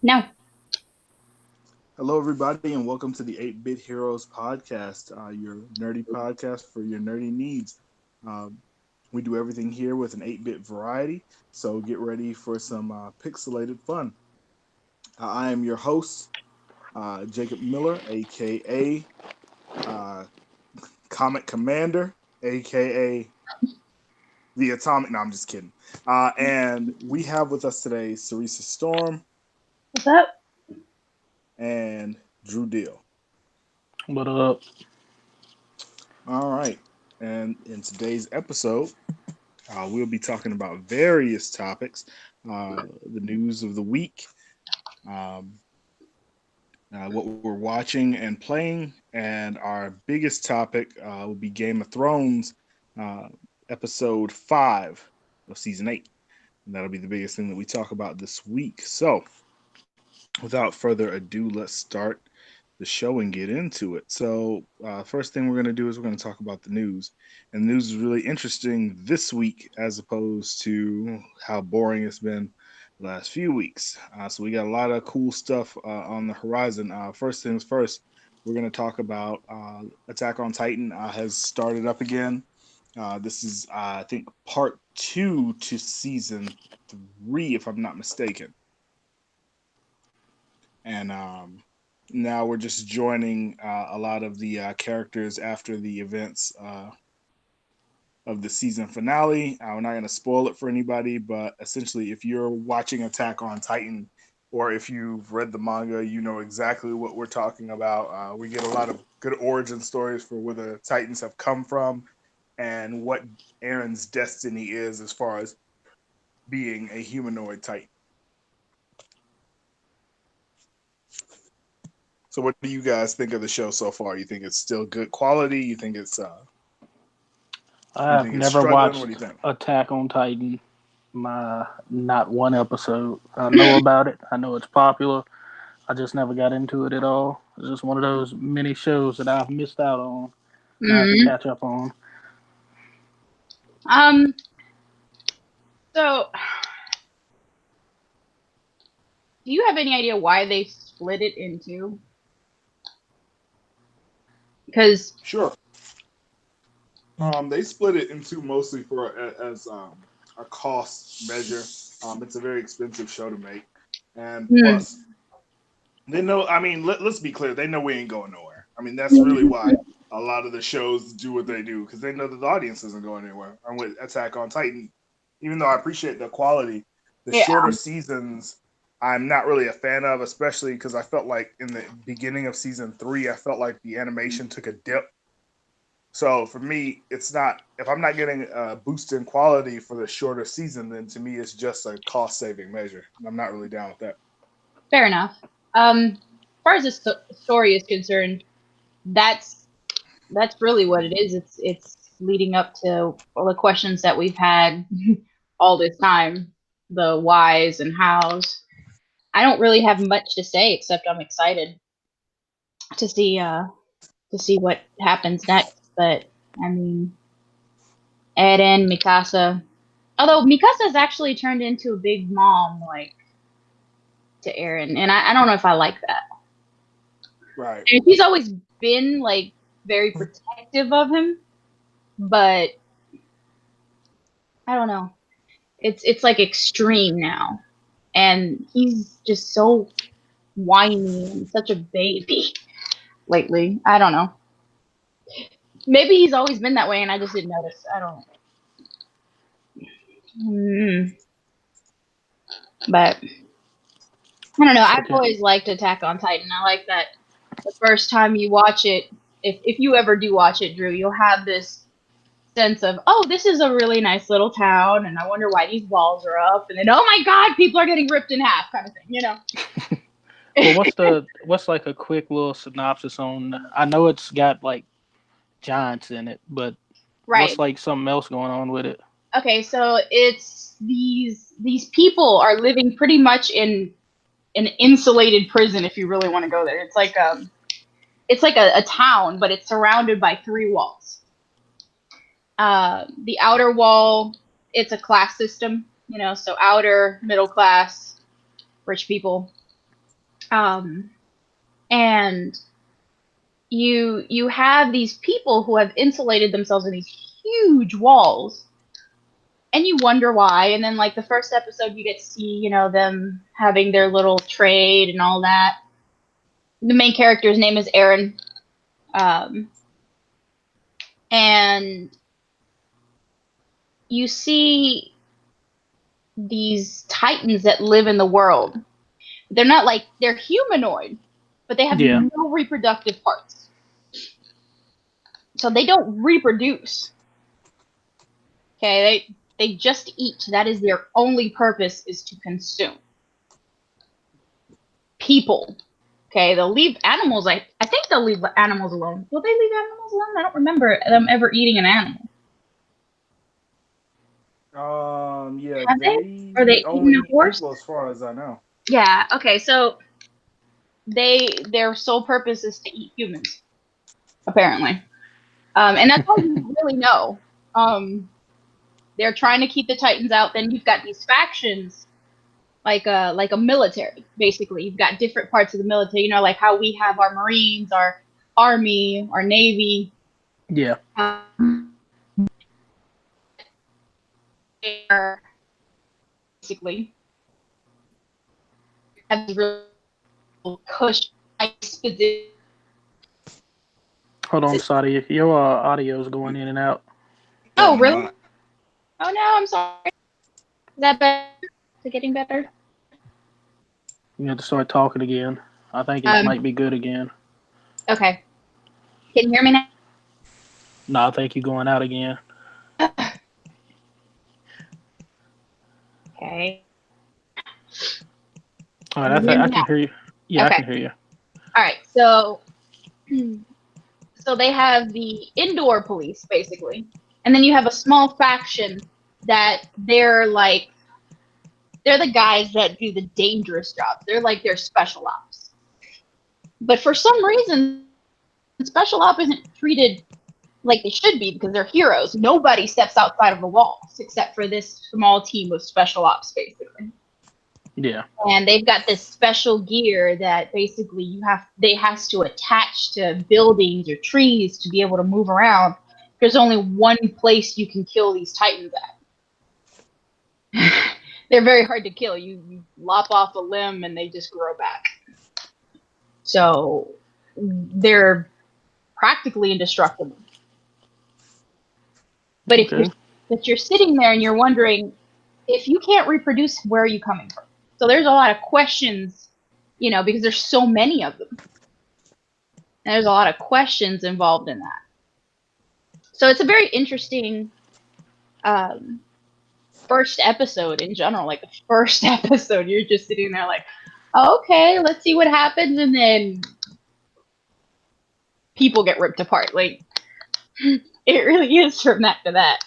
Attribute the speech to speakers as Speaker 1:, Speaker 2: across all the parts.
Speaker 1: No.
Speaker 2: Hello, everybody, and welcome to the 8-Bit Heroes podcast, your nerdy podcast for your nerdy needs. Um, we do everything here with an 8-bit variety, so get ready for some pixelated fun. I am your host, Jacob Miller, aka uh, Comic Commander, aka the Atomic. No, I'm just kidding. And we have with us today Sarisa Storm
Speaker 1: What's up?
Speaker 2: and Drew Deal.
Speaker 3: But
Speaker 2: All right. And in today's episode, we'll be talking about various topics, the news of the week, um, what we're watching and playing, and our biggest topic will be Game of Thrones, uh, episode 5 of season 8. And that'll be the biggest thing that we talk about this week. So, without further ado, let's start the show and get into it. So, first thing we're going to do is we're going to talk about the news. And the news is really interesting this week as opposed to how boring it's been the last few weeks. So, we got a lot of cool stuff on the horizon. First things first, we're going to talk about Attack on Titan has started up again. This is, I think, part 2 to season 3, if I'm not mistaken. And now we're just joining a lot of the characters after the events of the season finale. We're not going to spoil it for anybody, but essentially, if you're watching Attack on Titan or if you've read the manga, you know exactly what we're talking about. We get a lot of good origin stories for where the Titans have come from and what Aaron's destiny is as far as being a humanoid Titan. So, what do you guys think of the show so far? You think it's still good quality? You
Speaker 3: I've
Speaker 2: think it's
Speaker 3: never
Speaker 2: struggling? What do
Speaker 3: watched
Speaker 2: you think?
Speaker 3: Attack on Titan. Not one episode. I know about it. I know it's popular. I just never got into it at all. It's just one of those many shows that I've missed out on and I have to
Speaker 1: Mm.
Speaker 3: catch up on.
Speaker 1: Um. So, do you have any idea why they split it in two? Because
Speaker 2: Sure. They split it into mostly for as a cost measure. It's a very expensive show to make, and plus they know. I mean, let's be clear. They know we ain't going nowhere. I mean, that's really why a lot of the shows do what they do because they know that the audience isn't going anywhere. And with Attack on Titan, even though I appreciate the quality, the
Speaker 1: yeah,
Speaker 2: shorter seasons I'm not really a fan of, especially because I felt like in the beginning of season 3, I felt like the animation took a dip. So for me, it's not if I'm not getting a boost in quality for the shorter season, then to me it's just a cost saving measure. And I'm not really down with that.
Speaker 1: fair enough. As far as the story is concerned, that's that's really what it is. It's leading up to all the questions that we've had all this time, the whys and hows. I don't really have much to say except I'm excited to see what happens next. But I mean, Eren, Mikasa. Although Mikasa's actually turned into a big mom, like to Eren, and I don't know if I like that.
Speaker 2: Right.
Speaker 1: And she's always been like very protective of him, but I don't know. It's like extreme now, and he's just so whiny and such a baby lately. I don't know. Maybe he's always been that way, and I just didn't notice. I don't. Mm, but I don't know. I've
Speaker 3: Okay.
Speaker 1: always liked Attack on Titan. I like that the first time you watch it, if you ever do watch it, Drew, you'll have this sense of, oh, this is a really nice little town, and I wonder why these walls are up, and then, oh my God, people are getting ripped in half, kind of thing, you know?
Speaker 3: Well, what's like a quick little synopsis on? I know it's got like giants in it, but
Speaker 1: Right.
Speaker 3: what's like something else going on with it?
Speaker 1: Okay, so it's these people are living pretty much in an insulated prison, if you really want to go there. It's like a town, but it's surrounded by three walls. The outer wall, it's a class system, you know, so outer, middle class, rich people. Um, and you have these people who have insulated themselves in these huge walls, and you wonder why. And then, like, the first episode, you get to see, them having their little trade and all that. The main character's name is Aaron. Um, and you see these titans that live in the world. They're not like, they're humanoid, but they have
Speaker 3: Yeah.
Speaker 1: no reproductive parts. So they don't reproduce. Okay, they just eat. That is their only purpose, is to consume. People. Okay, they'll leave animals. I think they'll leave animals alone. Will they leave animals alone? I don't remember them ever eating an animal.
Speaker 2: Yeah,
Speaker 1: Have they?
Speaker 2: they
Speaker 1: Or they
Speaker 2: only
Speaker 1: eaten a
Speaker 2: eat
Speaker 1: horse?
Speaker 2: people, as far as I know.
Speaker 1: Yeah. Okay, so their sole purpose is to eat humans, apparently. And that's all you really know. They're trying to keep the Titans out. Then you've got these factions, like a military. Basically, you've got different parts of the military. Like how we have our Marines, our Army, our Navy.
Speaker 3: Yeah.
Speaker 1: They're basically have these real cush position.
Speaker 3: Hold on, Saudi. Your audio is going in and out.
Speaker 1: Oh,
Speaker 2: Cutting a
Speaker 1: really?
Speaker 2: lot.
Speaker 1: Oh no, I'm sorry. Is that better? Is it getting better?
Speaker 3: You have to start talking again. I think it might be good again.
Speaker 1: Okay. Can you hear me now?
Speaker 3: No, I think you're going out again.
Speaker 1: Okay.
Speaker 3: All
Speaker 1: Can
Speaker 3: right,
Speaker 1: you hear
Speaker 3: I
Speaker 1: me
Speaker 3: can
Speaker 1: now?
Speaker 3: hear you. Yeah, I
Speaker 1: Okay.
Speaker 3: can hear you.
Speaker 1: All right. So, so they have the indoor police, basically, and then you have a small faction that they're the guys that do the dangerous jobs. They're like their special ops. But for some reason, special op isn't treated like they should be, because they're heroes. Nobody steps outside of the walls except for this small team of special ops, basically.
Speaker 3: Yeah.
Speaker 1: And they've got this special gear that basically they has to attach to buildings or trees to be able to move around. There's only one place you can kill these titans at. They're very hard to kill. You lop off a limb and they just grow back. So they're practically indestructible. But if you're sitting there and you're wondering, if you can't reproduce, where are you coming from? So there's a lot of questions, because there's so many of them. And there's a lot of questions involved in that. So it's a very interesting first episode in general. Like the first episode, you're just sitting there like, oh, okay, let's see what happens. And then people get ripped apart. Like, it really is from that to that.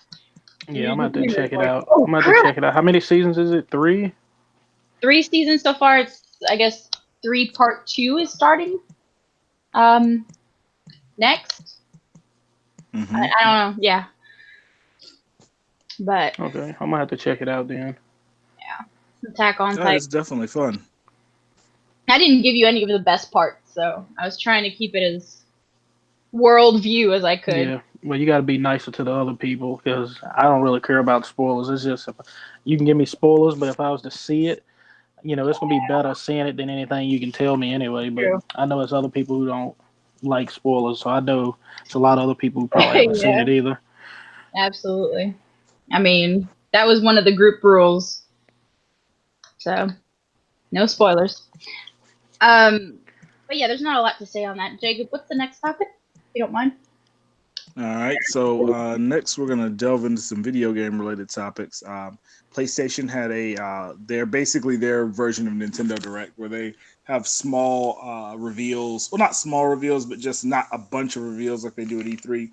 Speaker 3: Yeah, I'm going to have to check it out.
Speaker 1: Oh,
Speaker 3: I'm going to have to check it out. How many seasons is it? 3?
Speaker 1: 3 seasons so far. It's, I guess, 3 part 2 is starting next.
Speaker 2: Mm-hmm.
Speaker 1: I don't know. Yeah. But
Speaker 3: okay, I'm gonna have to check it out then.
Speaker 1: Yeah, Attack on Titan.
Speaker 2: It's definitely fun.
Speaker 1: I didn't give you any of the best parts, so I was trying to keep it as worldview as I could.
Speaker 3: Yeah, well, you got to be nicer to the other people, because I don't really care about spoilers. It's just, you can give me spoilers, but if I was to see it, it's gonna be better seeing it than anything you can tell me anyway. But
Speaker 1: True.
Speaker 3: I know it's other people who don't like spoilers, so I know it's a lot of other people who probably haven't seen it either.
Speaker 1: Absolutely. I mean, that was one of the group rules. So, no spoilers. But yeah, there's not a lot to say on that. Jacob, what's the next topic? If you don't mind.
Speaker 2: All right. So next, we're gonna delve into some video game related topics. PlayStation had they're basically their version of Nintendo Direct, where they have small reveals. Well, not small reveals, but just not a bunch of reveals like they do at E3.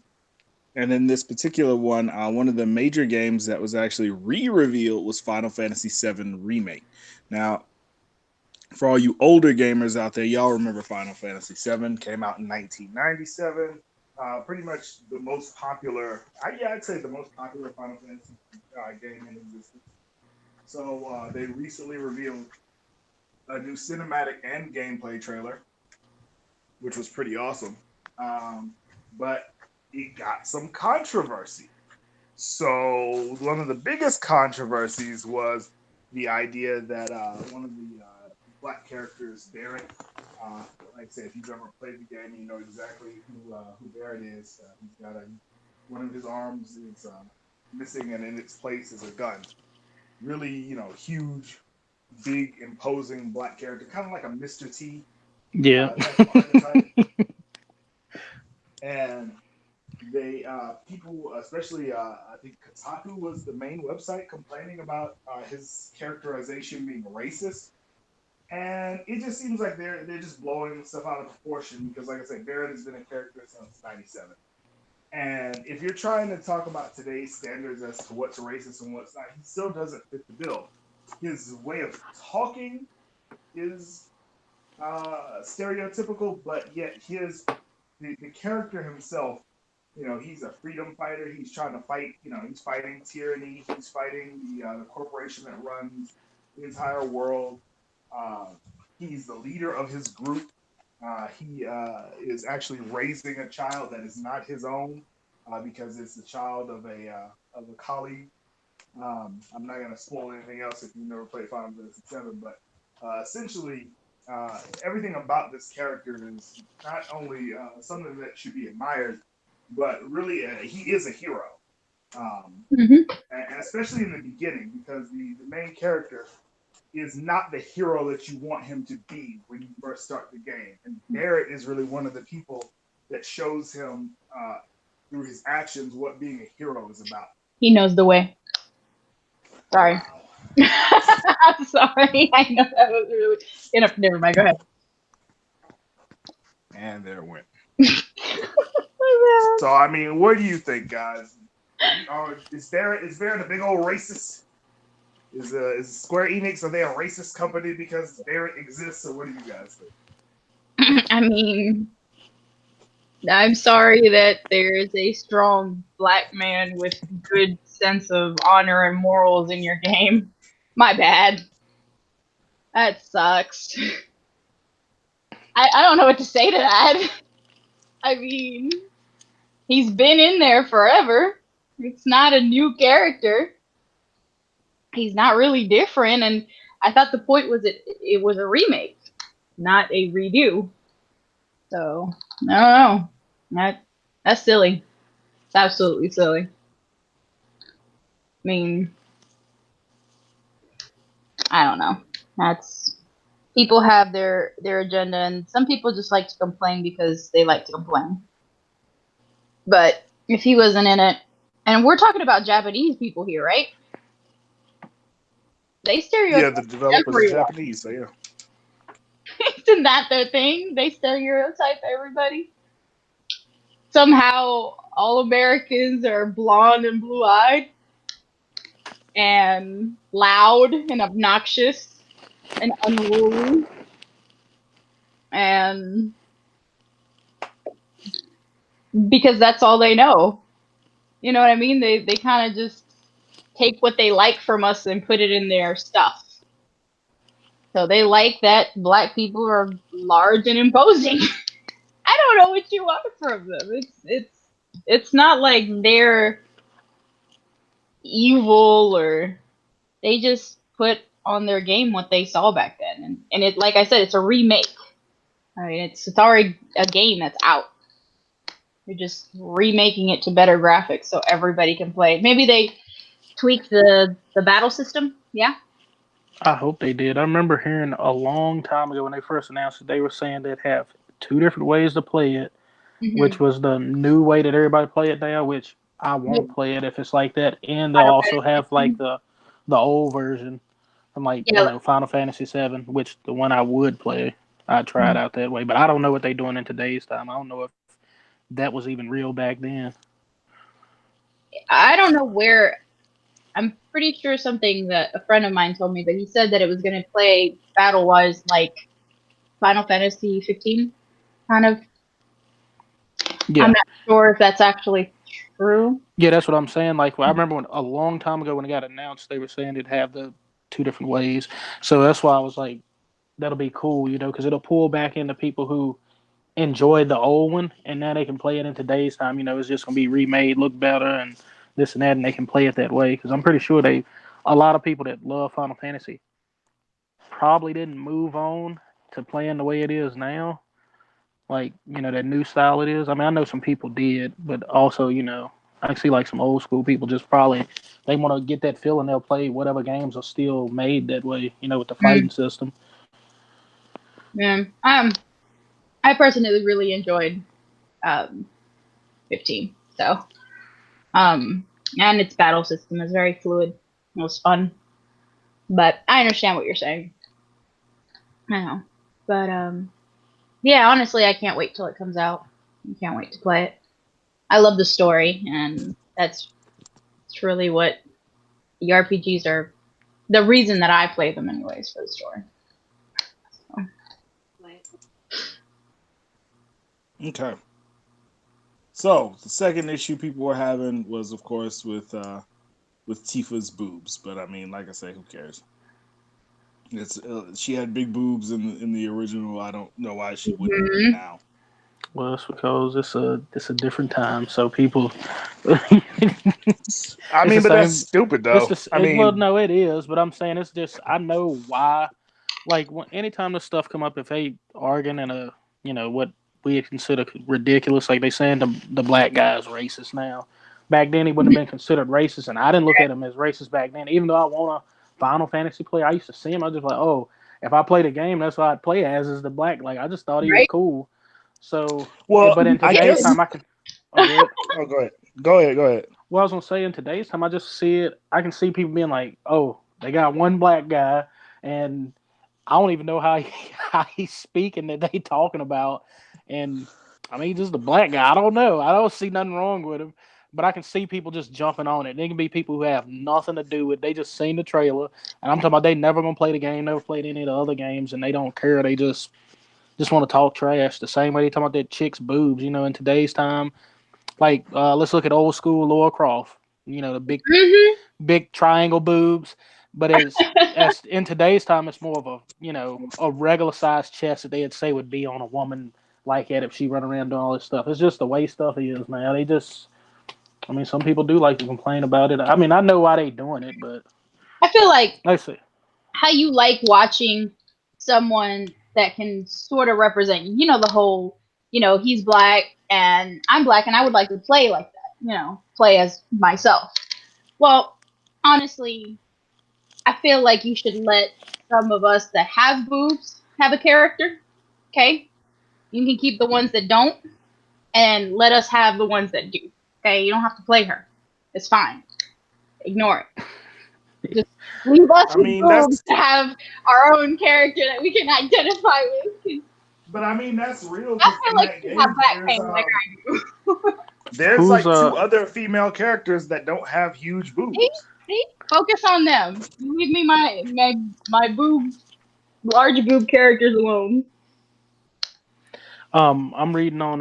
Speaker 2: And in this particular one of the major games that was actually re-revealed was Final Fantasy VII Remake. Now, for all you older gamers out there, y'all remember Final Fantasy VII came out in 1997. Pretty much the most popular, I'd say the most popular Final Fantasy game in existence. So they recently revealed a new cinematic and gameplay trailer, which was pretty awesome. But it got some controversy. So one of the biggest controversies was the idea that one of the black characters, Barrett, like I said, if you've ever played the game, you know exactly who Barrett is. He's got one of his arms is missing, and in its place is a gun. Really, huge, big, imposing black character, kind of like a Mr. T
Speaker 3: Yeah.
Speaker 2: type of archetype. And they people, especially I think Kotaku was the main website complaining about his characterization being racist, and it just seems like they're just blowing stuff out of proportion because, like I said, Barrett has been a character since '97. And if you're trying to talk about today's standards as to what's racist and what's not, he still doesn't fit the bill. His way of talking is stereotypical, but yet the character himself, he's a freedom fighter. He's trying to fight. He's fighting tyranny. He's fighting the corporation that runs the entire world. He's the leader of his group. He is actually raising a child that is not his own because it's the child of a colleague. I'm not going to spoil anything else if you've never played Final Fantasy VII, but essentially, everything about this character is not only something that should be admired, but really he is a hero. And especially in the beginning, because the main character is not the hero that you want him to be when you first start the game. And Barrett is really one of the people that shows him through his actions what being a hero is about.
Speaker 1: He knows the way. Sorry.
Speaker 2: Wow.
Speaker 1: I'm sorry. I know that was really never mind. Go ahead.
Speaker 2: And there it went. So I mean, what do you think, guys? Is Barrett a big old racist? Is Square Enix, are they a racist company because Barrett exists, or what do you guys think?
Speaker 1: I mean, I'm sorry that there is a strong black man with good sense of honor and morals in your game. My bad. That sucks. I don't know what to say to that. I mean, he's been in there forever. It's not a new character. He's not really different, and I thought the point was it was a remake, not a redo. So I don't know. That's silly. It's absolutely silly. I mean, I don't know. That's people have their agenda, and some people just like to complain because they like to complain. But if he wasn't in it, and we're talking about Japanese people here, right? They stereotype.
Speaker 2: Yeah, the developers are Japanese, so yeah.
Speaker 1: Isn't that their thing? They stereotype everybody. Somehow, all Americans are blonde and blue-eyed, and loud and obnoxious and unruly, and because that's all they know. You know what I mean? They kind of just take what they like from us and put it in their stuff. So they like that black people are large and imposing. I don't know what you want from them. It's not like they're evil, or they just put on their game what they saw back then. And it, like I said, it's a remake. I mean, it's already a game that's out. You're just remaking it to better graphics so everybody can play. Maybe they tweaked the battle system. Yeah.
Speaker 3: I hope they did. I remember hearing a long time ago when they first announced it, they were saying they'd have two different ways to play it, which was the new way that everybody play it now, which I won't play it if it's like that. And they'll also have like the old version from like Final Fantasy VII, which the one I would play. I'd try it out that way. But I don't know what they're doing in today's time. I don't know if that was even real back then.
Speaker 1: I don't know where. I'm pretty sure something that a friend of mine told me, but he said that it was going to play battle-wise like Final Fantasy 15, kind of. Yeah. I'm not sure if that's actually true.
Speaker 3: Yeah, that's what I'm saying. Like, I remember a long time ago when it got announced, they were saying it'd have the two different ways. So that's why I was like, that'll be cool, because it'll pull back into people who enjoyed the old one, and now they can play it in today's time. It's just gonna be remade, look better, and this and that, and they can play it that way. Because I'm pretty sure a lot of people that love Final Fantasy probably didn't move on to playing the way it is now, like that new style it is. I mean, I know some people did, but also I see like some old school people just probably they want to get that feeling. They'll play whatever games are still made that way, with the fighting system.
Speaker 1: Yeah. I personally really enjoyed 15. So, and its battle system is very fluid. It was fun, but I understand what you're saying. I know, but yeah. Honestly, I can't wait till it comes out. I can't wait to play it. I love the story, and that's really what the RPGs are. The reason that I play them, anyways, for the story. So.
Speaker 2: Okay. So the second issue people were having was, of course, with Tifa's boobs. But I mean, like I say, who cares? It's she had big boobs in the original. I don't know why she wouldn't now.
Speaker 3: Well, it's because it's a different time, so people.
Speaker 2: I mean, but that's stupid, though.
Speaker 3: Well, no, it is, but I'm saying it's just I know why. Like anytime this stuff come up, if they arguing in a what we consider ridiculous, like they saying the black guy is racist now. Back then, he wouldn't have been considered racist, and I didn't look at him as racist back then. Even though I want a Final Fantasy player, I used to see him. I was just like, oh, if I played a game, that's what I'd play as is the black. Like I just thought he was cool. So, but in today's time, I can.
Speaker 2: Oh, go ahead. Go ahead.
Speaker 3: Well, I was gonna say in today's time, I just see it. I can see people being like, "Oh, they got one black guy, and I don't even know how he's speaking that they talking about." And I mean, he's just a black guy. I don't know. I don't see nothing wrong with him, but I can see people just jumping on it. There can be people who have nothing to do with. They just seen the trailer, and I'm talking about they never gonna play the game, never played any of the other games, and they don't care. They just want to talk trash the same way they talk about that chick's boobs. In today's time, like let's look at old school Laura Croft. The big triangle boobs. But as in today's time, it's more of a regular sized chest that they'd say would be on a woman like that if she run around doing all this stuff. It's just the way stuff is now. They just, I mean, some people do like to complain about it. I mean, I know why they doing it, but
Speaker 1: I feel like
Speaker 3: I see
Speaker 1: how you like watching someone that can sort of represent, the whole, he's black and I'm black and I would like to play like that, play as myself. Well, honestly, I feel like you should let some of us that have boobs have a character. Okay? You can keep the ones that don't and let us have the ones that do. Okay? You don't have to play her. It's fine. Ignore it. Just leave us with boobs to have our own character that we can identify with.
Speaker 2: But I mean, that's real.
Speaker 1: I feel like you have back pain like I do.
Speaker 2: There's like two other female characters that don't have huge boobs.
Speaker 1: See? Focus on them. Leave me my boob, large boob characters alone.
Speaker 3: I'm reading on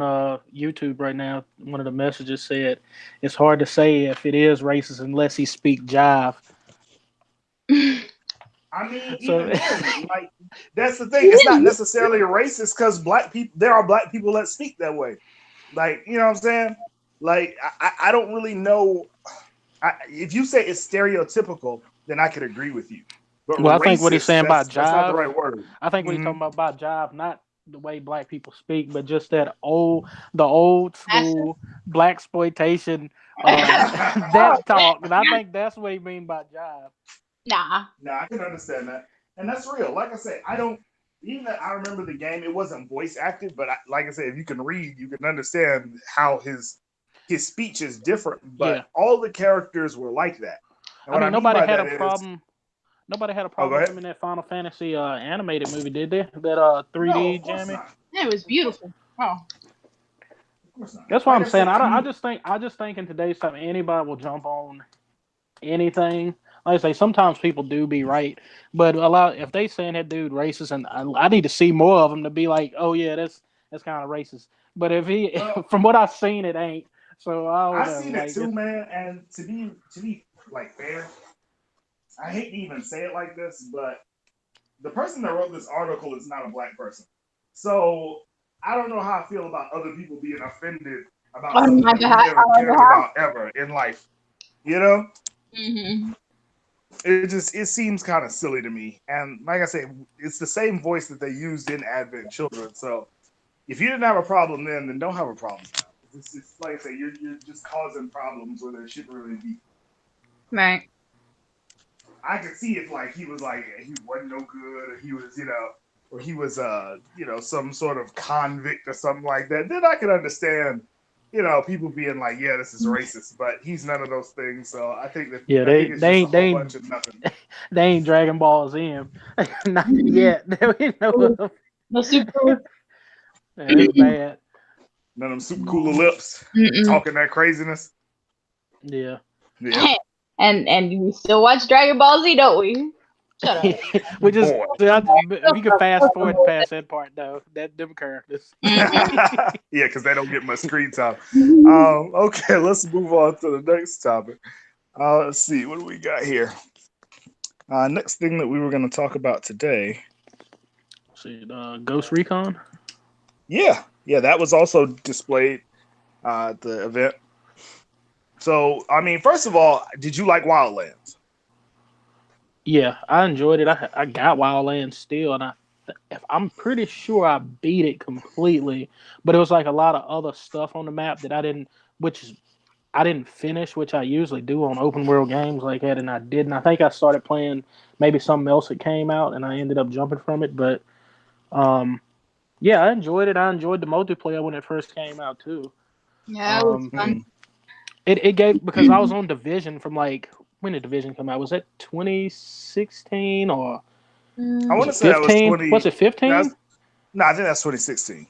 Speaker 3: YouTube right now. One of the messages said it's hard to say if it is racist unless he speak jive.
Speaker 2: I mean, even then, like that's the thing. It's not necessarily racist because there are black people that speak that way. Like, you know what I'm saying? Like, I don't really know. If you say it's stereotypical, then I could agree with you. But
Speaker 3: well, I think what he's saying about jive. That's
Speaker 2: not the right word.
Speaker 3: I think what he's talking about jive, not the way black people speak, but just the old school black exploitation that talk. And I think that's what he mean by jive.
Speaker 1: Nah,
Speaker 2: I can understand that, and that's real. Like I said, I don't. Even that I remember the game, it wasn't voice acted, but like I said, if you can read, you can understand how his speech is different. But all the characters were like that.
Speaker 3: And I mean, nobody had a problem. Nobody had a problem with him in that Final Fantasy animated movie, did they? That 3D Jammy.
Speaker 1: Yeah, it was beautiful. Oh,
Speaker 3: that's what I'm saying. I just think in today's time, anybody will jump on anything. Like I say, sometimes people do be right, but if they saying that dude racist, and I need to see more of them to be like, oh yeah, that's kind of racist. But if from what I've seen, it ain't. So I've
Speaker 2: seen it too, man. And to be like fair, I hate to even say it like this, but the person that wrote this article is not a black person. So I don't know how I feel about other people being offended about
Speaker 1: On
Speaker 2: something
Speaker 1: my
Speaker 2: that we
Speaker 1: behalf,
Speaker 2: never
Speaker 1: on my
Speaker 2: cared
Speaker 1: behalf.
Speaker 2: about ever in life. You know?
Speaker 1: Mm-hmm.
Speaker 2: It seems kind of silly to me. And like I say, it's the same voice that they used in Advent Children. So if you didn't have a problem then don't have a problem now. It's like I say, you're just causing problems where there shouldn't really be.
Speaker 1: Right.
Speaker 2: I could see if like he wasn't no good, or he was or he was some sort of convict or something like that. Then I could understand people being like, yeah, this is racist. But he's none of those things. So
Speaker 3: Yeah,
Speaker 2: I think it's just a whole
Speaker 3: ain't
Speaker 2: bunch of nothing.
Speaker 3: they ain't Dragon Ball Z. Not yet.
Speaker 1: No super.
Speaker 3: Yeah, it's bad.
Speaker 2: None of them super cooler lips
Speaker 1: Mm-mm.
Speaker 2: talking that craziness.
Speaker 3: Yeah.
Speaker 2: Yeah,
Speaker 1: And we still watch Dragon Ball Z, don't we? Shut up.
Speaker 3: We just
Speaker 2: boy.
Speaker 3: if you could fast forward past that part though, that them characters.
Speaker 2: Yeah, because they don't get much screen time. Okay, let's move on to the next topic. Let's see, what do we got here? Next thing that we were going to talk about today.
Speaker 3: See, Ghost Recon.
Speaker 2: Yeah, that was also displayed at the event. So, I mean, first of all, did you like Wildlands?
Speaker 3: Yeah, I enjoyed it. I got Wildlands still, and I'm pretty sure I beat it completely. But it was like a lot of other stuff on the map that I didn't finish, which I usually do on open world games like that, and I didn't. I think I started playing maybe something else that came out, and I ended up jumping from it. But um, yeah, I enjoyed it. I enjoyed the multiplayer when it first came out too.
Speaker 1: Yeah, it was
Speaker 3: Um,
Speaker 1: fun.
Speaker 3: it gave because I was on Division from like when did Division come out? Was that 2016 or
Speaker 2: I
Speaker 3: was
Speaker 2: want to
Speaker 3: it
Speaker 2: say that was
Speaker 3: 15? Was
Speaker 2: 20.
Speaker 3: it 15?
Speaker 2: No, I think that's 2016.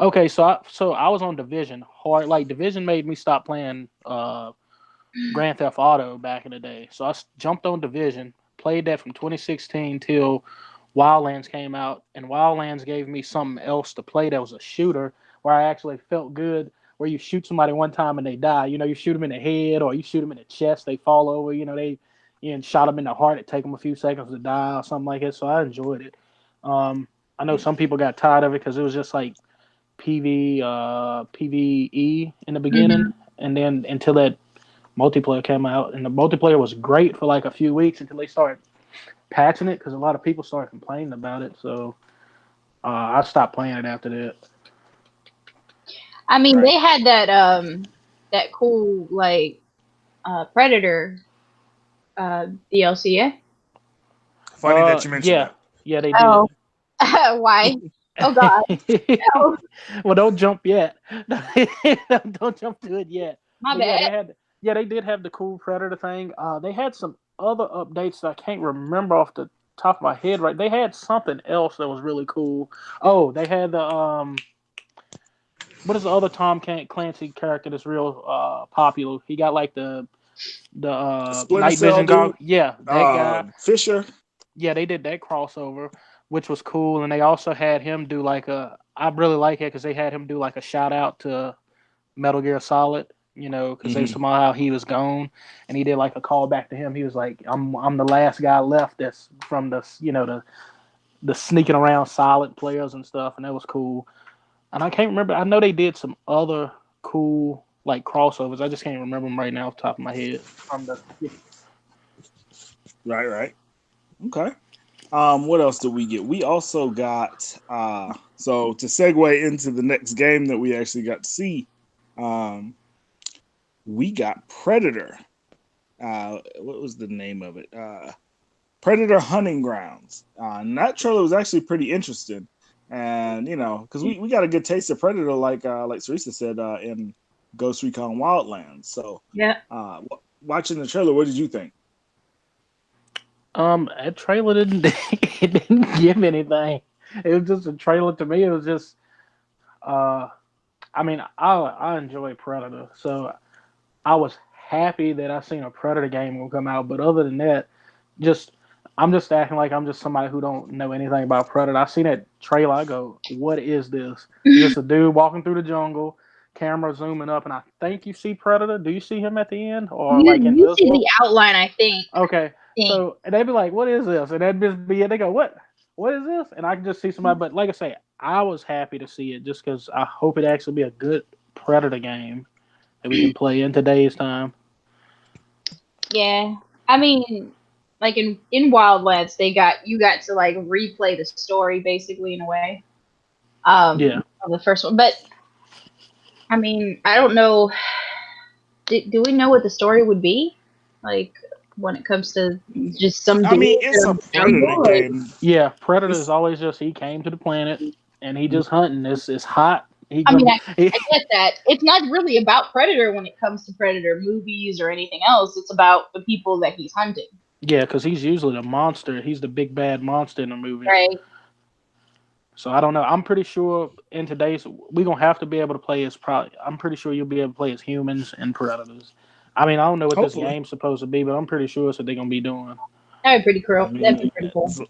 Speaker 3: Okay, so I was on Division hard. Like Division made me stop playing Grand Theft Auto back in the day. So jumped on Division, played that from 2016 till Wildlands came out, and Wildlands gave me something else to play that was a shooter where I actually felt good. Where you shoot somebody one time and they die. You shoot them in the head or you shoot them in the chest, they fall over. Shot them in the heart. It take them a few seconds to die or something like that. So I enjoyed it. I know some people got tired of it because it was just like PVE in the beginning,
Speaker 1: Mm-hmm.
Speaker 3: and then until that multiplayer came out, and the multiplayer was great for like a few weeks until they started patching it because a lot of people started complaining about it. So I stopped playing it after that.
Speaker 1: I mean,
Speaker 2: Right.
Speaker 1: they had that cool like Predator DLC. Yeah.
Speaker 2: Funny that you mentioned
Speaker 3: Yeah,
Speaker 2: that.
Speaker 3: yeah, they did.
Speaker 1: Oh, why? Oh God. No.
Speaker 3: Well, don't jump yet. Don't jump to it yet.
Speaker 1: My
Speaker 3: But yeah,
Speaker 1: bad.
Speaker 3: they did have the cool Predator thing. They had some other updates that I can't remember off the top of my head. Right, they had something else that was really cool. Oh, they had the what is the other Tom Clancy character that's real popular? He got like the
Speaker 2: Splinter
Speaker 3: night
Speaker 2: Cell
Speaker 3: vision
Speaker 2: dude,
Speaker 3: goggle. Yeah, that guy.
Speaker 2: Fisher.
Speaker 3: Yeah, they did that crossover, which was cool, and they also had him do like a. I really like it because they had him do like a shout out to Metal Gear Solid. Because they
Speaker 2: Mm-hmm.
Speaker 3: somehow he was gone, and he did like a call back to him. He was like, "I'm the last guy left that's from the sneaking around Solid players and stuff," and that was cool. And I can't remember. I know they did some other cool like crossovers. I just can't remember them right now off the top of my head. From the
Speaker 2: Right. Okay. What else did we get? We also got so to segue into the next game that we actually got to see, um, we got Predator. What was the name of it? Predator Hunting Grounds. And that trailer was actually pretty interesting, and because we got a good taste of Predator, like Sarisa said, in Ghost Recon Wildlands. So,
Speaker 1: Yeah.
Speaker 2: watching the trailer, what did you think?
Speaker 3: that trailer didn't it didn't give anything. It was just a trailer to me. It was just uh I mean I enjoy Predator, so I was happy that I seen a Predator game will come out. But other than that, just I'm just acting like I'm just somebody who don't know anything about Predator. I seen that trailer, I go, what is this? It's just a dude walking through the jungle, camera zooming up, and I think you see Predator. Do you see him at the end or like
Speaker 1: You see
Speaker 3: invisible?
Speaker 1: the outline, I think.
Speaker 3: Okay,
Speaker 1: Think.
Speaker 3: so and they'd be like, "What is this?" And that'd just be it. They go, "What?" what is this? And I can just see somebody. But like I say, I was happy to see it just because I hope it actually be a good Predator game that we can play in today's time.
Speaker 1: Yeah, I mean, like in Wildlands, you got to like replay the story basically in a way.
Speaker 3: Yeah.
Speaker 1: Of the first one, but I mean, I don't know. Do we know what the story would be? Like when it comes to just some
Speaker 2: I
Speaker 1: dude
Speaker 2: mean,
Speaker 1: in
Speaker 2: it's a
Speaker 1: a
Speaker 2: Predator
Speaker 1: jungle? Like,
Speaker 2: game.
Speaker 3: Yeah, Predator is
Speaker 2: It's
Speaker 3: always just he came to the planet and he just hunting. It's hot. He
Speaker 1: I mean,
Speaker 3: gonna
Speaker 1: I get that. It's not really about Predator when it comes to Predator movies or anything else. It's about the people that he's hunting.
Speaker 3: yeah, because he's usually the monster. He's the big bad monster in the movie.
Speaker 1: Right.
Speaker 3: So I don't know. I'm pretty sure in today's we're gonna have to be able to play as probably. I'm pretty sure you'll be able to play as humans and predators. I mean, I don't know what this
Speaker 2: hopefully.
Speaker 3: game's supposed to be, but I'm pretty sure it's what they're gonna be doing.
Speaker 1: That'd be pretty
Speaker 2: I
Speaker 1: cool. That'd be
Speaker 2: mean,
Speaker 1: pretty cool.
Speaker 2: as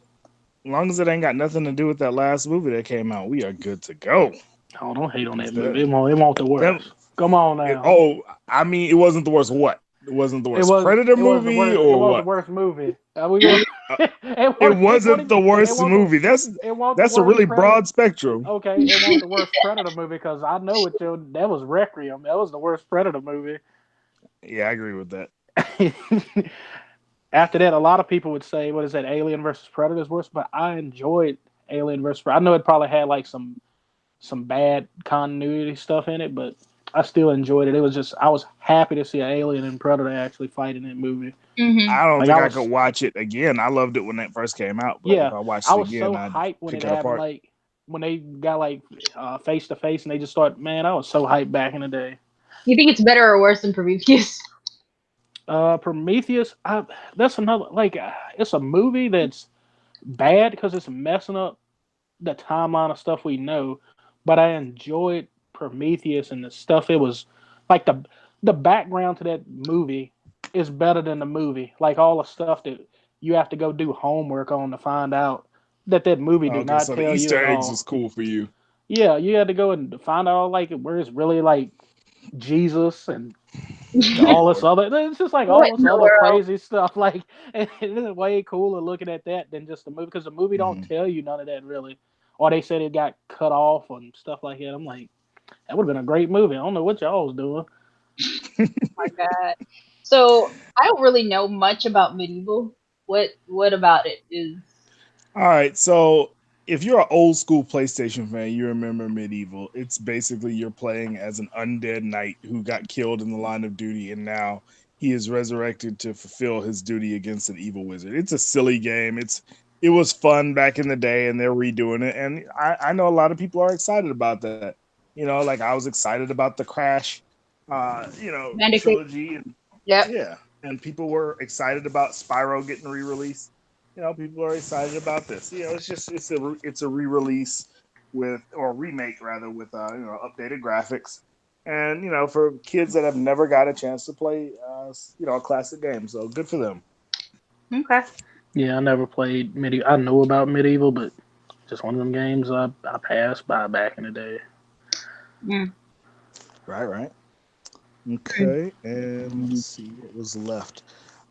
Speaker 2: long as it ain't got nothing to do with that last movie that came out, we are good to go.
Speaker 3: Oh, don't hate on that movie.
Speaker 2: That,
Speaker 3: It won't the
Speaker 2: that,
Speaker 3: worst. Come on now.
Speaker 2: I mean, it wasn't the worst. What? It wasn't the
Speaker 3: It
Speaker 2: worst
Speaker 3: was
Speaker 2: Predator
Speaker 3: it was the
Speaker 2: movie,
Speaker 3: worst. It
Speaker 2: or
Speaker 3: was the
Speaker 2: what?
Speaker 3: worst movie. We go.
Speaker 2: Uh,
Speaker 3: it
Speaker 2: It
Speaker 3: won't
Speaker 2: wasn't
Speaker 3: even,
Speaker 2: the
Speaker 3: it
Speaker 2: worst
Speaker 3: won't
Speaker 2: movie.
Speaker 3: it won't the
Speaker 2: That's a
Speaker 3: worst
Speaker 2: really
Speaker 3: Predator.
Speaker 2: broad spectrum.
Speaker 3: Okay, it won't the worst Predator movie because I know what you. That was Requiem. That was the worst Predator movie.
Speaker 2: Yeah, I agree with that.
Speaker 3: After that, a lot of people would say, "What is that? Alien versus Predator is worse." But I enjoyed Alien versus Predator. I know it probably had like some bad continuity stuff in it, but I still enjoyed it. It was just I was happy to see an alien and Predator actually fight in that movie.
Speaker 1: Mm-hmm.
Speaker 2: I don't
Speaker 3: Like
Speaker 2: think
Speaker 3: I
Speaker 2: I
Speaker 3: was,
Speaker 2: could watch it again. I loved it when it first came out, but if
Speaker 3: yeah,
Speaker 2: I watched
Speaker 3: I
Speaker 2: it
Speaker 3: was
Speaker 2: again,
Speaker 3: so
Speaker 2: I'd
Speaker 3: hyped when
Speaker 2: pick
Speaker 3: it
Speaker 2: it
Speaker 3: happened.
Speaker 2: apart.
Speaker 3: Like when they got like face to face and they just start. Man, I was so hyped back in the day.
Speaker 1: You think it's better or worse than Prometheus?
Speaker 3: Prometheus, that's another like it's a movie that's bad because it's messing up the timeline of stuff we know. But I enjoyed Prometheus and the stuff it was like the background to that movie is better than the movie. Like all the stuff that you have to go do homework on to find out that movie do
Speaker 2: Okay,
Speaker 3: not
Speaker 2: so the
Speaker 3: tell you
Speaker 2: Easter
Speaker 3: at
Speaker 2: eggs was
Speaker 3: all.
Speaker 2: cool for you.
Speaker 3: Yeah, you had to go and find out like where it's really like Jesus and all this
Speaker 2: Lord.
Speaker 3: other. It's just like
Speaker 1: What
Speaker 3: all
Speaker 1: in
Speaker 3: this
Speaker 1: the
Speaker 3: other
Speaker 1: world?
Speaker 3: crazy stuff. Like it's way cooler looking at that than just the movie because the movie don't
Speaker 2: Mhm.
Speaker 3: tell you none of that really. Or they said it got cut off and stuff like that. I'm like, that would have been a great movie. I don't know what y'all was doing.
Speaker 1: My God. So I don't really know much about Medieval. What about it is?
Speaker 2: All right, so if you're an old school PlayStation fan, you remember Medieval. It's basically you're playing as an undead knight who got killed in the line of duty, and now he is resurrected to fulfill his duty against an evil wizard. It's a silly game. It was fun back in the day, and they're redoing it. And I know a lot of people are excited about that. Like I was excited about the Crash,
Speaker 1: Bandicoot.
Speaker 2: trilogy, and
Speaker 1: Yep.
Speaker 2: yeah, and people were excited about Spyro getting re-released. People are excited about this. It's a re-release with or remake rather with updated graphics, and for kids that have never got a chance to play a classic game. So good for them.
Speaker 1: Okay.
Speaker 3: Yeah, I never played Medieval. I know about Medieval, but just one of them games I passed by back in the day.
Speaker 1: Mm.
Speaker 2: Right. Okay, and let's see what was left.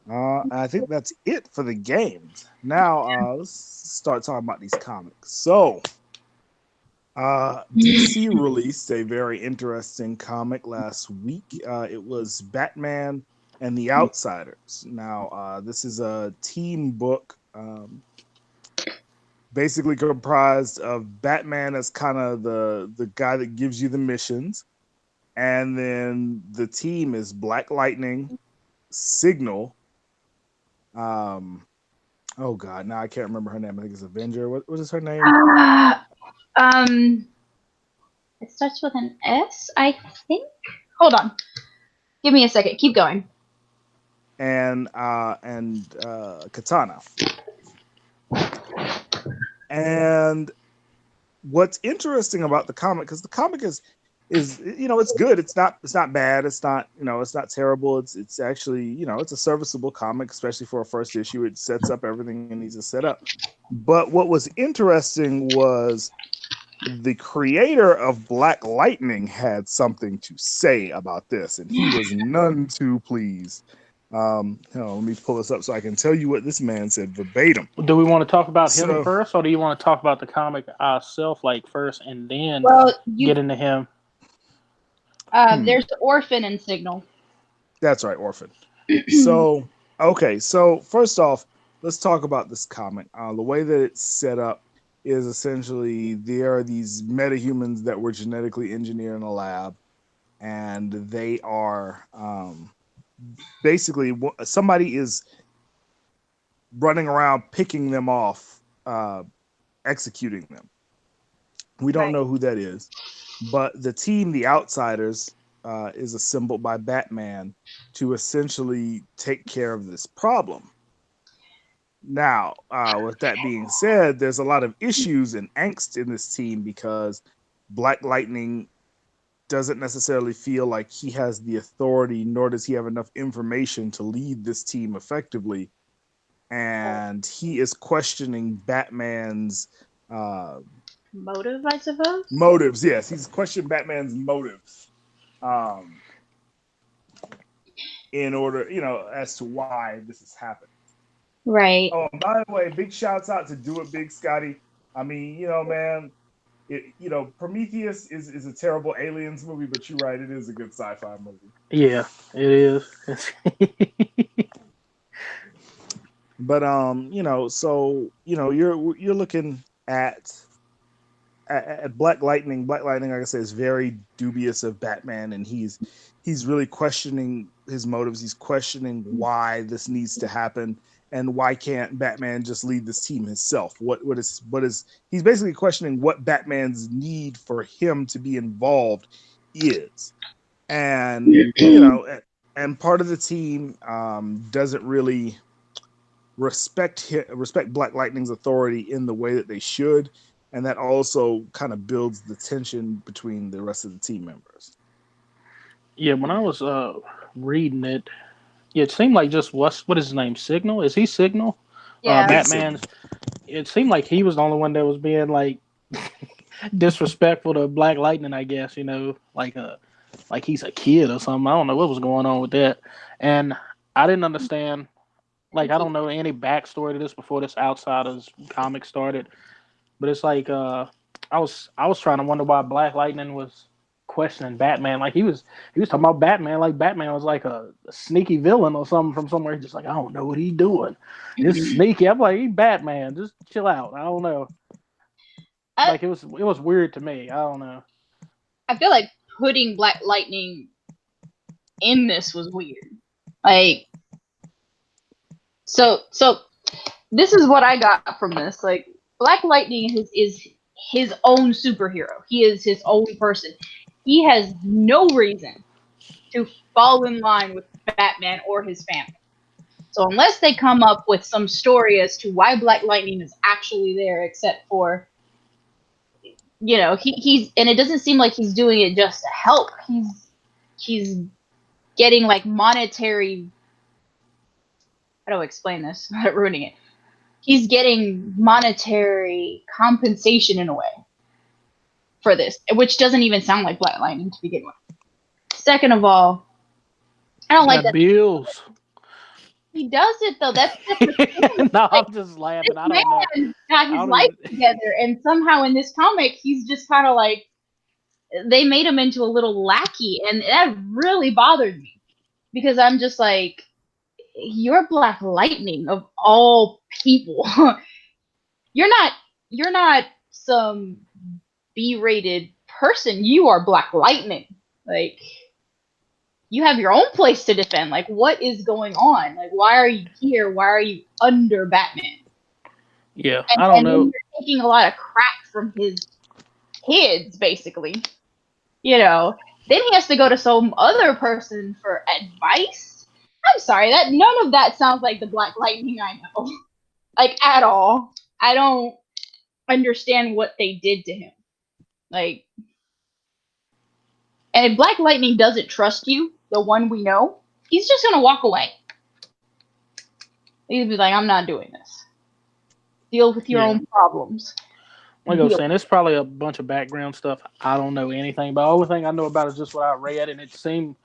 Speaker 2: I think that's it for the games. Now, let's start talking about these comics. So, DC released a very interesting comic last week. It was Batman and the Outsiders. Now, this is a team book, basically comprised of Batman as kind of the guy that gives you the missions, and then the team is Black Lightning, Signal. Oh God, now I can't remember her name. I think it's Avenger. What is her name?
Speaker 1: Um, it starts with an S, I think. Hold on. Give me a second. Keep going.
Speaker 2: And Katana. And what's interesting about the comic, because the comic is it's good. It's not bad. It's not terrible. It's actually it's a serviceable comic, especially for a first issue. It sets up everything it needs to set up. But what was interesting was the creator of Black Lightning had something to say about this, and he was none too pleased. Let me pull this up so I can tell you what this man said verbatim.
Speaker 3: Do we want to talk about him
Speaker 2: So,
Speaker 3: first, or do you want to talk about the comic itself, like first, and then
Speaker 1: Well,
Speaker 3: get into him?
Speaker 1: there's the Orphan and Signal.
Speaker 2: That's right, Orphan. So, okay. So, first off, let's talk about this comic. The way that it's set up is essentially there are these metahumans that were genetically engineered in a lab, and they are basically somebody is running around picking them off, executing them. We don't know who that is, but the team, the Outsiders, is assembled by Batman to essentially take care of this problem. Now, with that being said, there's a lot of issues and angst in this team because Black Lightning doesn't necessarily feel like he has the authority, nor does he have enough information to lead this team effectively. And he is questioning Batman's
Speaker 1: Motive, I suppose.
Speaker 2: motives. Yes, he's questioning Batman's motives, in order, as to why this is happening.
Speaker 1: Right.
Speaker 2: Oh, and by the way, big shouts out to Do It Big Scotty. I mean, man, Prometheus is a terrible aliens movie, but you're right, it is a good sci-fi movie.
Speaker 3: Yeah, it is.
Speaker 2: But so you're looking at Black Lightning. Black Lightning, like I said, is very dubious of Batman, and he's really questioning his motives. He's questioning why this needs to happen, and why can't Batman just lead this team himself? What is he's basically questioning what Batman's need for him to be involved is, and and part of the team doesn't really respect Black Lightning's authority in the way that they should, and that also kind of builds the tension between the rest of the team members.
Speaker 3: Yeah, when I was reading it, it seemed like just what is his name? Signal? Is he Signal?
Speaker 1: Yeah.
Speaker 3: Batman's. It seemed like he was the only one that was being like disrespectful to Black Lightning. I guess like he's a kid or something. I don't know what was going on with that, and I didn't understand. Like I don't know any backstory to this before this Outsiders comic started, but it's like I was trying to wonder why Black Lightning was questioning Batman. Like he was talking about Batman like Batman was like a sneaky villain or something from somewhere. He's just like, I don't know what he's doing. It's sneaky. I'm like, he Batman. Just chill out. I don't know. Like it was weird to me. I don't know.
Speaker 1: I feel like putting Black Lightning in this was weird. Like, so this is what I got from this. Like, Black Lightning is his own superhero. He is his own person. He has no reason to fall in line with Batman or his family. So unless they come up with some story as to why Black Lightning is actually there, except for, he's, and it doesn't seem like he's doing it just to help. He's getting like monetary. How do I explain this without ruining it? He's getting monetary compensation in a way for this, which doesn't even sound like Black Lightning to begin with. Second of all, I don't like that.
Speaker 3: Bills.
Speaker 1: He does it though. That's
Speaker 3: no, I'm just laughing. I don't know.
Speaker 1: Got his life together, and somehow in this comic, he's just kind of like they made him into a little lackey, and that really bothered me because I'm just like, you're Black Lightning of all people. You're not some B-rated person. You are Black Lightning. Like, you have your own place to defend. Like, what is going on? Like, why are you here? Why are you under Batman?
Speaker 3: Yeah, I don't know.
Speaker 1: You're taking a lot of crap from his kids, basically. Then he has to go to some other person for advice. I'm sorry, that none of that sounds like the Black Lightning I know. Like, at all. I don't understand what they did to him. Like, and if Black Lightning doesn't trust you, the one we know, he's just gonna walk away. He'd be like, I'm not doing this. Deal with your own problems.
Speaker 3: Like I was saying, it's probably a bunch of background stuff I don't know anything about. The only thing I know about is just what I read, and it seemed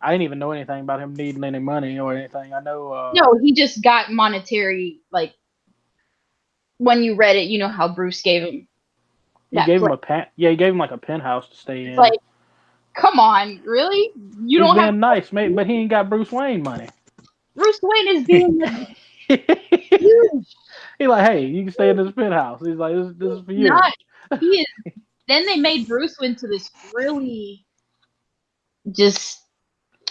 Speaker 3: I didn't even know anything about him needing any money or anything. I know.
Speaker 1: No, he just got monetary. Like when you read it, you know how Bruce gave him
Speaker 3: He
Speaker 1: that
Speaker 3: gave him
Speaker 1: place.
Speaker 3: a he gave him like a penthouse to stay
Speaker 1: It's
Speaker 3: in.
Speaker 1: like, come on, really? You
Speaker 3: He's
Speaker 1: don't have
Speaker 3: being nice, mate, but he ain't got Bruce Wayne money.
Speaker 1: Bruce Wayne is being
Speaker 3: He
Speaker 1: huge.
Speaker 3: like, hey, you can stay in this penthouse. He's like, this is for you.
Speaker 1: Not he is. Then they made Bruce into this really just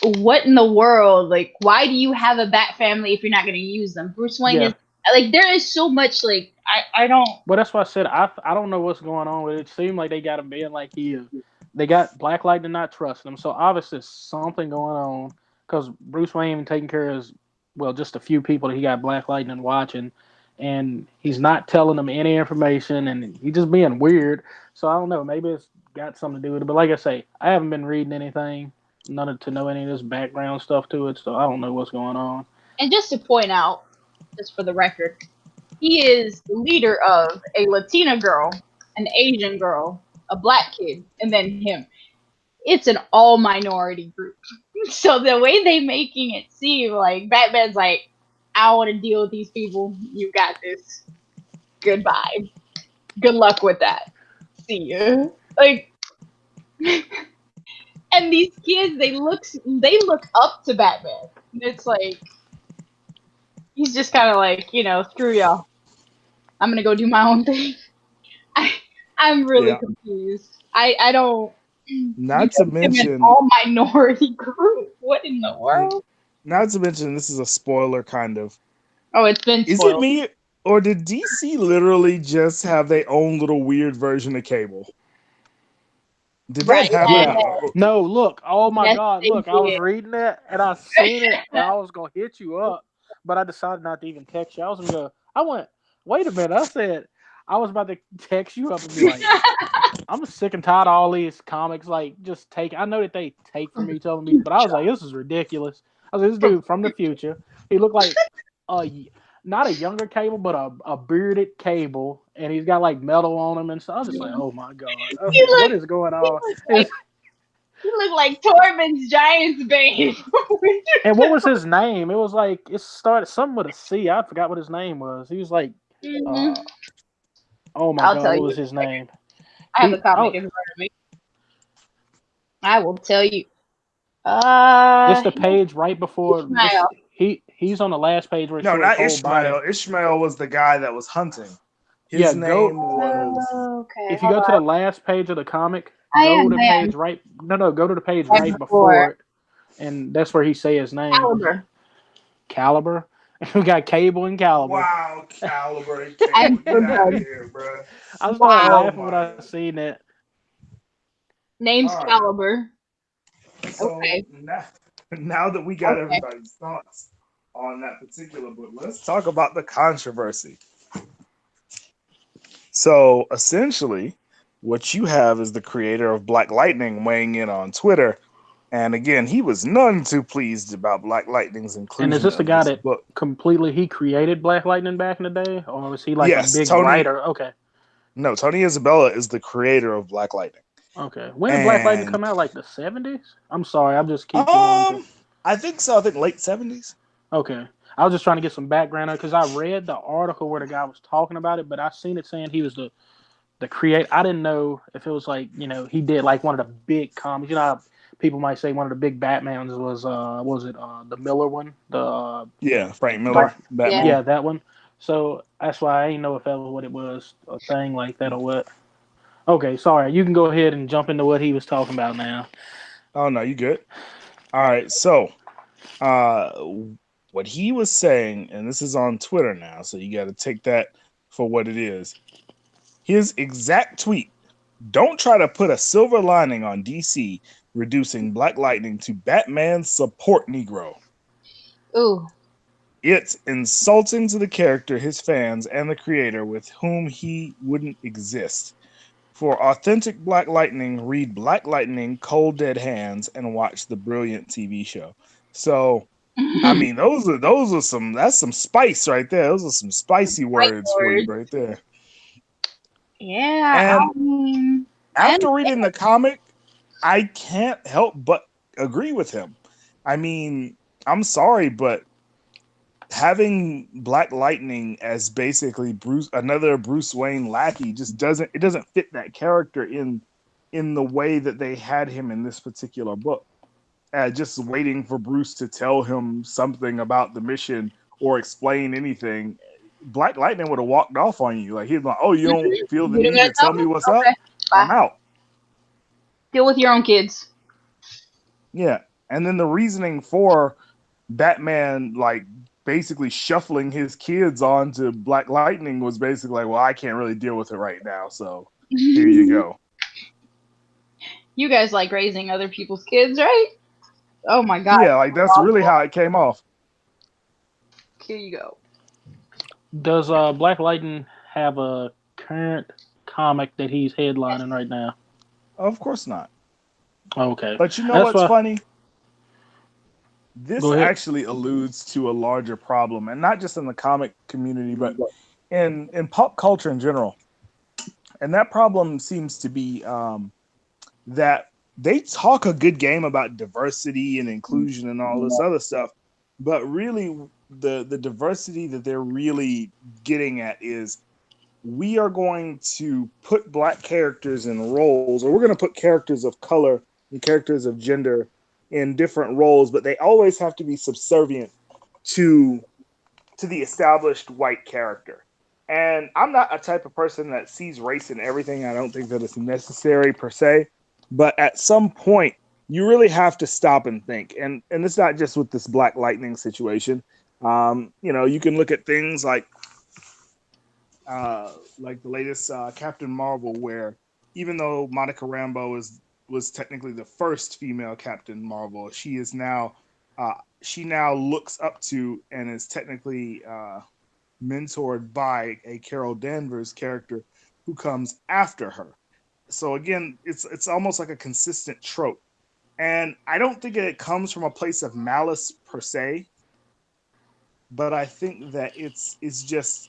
Speaker 1: what in the world? Like, why do you have a Bat family if you're not going to use them? Bruce Wayne
Speaker 3: Yeah.
Speaker 1: is like there is so much like I don't.
Speaker 3: But that's why I said I don't know what's going on with it. It seemed like they got him being like he is. They got Black Lightning not trusting him, so obviously there's something going on because Bruce Wayne taking care of just a few people that he got Black Lightning watching, and he's not telling them any information, and he's just being weird. So I don't know. Maybe it's got something to do with it. But like I say, I haven't been reading anything, none to know any of this background stuff to it, so I don't know what's going on.
Speaker 1: And just to point out, just for the record, he is the leader of a Latina girl, an Asian girl, a black kid, and then him. It's an all minority group. So the way they making it seem like Batman's like, I don't want to deal with these people. You got this. Goodbye. Good luck with that. See ya. Like, and these kids, they look up to Batman. It's like he's just kind of like, screw y'all. I'm gonna go do my own thing. I'm really confused. I don't.
Speaker 2: Not to mention
Speaker 1: an all minority group. What in the world?
Speaker 2: Not to mention this is a spoiler kind of.
Speaker 1: Oh, it's been
Speaker 2: spoiled. Is it me or did DC literally just have their own little weird version of Cable? Did that happen?
Speaker 3: Yeah. No, look. Oh my God. Look, I was
Speaker 1: did.
Speaker 3: reading it and I seen it and I was gonna hit you up, but I decided not to even text you. I was gonna go. I went. Wait a minute. I said I was about to text you up and be like, I'm sick and tired of all these comics. Like, just take. I know that they take from each other, but I was like, this is ridiculous. I was like, this dude from the future. He looked like not a younger Cable, but a bearded Cable, and he's got like metal on him and stuff. I was just like, oh my God, what is going on?
Speaker 1: He looked like Tormund's Giants Bane.
Speaker 3: And what was his name? It was like it started something with a C. I forgot what his name was. He was like, oh my God, what was his name?
Speaker 1: I have a comic in front of me. I will tell you. It's
Speaker 3: the page right before. He's on the last page where
Speaker 2: no, not Ishmael. Body. Ishmael was the guy that was hunting. His name was.
Speaker 3: Okay, if you go to the last page of the comic, go to page right. No, go to the page right before it, and that's where he say his name. Caliber. We got Cable and Caliber.
Speaker 2: Wow, Caliber and Cable. Get out of here, bro.
Speaker 3: I started laughing when I seen that.
Speaker 1: Name's Caliber.
Speaker 2: So now that we got everybody's thoughts on that particular book, let's talk about the controversy. So essentially, what you have is the creator of Black Lightning weighing in on Twitter. And again, he was none too pleased about Black Lightning's inclusion.
Speaker 3: And is this the guy that completely he created Black Lightning back in the day, or was he like a big writer? Okay.
Speaker 2: No, Tony Isabella is the creator of Black Lightning.
Speaker 3: Okay. When did Black Lightning come out? Like the 70s? I'm sorry, I'm just keeping on.
Speaker 2: I think so. I think late 70s.
Speaker 3: Okay. I was just trying to get some background on because I read the article where the guy was talking about it, but I seen it saying he was the creator. I didn't know if it was like, he did like one of the big comics. You know how people might say one of the big Batmans was the Miller one?
Speaker 2: Frank Miller.
Speaker 3: Batman. Yeah, that one. So that's why I didn't know if that was what it was, a thing like that or what. Okay, sorry. You can go ahead and jump into what he was talking about now.
Speaker 2: Oh, no, you good. All right, so what he was saying, and this is on Twitter now, so you got to take that for what it is. His exact tweet, don't try to put a silver lining on DC reducing Black Lightning to Batman's support Negro.
Speaker 1: Ooh.
Speaker 2: It's insulting to the character, his fans, and the creator with whom he wouldn't exist. For authentic Black Lightning, read Black Lightning, Cold Dead Hands, and watch the brilliant TV show. So, I mean, that's some spice right there. Those are some spicy words for you right there.
Speaker 1: Yeah.
Speaker 2: And after reading the comic, I can't help but agree with him. I mean, I'm sorry, but having Black Lightning as basically another Bruce Wayne lackey, just doesn't fit that character in the way that they had him in this particular book. Just waiting for Bruce to tell him something about the mission or explain anything. Black Lightning would have walked off on you. Like, he's like, "Oh, you don't feel the
Speaker 1: You don't
Speaker 2: need
Speaker 1: gotta
Speaker 2: to
Speaker 1: tell
Speaker 2: tell
Speaker 1: me?
Speaker 2: me what's
Speaker 1: Okay,
Speaker 2: up? I'm
Speaker 1: bye.
Speaker 2: out."
Speaker 1: Deal with your own kids.
Speaker 2: Yeah. And then the reasoning for Batman, like, basically shuffling his kids onto Black Lightning was basically like, "Well, I can't really deal with it right now, so here you go."
Speaker 1: You guys like raising other people's kids, right? Oh my god.
Speaker 2: Yeah, like that's really how it came off.
Speaker 1: Here you go.
Speaker 3: Does Black Lightning have a current comic that he's headlining right now?
Speaker 2: Of course not.
Speaker 3: Okay,
Speaker 2: But you know
Speaker 3: that's
Speaker 2: what's
Speaker 3: why.
Speaker 2: funny? This
Speaker 3: Go ahead.
Speaker 2: actually alludes to a larger problem, and not just in the comic community, but in pop culture in general. And that problem seems to be that they talk a good game about diversity and inclusion and all this other stuff, but really the diversity that they're really getting at is, we are going to put Black characters in roles, or we're going to put characters of color and characters of gender in different roles, but they always have to be subservient to the established white character. And I'm not a type of person that sees race in everything. I don't think that it's necessary per se, but at some point you really have to stop and think. And it's not just with this Black Lightning situation. You can look at things like the latest Captain Marvel, where even though Monica Rambeau was technically the first female Captain Marvel, she now looks up to and is technically mentored by a Carol Danvers character who comes after her. So again, it's almost like a consistent trope, and I don't think it comes from a place of malice per se, but I think that it's just,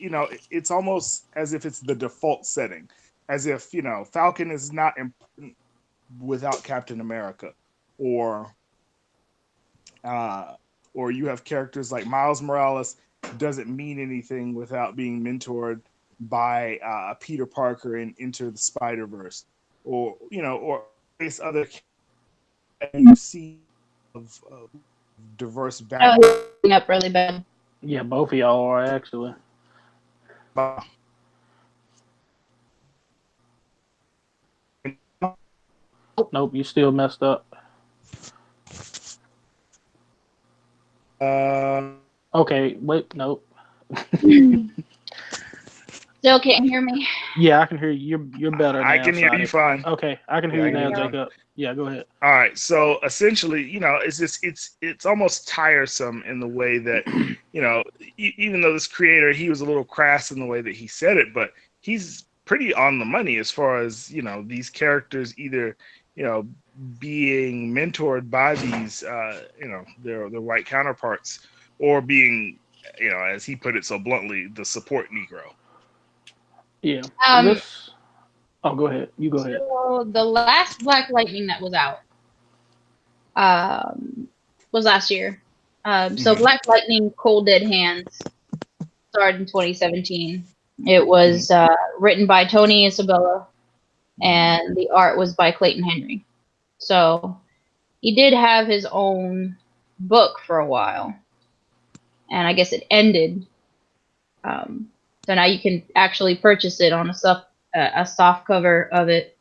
Speaker 2: it's almost as if it's the default setting, as if, Falcon is not important without Captain America, or uh, or you have characters like Miles Morales doesn't mean anything without being mentored by Peter Parker in Into the Spider-Verse, or this other you see of diverse backgrounds.
Speaker 1: Oh, up really bad.
Speaker 3: Yeah, both of y'all are actually. Nope, you still messed up. Okay, wait, nope.
Speaker 1: Still can't hear me.
Speaker 3: Yeah, I can hear you. You're better now.
Speaker 2: I can hear you fine.
Speaker 3: Okay, I can hear you now, Jacob. Yeah, go ahead.
Speaker 2: All right. So essentially, it's almost tiresome in the way that, even though this creator, he was a little crass in the way that he said it, but he's pretty on the money as far as, these characters either, being mentored by these, their white counterparts, or being, as he put it so bluntly, the support Negro.
Speaker 3: Yeah. Oh, go ahead. You go ahead.
Speaker 1: So the last Black Lightning that was out was last year. So Black Lightning Cold Dead Hands started in 2017. It was written by Tony Isabella, and the art was by Clayton Henry. So he did have his own book for a while, and I guess it ended. So now you can actually purchase it on a soft cover of it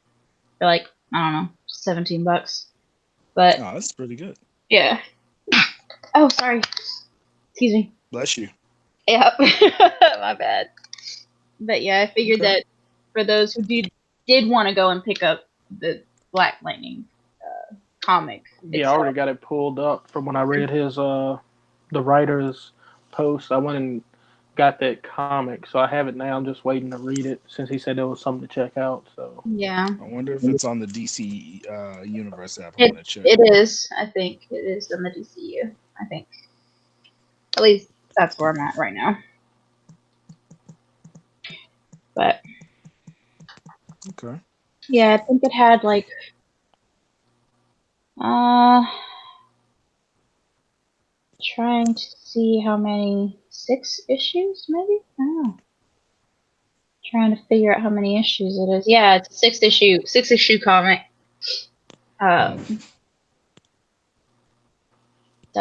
Speaker 1: for like, I don't know, $17. But
Speaker 2: that's pretty good.
Speaker 1: Yeah. Oh, sorry. Excuse me.
Speaker 2: Bless you.
Speaker 1: Yep. My bad. But yeah, I figured that for those who did want to go and pick up the Black Lightning comic.
Speaker 3: Yeah, I already got it pulled up from when I read his the writer's post. I went and got that comic, so I have it now. I'm just waiting to read it since he said there was something to check out. So
Speaker 1: yeah,
Speaker 2: I wonder if it's on the DC universe app.
Speaker 1: It is. I think it is on the DCU. I think. At least that's where I'm at right now. But
Speaker 2: okay.
Speaker 1: Yeah, I think it had like trying to see how many 6 issues, maybe? I don't know. Trying to figure out how many issues it is. Yeah, it's a 6 issue comic. So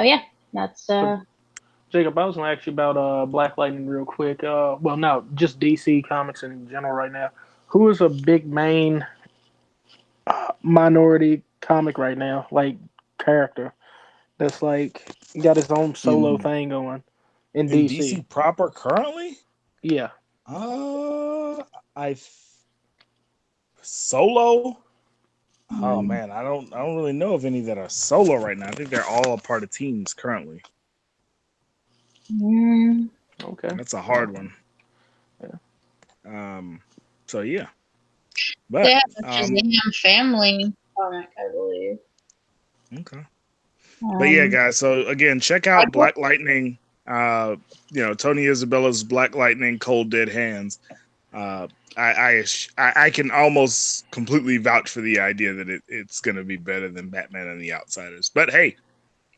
Speaker 1: yeah, that's
Speaker 3: Jacob, I was gonna ask you about Black Lightning real quick. Well, no, just DC Comics in general right now. Who is a big main minority comic right now, like character that's like got his own solo
Speaker 2: in
Speaker 3: thing going in
Speaker 2: in
Speaker 3: DC?
Speaker 2: DC proper currently?
Speaker 3: Yeah,
Speaker 2: I solo. Oh
Speaker 1: mm,
Speaker 2: man, I don't really know of any that are solo right now. I think they're all a part of teams currently.
Speaker 3: okay.
Speaker 2: That's a hard one.
Speaker 3: Yeah.
Speaker 2: So yeah,
Speaker 1: they
Speaker 2: but
Speaker 1: have a Shazam family comic, I believe.
Speaker 2: okay. But yeah, guys. So again, check out Black Lightning. Tony Isabella's Black Lightning, Cold Dead Hands. I can almost completely vouch for the idea that it's going to be better than Batman and the Outsiders. But hey,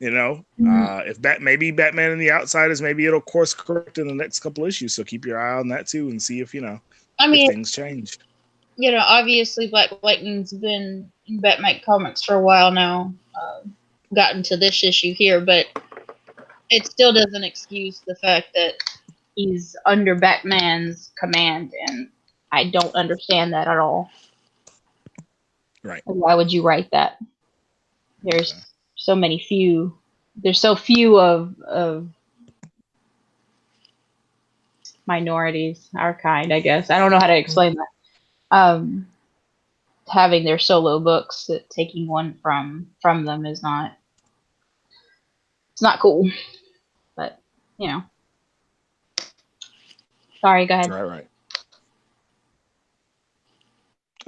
Speaker 2: if maybe Batman and the Outsiders, maybe it'll course correct in the next couple issues. So keep your eye on that too, and see if
Speaker 1: I
Speaker 2: if
Speaker 1: mean,
Speaker 2: things change.
Speaker 1: obviously Black Lightning's been in Batman comics for a while now. Gotten to this issue here, but it still doesn't excuse the fact that he's under Batman's command, and I don't understand that at all.
Speaker 2: Right.
Speaker 1: Why would you write that? There's There's so few of minorities, our kind, I guess. I don't know how to explain that. Having their solo books, taking one from them is not. It's not cool. But sorry. Go ahead.
Speaker 2: Right.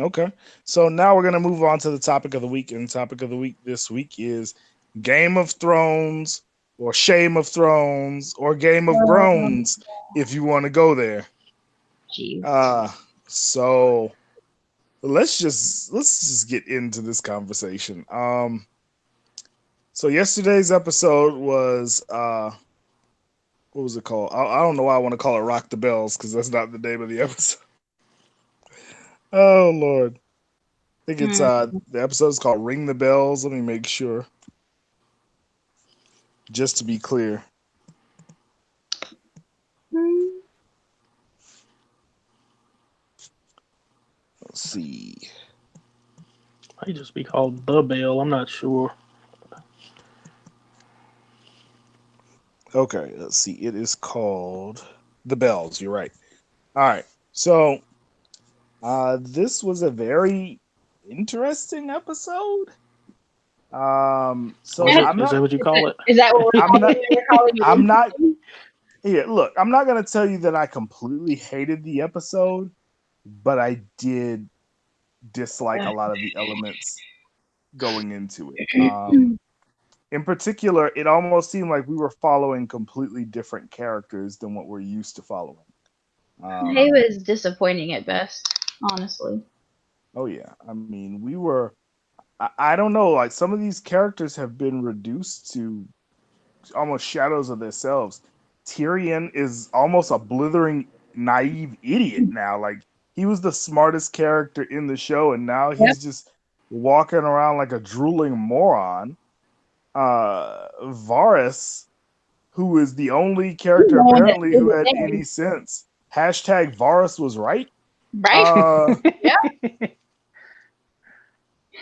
Speaker 2: Okay. So now we're gonna move on to the topic of the week, and the topic of the week this week is Game of Thrones or Shame of Thrones or Game of Groans, if you want to go there.
Speaker 1: Jeez.
Speaker 2: So let's just get into this conversation. So yesterday's episode was what was it called? I don't know why I want to call it Rock the Bells, because that's not the name of the episode. Oh Lord. I think it's the episode's called Ring the Bells. Let me make sure. Just to be clear. Let's see.
Speaker 3: Might just be called The Bell. I'm not sure.
Speaker 2: Okay, let's see. It is called The Bells. You're right. All right. So this was a very interesting episode. So
Speaker 3: Is
Speaker 2: I'm
Speaker 3: that
Speaker 2: not.
Speaker 3: what you call it?
Speaker 1: Is that what we're calling it?
Speaker 2: I'm not. Yeah, look, I'm not gonna tell you that I completely hated the episode, but I did dislike a lot of the elements going into it. In particular, it almost seemed like we were following completely different characters than what we're used to following.
Speaker 1: It was disappointing at best, honestly.
Speaker 2: Oh yeah, I mean, we were. I don't know. Like, some of these characters have been reduced to almost shadows of themselves. Tyrion is almost a blithering, naive idiot now. Like, he was the smartest character in the show, and now he's just walking around like a drooling moron. Varys, who is the only character apparently who had any sense. Hashtag Varys was right.
Speaker 1: Right?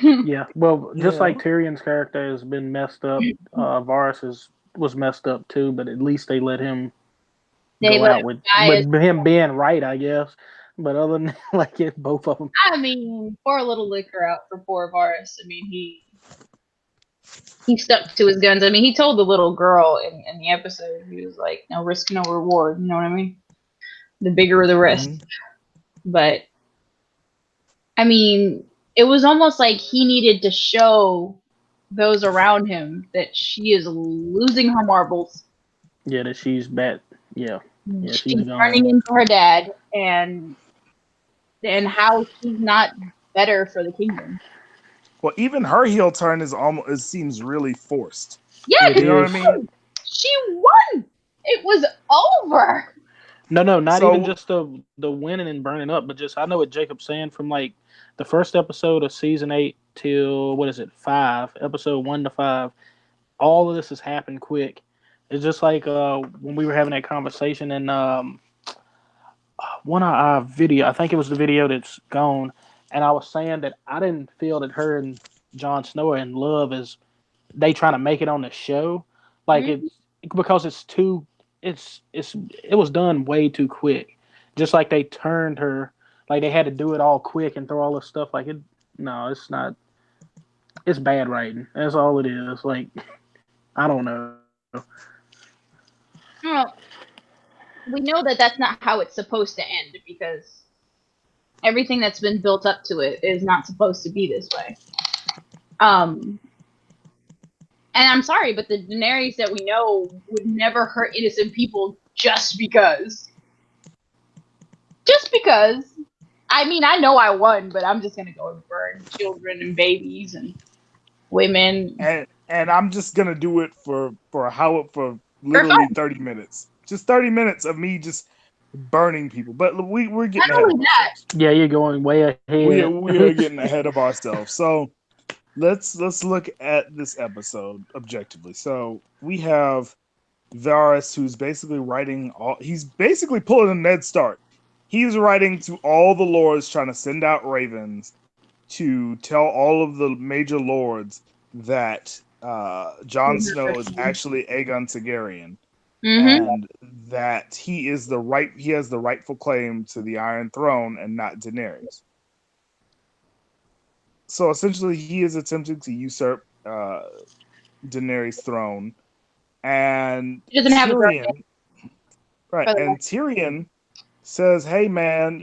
Speaker 3: Yeah. Well, just like Tyrion's character has been messed up, Varys was messed up too. But at least they let him go out with him being right, I guess. But other than both of them.
Speaker 1: I mean, pour a little liquor out for poor Varys. I mean, he stuck to his guns. I mean, he told the little girl in the episode, he was like, "No risk, no reward." You know what I mean? The bigger the risk. But I mean, it was almost like he needed to show those around him that she is losing her marbles.
Speaker 3: Yeah, that she's bad. Yeah,
Speaker 1: she's turning into her dad, and how she's not better for the kingdom.
Speaker 2: Well, even her heel turn is almost, it seems really forced.
Speaker 1: Yeah,
Speaker 2: you know what I mean?
Speaker 1: She won. It was over.
Speaker 3: No, not even
Speaker 2: So
Speaker 3: just the winning and burning up, but just I know what Jacob's saying from like the first episode of season 8 till what is it 5, episode 1 to 5. All of this has happened quick. It's just like when we were having that conversation in one of our video. I think it was the video that's gone, and I was saying that I didn't feel that her and Jon Snow are in love as they trying to make it on the show, like
Speaker 1: Mhm.
Speaker 3: it's because it's too it was done way too quick. Just like they turned her, like they had to do it all quick and throw all this stuff. Like it, no, it's not. It's bad writing. That's all it is. Like I don't know.
Speaker 1: Well, we know that that's not how it's supposed to end because everything that's been built up to it is not supposed to be this way. And I'm sorry, but the Daenerys that we know would never hurt innocent people just because. Just because. I mean, I know I won, but I'm just gonna go and burn children and babies and women
Speaker 2: and I'm just gonna do it for
Speaker 1: for
Speaker 2: literally
Speaker 1: fun.
Speaker 2: 30 minutes. Just 30 minutes of me just burning people. But we're
Speaker 1: Not
Speaker 2: getting ahead of
Speaker 1: only that,
Speaker 2: ourselves.
Speaker 3: Yeah, you're going way ahead.
Speaker 2: We are getting ahead of ourselves. So let's look at this episode objectively. So we have Varys, who's basically writing all. He's basically pulling a Ned Stark. He's writing to all the lords, trying to send out ravens to tell all of the major lords that Jon Snow is actually Aegon Targaryen,
Speaker 1: mm-hmm.
Speaker 2: and that he has the rightful claim to the Iron Throne and not Daenerys. So essentially, he is attempting to usurp Daenerys' throne, and
Speaker 1: She doesn't have a birthday
Speaker 2: Tyrion, right?
Speaker 1: for the
Speaker 2: And Tyrion says, "Hey, man,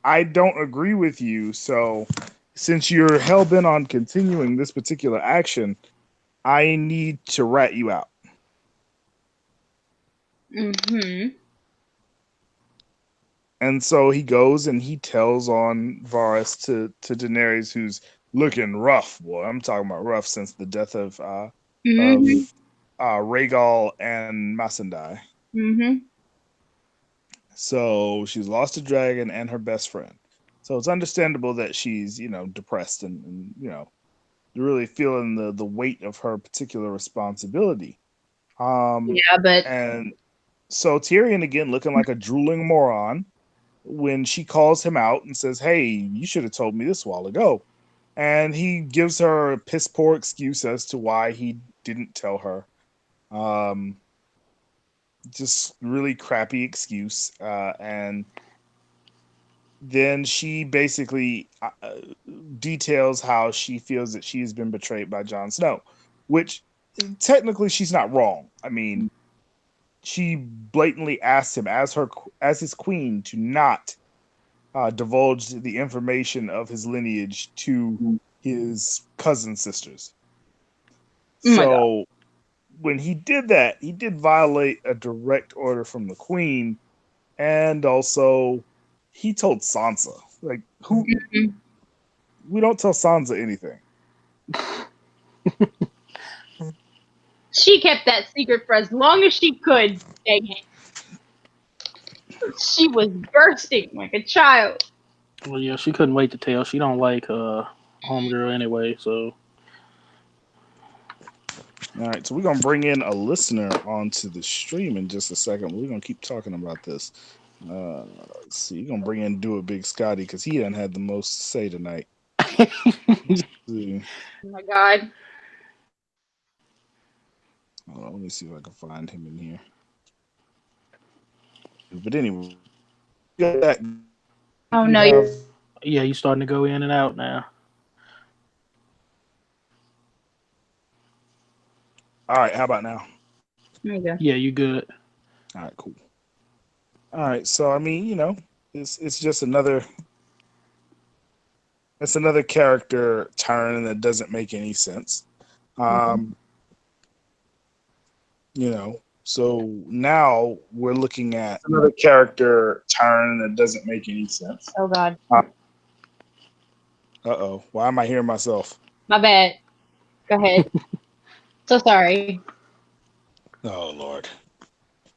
Speaker 2: I don't agree with you. So, since you're hell bent on continuing this particular action, I need to rat you out."
Speaker 1: Mm-hmm.
Speaker 2: And so he goes and he tells on Varys to Daenerys, who's looking rough. Boy, I'm talking about rough since the death of
Speaker 1: Mm-hmm.
Speaker 2: Rhaegal and Missandei.
Speaker 1: Mm-hmm.
Speaker 2: So she's lost a dragon and her best friend. So it's understandable that she's, depressed and really feeling the weight of her particular responsibility.
Speaker 1: Yeah, but
Speaker 2: And so Tyrion again looking like a drooling moron when she calls him out and says, "Hey, you should have told me this a while ago." And he gives her a piss poor excuse as to why he didn't tell her. Just really crappy excuse. And then she basically details how she feels that she has been betrayed by Jon Snow, which technically she's not wrong. I mean, she blatantly asked him as his queen to not divulge the information of his lineage to his cousin sisters.
Speaker 1: oh my god.
Speaker 2: So when he did that, he did violate a direct order from the queen, and also he told Sansa, like, who
Speaker 1: Mhm.
Speaker 2: we don't tell Sansa anything.
Speaker 1: She kept that secret for as long as she could. Dang it. She was bursting like a child.
Speaker 3: Well, yeah, she couldn't wait to tell. She don't like homegirl anyway, so
Speaker 2: All right, so we're gonna bring in a listener onto the stream in just a second. We're gonna keep talking about this. Let's see, we're gonna bring in Do It Big Scotty because he hadn't had the most to say tonight. Let's see.
Speaker 1: Oh my god.
Speaker 2: Hold on, let me see if I can find him in here. But anyway, that
Speaker 1: Oh
Speaker 2: you
Speaker 1: no,
Speaker 2: have.
Speaker 1: you're
Speaker 3: yeah, you starting to go in and out now.
Speaker 2: All right, how about now?
Speaker 1: there you go.
Speaker 3: Yeah, you good.
Speaker 2: All right, cool. All right, so I mean, it's just another character turn that doesn't make any sense. Um, so now we're looking at another character turn that doesn't make any sense.
Speaker 1: Oh god.
Speaker 2: Uh-oh, why am I hearing myself?
Speaker 1: My bad. Go ahead. So sorry.
Speaker 2: Oh Lord.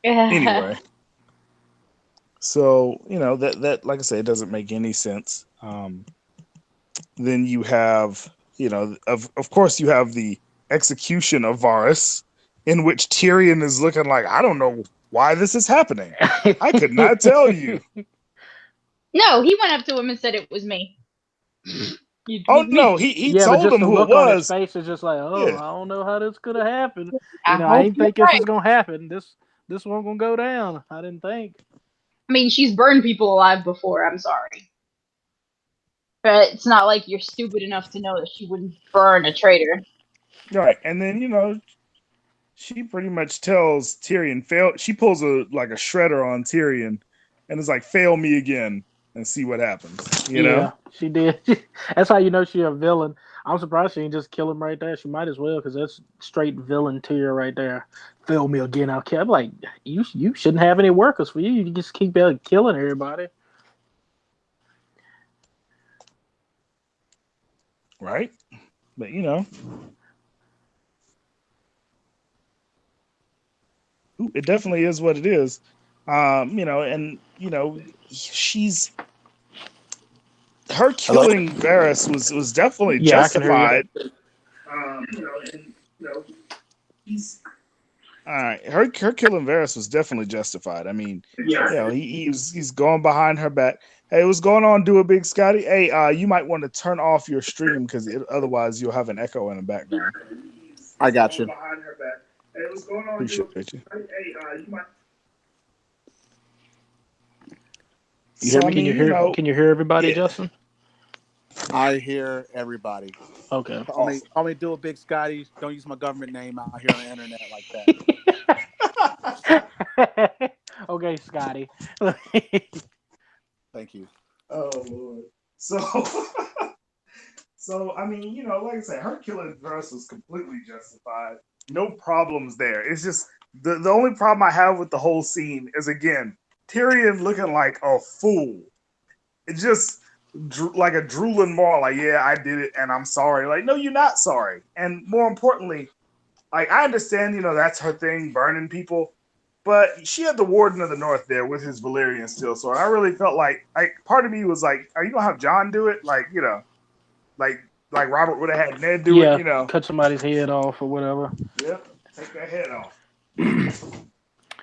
Speaker 2: Anyway, so that like I say, it doesn't make any sense. Then you have, of course, you have the execution of Varys, in which Tyrion is looking like, I don't know why this is happening. I could not tell you.
Speaker 1: No, he went up to him and said it was me.
Speaker 2: Oh no, he
Speaker 3: Yeah, but
Speaker 2: told
Speaker 3: just
Speaker 2: him
Speaker 3: the
Speaker 2: who it
Speaker 3: look on his
Speaker 2: was.
Speaker 3: face is just like, oh,
Speaker 2: Yeah.
Speaker 3: I don't know how this could have happened.
Speaker 1: I
Speaker 3: I
Speaker 1: hope
Speaker 3: ain't
Speaker 1: you're
Speaker 3: think this
Speaker 1: right.
Speaker 3: was gonna happen. This one gonna go down. I didn't think.
Speaker 1: I mean, she's burned people alive before. I'm sorry, but it's not like you're stupid enough to know that she wouldn't burn a traitor.
Speaker 2: Right. And then, she pretty much tells Tyrion, fail. She pulls a shredder on Tyrion and is like, fail me again and see what happens.
Speaker 3: Yeah, she did. That's how you know she a villain. I'm surprised she didn't just kill him right there. She might as well, because that's straight villain tier right there. Fill me again, I'll kill. I'm like, you shouldn't have any workers for you. You just keep killing everybody.
Speaker 2: Right. But it definitely is what it is. And she's her
Speaker 4: Hello?
Speaker 2: killing Varys was definitely
Speaker 3: Yeah, I can hear you.
Speaker 2: justified. And he's all right. Her killing Varys was definitely justified. I mean, he's going behind her back. Hey, what's going on? Do a big Scotty. Hey, you might want to turn off your stream because otherwise you'll have an echo in the background.
Speaker 4: I got you.
Speaker 2: Behind her back. Hey, what's going on? Appreciate you. Hey, you might.
Speaker 3: You hear me? Can you hear everybody,
Speaker 2: yeah.
Speaker 3: Justin?
Speaker 4: I hear everybody.
Speaker 3: Okay.
Speaker 4: Call me Do a Big Scotty. Don't use my government name out here on the internet like that.
Speaker 3: Okay, Scotty.
Speaker 4: Thank you.
Speaker 2: Oh Lord. So I mean, like I said, her killing Varys was completely justified. No problems there. It's just the only problem I have with the whole scene is, again, Tyrion looking like a fool. It just like a drooling maul, like, yeah, I did it and I'm sorry. Like, no, you're not sorry. And more importantly, like, I understand, that's her thing, burning people, but she had the Warden of the North there with his Valyrian steel sword. I really felt like part of me was like, are you gonna have Jon do it? Like, like Robert would have had Ned do it,
Speaker 3: cut somebody's head off or whatever.
Speaker 2: Yep, take that head off.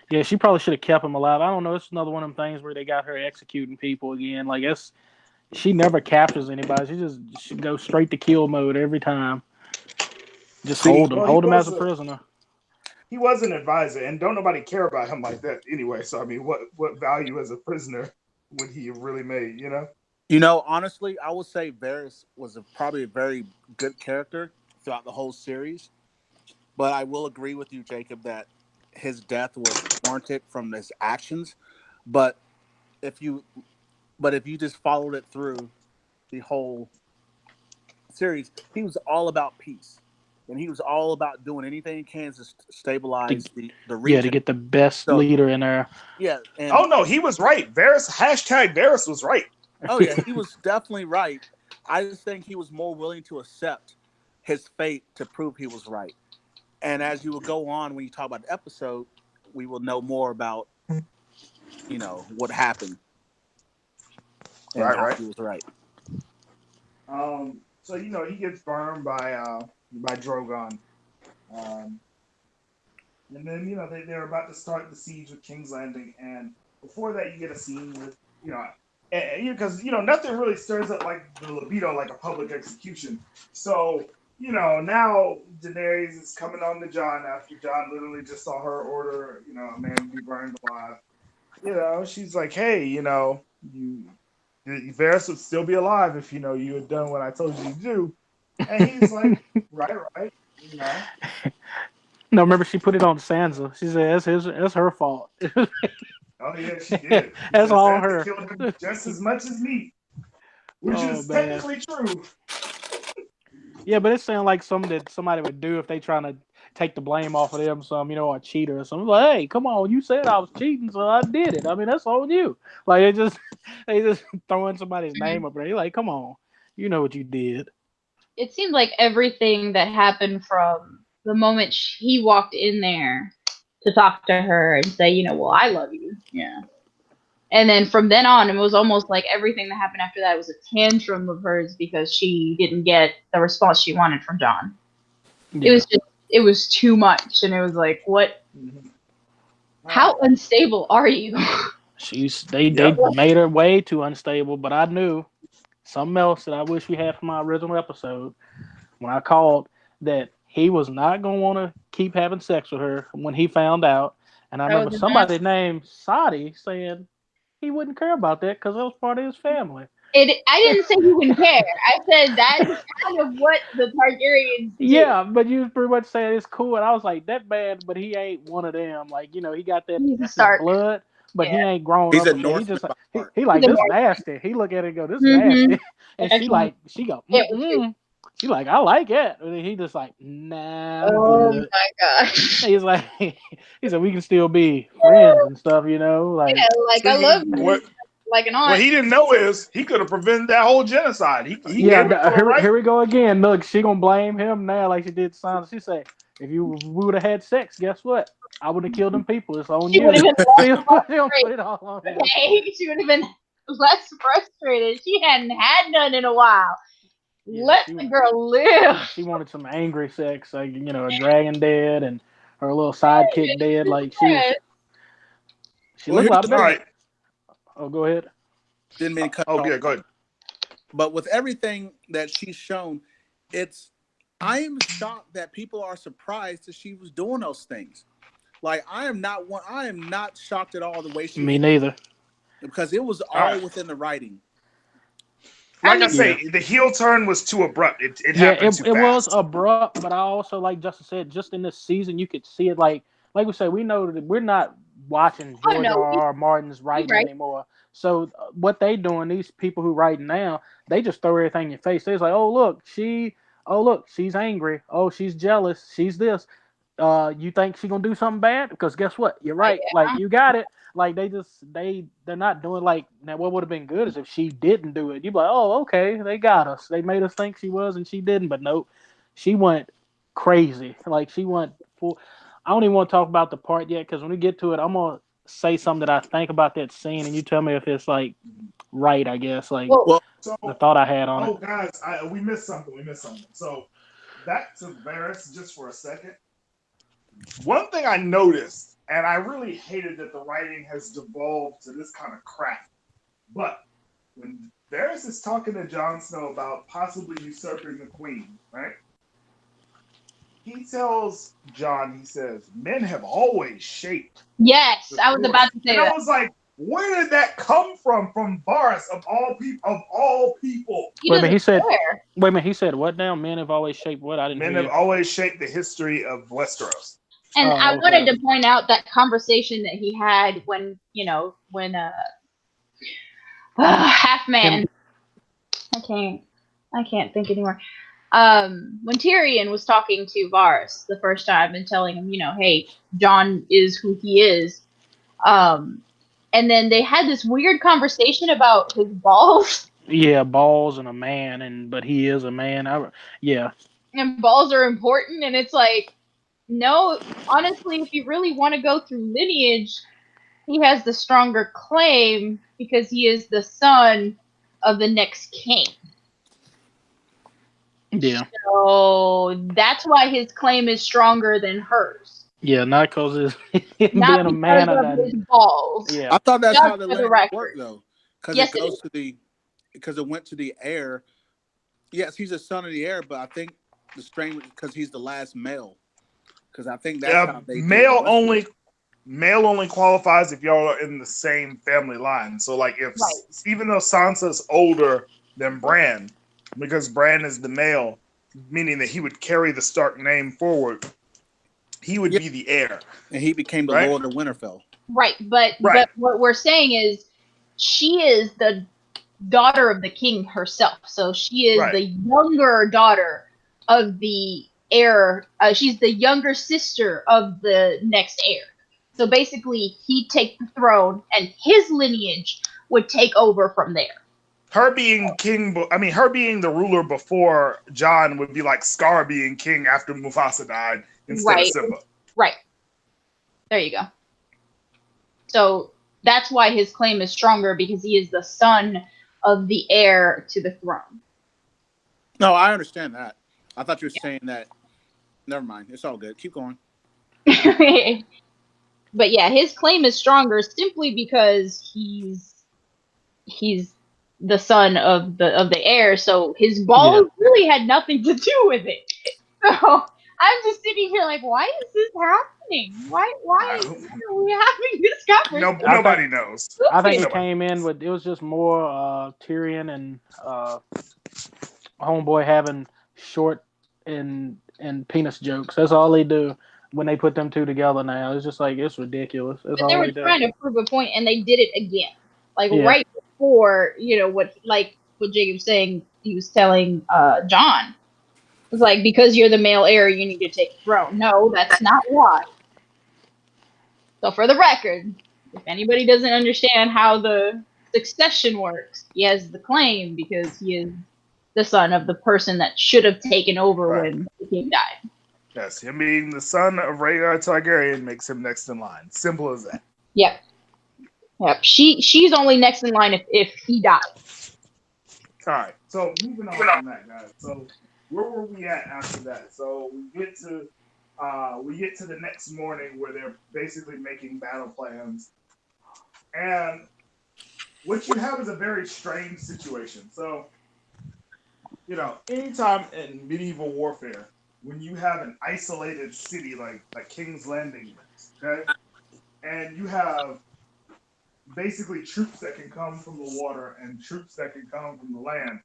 Speaker 3: Yeah, she probably should have kept him alive. I don't know. It's another one of them things where they got her executing people again. Like, she never captures anybody. She goes straight to kill mode every time. Just hold him as a prisoner.
Speaker 2: He was an advisor, and don't nobody care about him like that anyway. So I mean, what value as a prisoner would he have really made?
Speaker 4: Honestly, I would say Varys was probably a very good character throughout the whole series. But I will agree with you, Jacob, that his death was warranted from his actions. But if you just followed it through the whole series, he was all about peace. And he was all about doing anything he can to stabilize the region.
Speaker 3: Yeah, to get the best leader in there.
Speaker 4: Yeah. And,
Speaker 2: oh, no, he was right. Varys was right.
Speaker 4: Oh, yeah, he was definitely right. I just think he was more willing to accept his fate to prove he was right. And as you will go on, when you talk about the episode, we will know more about, what happened. And how he was right.
Speaker 2: So, he gets burned by Drogon. And then, they're about to start the siege of King's Landing. And before that, you get a scene with, because, nothing really stirs up like the libido like a public execution. So, now Daenerys is coming on to Jon after Jon literally just saw her order, a man to be burned alive. She's like, hey, Varys would still be alive if, you had done what I told you to do. And he's like, right.
Speaker 3: No, remember she put it on Sansa. She said that's her fault.
Speaker 2: Oh yeah, she did.
Speaker 3: That's all
Speaker 2: Sansa
Speaker 3: her.
Speaker 2: killed him just as much as me, which is technically true.
Speaker 3: Yeah, but it sounds like something that somebody would do if they trying to take the blame off of them, a cheater or something. Like, hey, come on, you said I was cheating, so I did it. I mean, that's on you. Like, they just throwing somebody's name up there. You're like, come on, you know what you did.
Speaker 1: It seemed like everything that happened from the moment he walked in there to talk to her and say, well, I love you. Yeah. And then from then on, it was almost like everything that happened after that was a tantrum of hers because she didn't get the response she wanted from John.
Speaker 3: Yeah.
Speaker 1: It was too much. And it was like, what? How unstable are you?
Speaker 3: They made her way too unstable, but I knew something else that I wish we had from my original episode when I called that he was not going to want to keep having sex with her when he found out. And I remember somebody named Sadi saying he wouldn't care about that because that was part of his family.
Speaker 1: I didn't say he wouldn't care. I said that's kind of what the Targaryens do.
Speaker 3: Yeah, but you was pretty much saying it's cool. And I was like, that bad, but he ain't one of them. Like, he got that that's his blood, but he ain't grown
Speaker 4: He's
Speaker 3: up.
Speaker 4: A
Speaker 3: He just
Speaker 4: by
Speaker 3: he like, this nasty. He look at it and go, this nasty. And she go, she like, I like it. And he just like, nah, I'm good.
Speaker 1: Oh my gosh.
Speaker 3: He's like, he said we can still be friends and stuff, like.
Speaker 1: Yeah, like I love you. Like an aunt.
Speaker 2: What he didn't know is he could have prevented that whole genocide. He gave it to her, right?
Speaker 3: Here we go again. Look, she gonna blame him now, like she did Sansa. She said, if we would have had sex, guess what? I would have killed them people. It's on you.
Speaker 1: She
Speaker 3: don't put it all on him.
Speaker 1: Okay, she would have been less frustrated. She hadn't had none in a while. Yeah, let the girl live.
Speaker 3: She wanted some angry sex, like a dragon dead and her little sidekick dead. Like she looked like
Speaker 2: right.
Speaker 3: Oh, go ahead.
Speaker 4: Didn't mean to cut
Speaker 2: off. Yeah, go ahead.
Speaker 4: But with everything that she's shown, I am shocked that people are surprised that she was doing those things. Like I am not shocked at all the way she.
Speaker 3: Me neither.
Speaker 4: Because it was all within the writing.
Speaker 2: Like I say, the heel turn was too abrupt. It happened too fast. It
Speaker 3: was abrupt, but I also, like Justin said, just in this season, you could see it. Like we say, we know that we're not watching George R. Martin's writing anymore. So what they doing, these people who write now, they just throw everything in your face. They're like, oh look, she's angry. Oh, she's jealous. She's this. You think she's gonna do something bad? Because guess what? You're right. Yeah. Like you got it. Like they're not doing like now. What would have been good is if she didn't do it. You'd be like, oh, okay, they got us. They made us think she was, and she didn't. But nope, she went crazy. Like she went full. I don't even want to talk about the part yet because when we get to it, I'm gonna say something that I think about that scene, and you tell me if it's like right. I guess like the thought I had on it.
Speaker 2: Oh, guys, we missed something. So back to Varys just for a second. One thing I noticed, and I really hated that the writing has devolved to this kind of crap, but when Varys is talking to Jon Snow about possibly usurping the queen, right? He tells Jon, he says, men have always shaped.
Speaker 1: Yes, I was about to say that.
Speaker 2: I was like, where did that come from Varys of all people?
Speaker 3: Wait a minute, he said. Wait a minute, he said what now? Men have always shaped what? I didn't.
Speaker 2: Men have always shaped the history of Westeros.
Speaker 1: And I wanted to point out that conversation that he had when Half Man. I can't think anymore. When Tyrion was talking to Varys the first time and telling him, hey, Jon is who he is. And then they had this weird conversation about his balls.
Speaker 3: Yeah, balls and a man, but he is a man.
Speaker 1: And balls are important, and it's like, no, honestly, if you really want to go through lineage, he has the stronger claim because he is the son of the next king.
Speaker 3: Yeah.
Speaker 1: So that's why his claim is stronger than hers.
Speaker 3: Yeah, not because being a man of
Speaker 1: his balls.
Speaker 3: Yeah,
Speaker 4: I thought that's how the lineage worked though, because it went to the heir. Yes, he's a son of the heir, but I think the strain because he's the last male. Because I think that's how they
Speaker 2: male only qualifies if y'all are in the same family line. So like if even though Sansa's older than Bran, because Bran is the male, meaning that he would carry the Stark name forward, he would be the heir.
Speaker 4: And he became the Lord of Winterfell.
Speaker 1: Right, but what we're saying is she is the daughter of the king herself. So she is the younger daughter of the heir. She's the younger sister of the next heir. So basically, he'd take the throne, and his lineage would take over from there.
Speaker 2: Her being king, her being the ruler before Jon would be like Scar being king after Mufasa died instead of Simba.
Speaker 1: Right. There you go. So that's why his claim is stronger, because he is the son of the heir to the throne.
Speaker 4: No, I understand that. I thought you were saying that. Never mind. It's all good. Keep going.
Speaker 1: But yeah, his claim is stronger simply because he's the son of the heir. So his balls really had nothing to do with it. So I'm just sitting here like, why is this happening? Why are we having this conversation?
Speaker 2: Nobody knows.
Speaker 3: I think it
Speaker 2: Nobody.
Speaker 3: came in with, it was just more Tyrion and Homeboy having short and penis jokes. That's all they do when they put them two together now. It's just like, it's ridiculous. That's
Speaker 1: But they
Speaker 3: all
Speaker 1: were
Speaker 3: they do.
Speaker 1: trying to prove a point, and they did it again. Like
Speaker 3: Yeah.
Speaker 1: right before, what Jacob's saying, he was telling John. It was like, because you're the male heir, you need to take the throne. No, that's not why. So for the record, if anybody doesn't understand how the succession works, he has the claim because he is the son of the person that should have taken over when the king died.
Speaker 2: Yes, him being the son of Rhaegar Targaryen makes him next in line. Simple as that.
Speaker 1: Yep. She's only next in line if he dies.
Speaker 2: All right. So moving on from that, guys. So where were we at after that? So we get to the next morning where they're basically making battle plans, and what you have is a very strange situation. So anytime in medieval warfare, when you have an isolated city like King's Landing, okay, and you have basically troops that can come from the water and troops that can come from the land,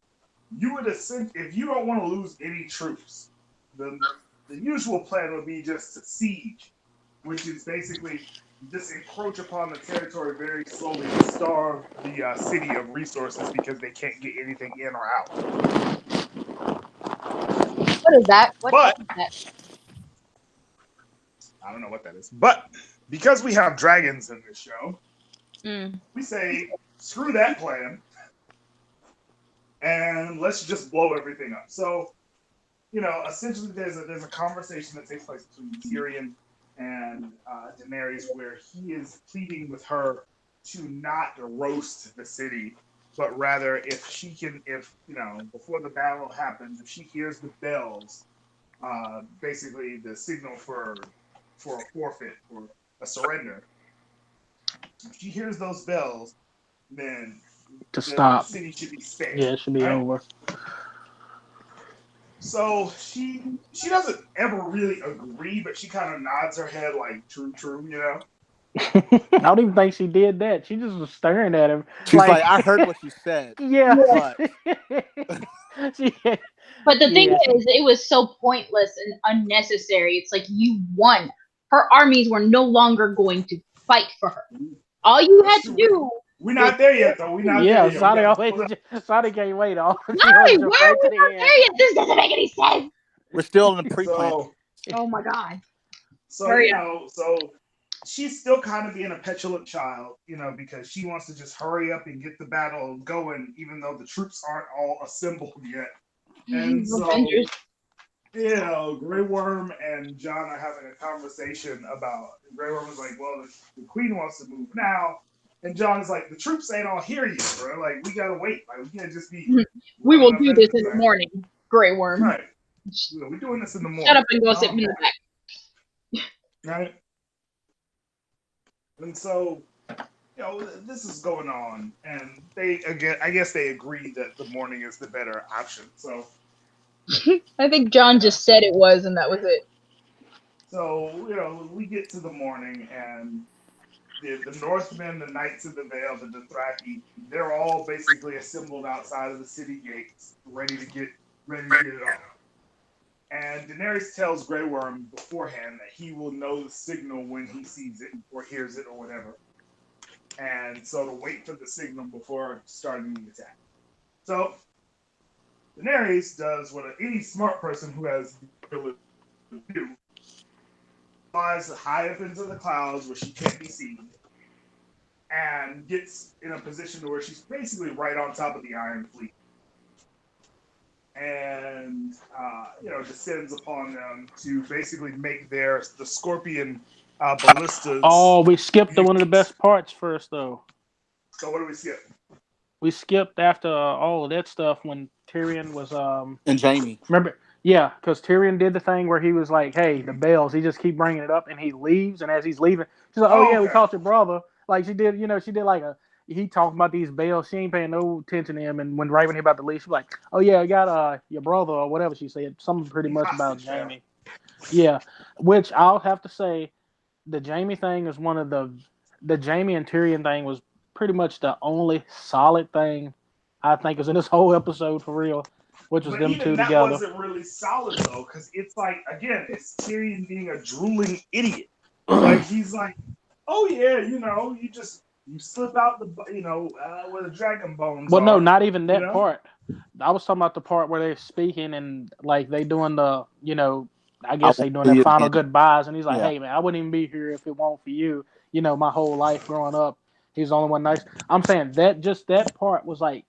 Speaker 2: you would if you don't want to lose any troops, the usual plan would be just to siege, which is basically just encroach upon the territory very slowly and starve the city of resources because they can't get anything in or out.
Speaker 1: What is that? What is that?
Speaker 2: I don't know what that is. But because we have dragons in this show, we say, screw that plan, and let's just blow everything up. So, essentially there's a conversation that takes place between Tyrion and Daenerys where he is pleading with her to not roast the city, but rather if before the battle happens, if she hears the bells, basically the signal for a forfeit or a surrender, if she hears those bells, then
Speaker 3: to stop.
Speaker 2: The city should be spared.
Speaker 3: Yeah, it should be over.
Speaker 2: So she doesn't ever really agree, but she kind of nods her head like true,
Speaker 3: I don't even think she did that. She just was staring at him.
Speaker 4: She's like, I heard what you said.
Speaker 3: Yeah.
Speaker 4: But
Speaker 1: But the thing is, it was so pointless and unnecessary. It's like, you won. Her armies were no longer going to fight for her. All you had to do.
Speaker 2: We're not there yet, though. We're not there yet.
Speaker 3: Sorry, can't wait off.
Speaker 1: Why? Why are we not there yet? This doesn't make any sense.
Speaker 4: We're still in the pre-plan.
Speaker 1: Oh my god.
Speaker 2: So so she's still kind of being a petulant child, because she wants to just hurry up and get the battle going, even though the troops aren't all assembled yet. And so, Grey Worm and John are having a conversation about. Grey Worm was like, "Well, the Queen wants to move now." And John is like, the troops ain't all here yet, bro. Like, we gotta wait. Like, we can't just be.
Speaker 1: We will do this in the morning, Grey Worm.
Speaker 2: Right. We're doing this in the morning.
Speaker 1: Shut up and go sit in the back.
Speaker 2: Right. And so, this is going on, and I guess they agree that the morning is the better option. So.
Speaker 1: I think John just said it was, and that was it.
Speaker 2: So, we get to the morning, and the Northmen, the Knights of the Vale, the Dothraki, they're all basically assembled outside of the city gates, ready to get it on. And Daenerys tells Grey Worm beforehand that he will know the signal when he sees it or hears it or whatever. And so to wait for the signal before starting the attack. So Daenerys does what any smart person who has the ability to do. Flies high up into the clouds where she can't be seen, and gets in a position where she's basically right on top of the Iron Fleet, and descends upon them to basically make the Scorpion Ballista's.
Speaker 3: Oh, we skipped one of the best parts first, though.
Speaker 2: So what do we skip?
Speaker 3: We skipped after all of that stuff when Tyrion was
Speaker 4: And Jamie.
Speaker 3: remember, yeah, because Tyrion did the thing where he was like, "Hey, the bells." He just keep bringing it up, and he leaves. And as he's leaving, she's like, "Oh yeah, we
Speaker 2: Okay.
Speaker 3: caught your brother." Like she did, she did like he talking about these bells. She ain't paying no attention to him. And when he about to leave, she's like, "Oh yeah, I got your brother or whatever she said, something pretty much about Jamie." Yeah, which I'll have to say, the Jamie thing is one of the Jamie and Tyrion thing was pretty much the only solid thing I think is in this whole episode for real, which was
Speaker 2: But
Speaker 3: them
Speaker 2: even
Speaker 3: two
Speaker 2: that
Speaker 3: together.
Speaker 2: wasn't really solid though, because it's like again, it's Tyrion being a drooling idiot. Like he's like, oh yeah, you slip out the where the dragon bones
Speaker 3: Well, no,
Speaker 2: are.
Speaker 3: not even that
Speaker 2: You know?
Speaker 3: part. I was talking about the part where they're speaking and like they doing the, I
Speaker 4: I
Speaker 3: guess
Speaker 4: won't
Speaker 3: they doing
Speaker 4: see
Speaker 3: their
Speaker 4: you
Speaker 3: final
Speaker 4: again.
Speaker 3: goodbyes, and he's like,
Speaker 4: Yeah.
Speaker 3: "Hey man, I wouldn't even be here if it weren't for you. My whole life growing up, he's the only one nice." I'm saying that part was like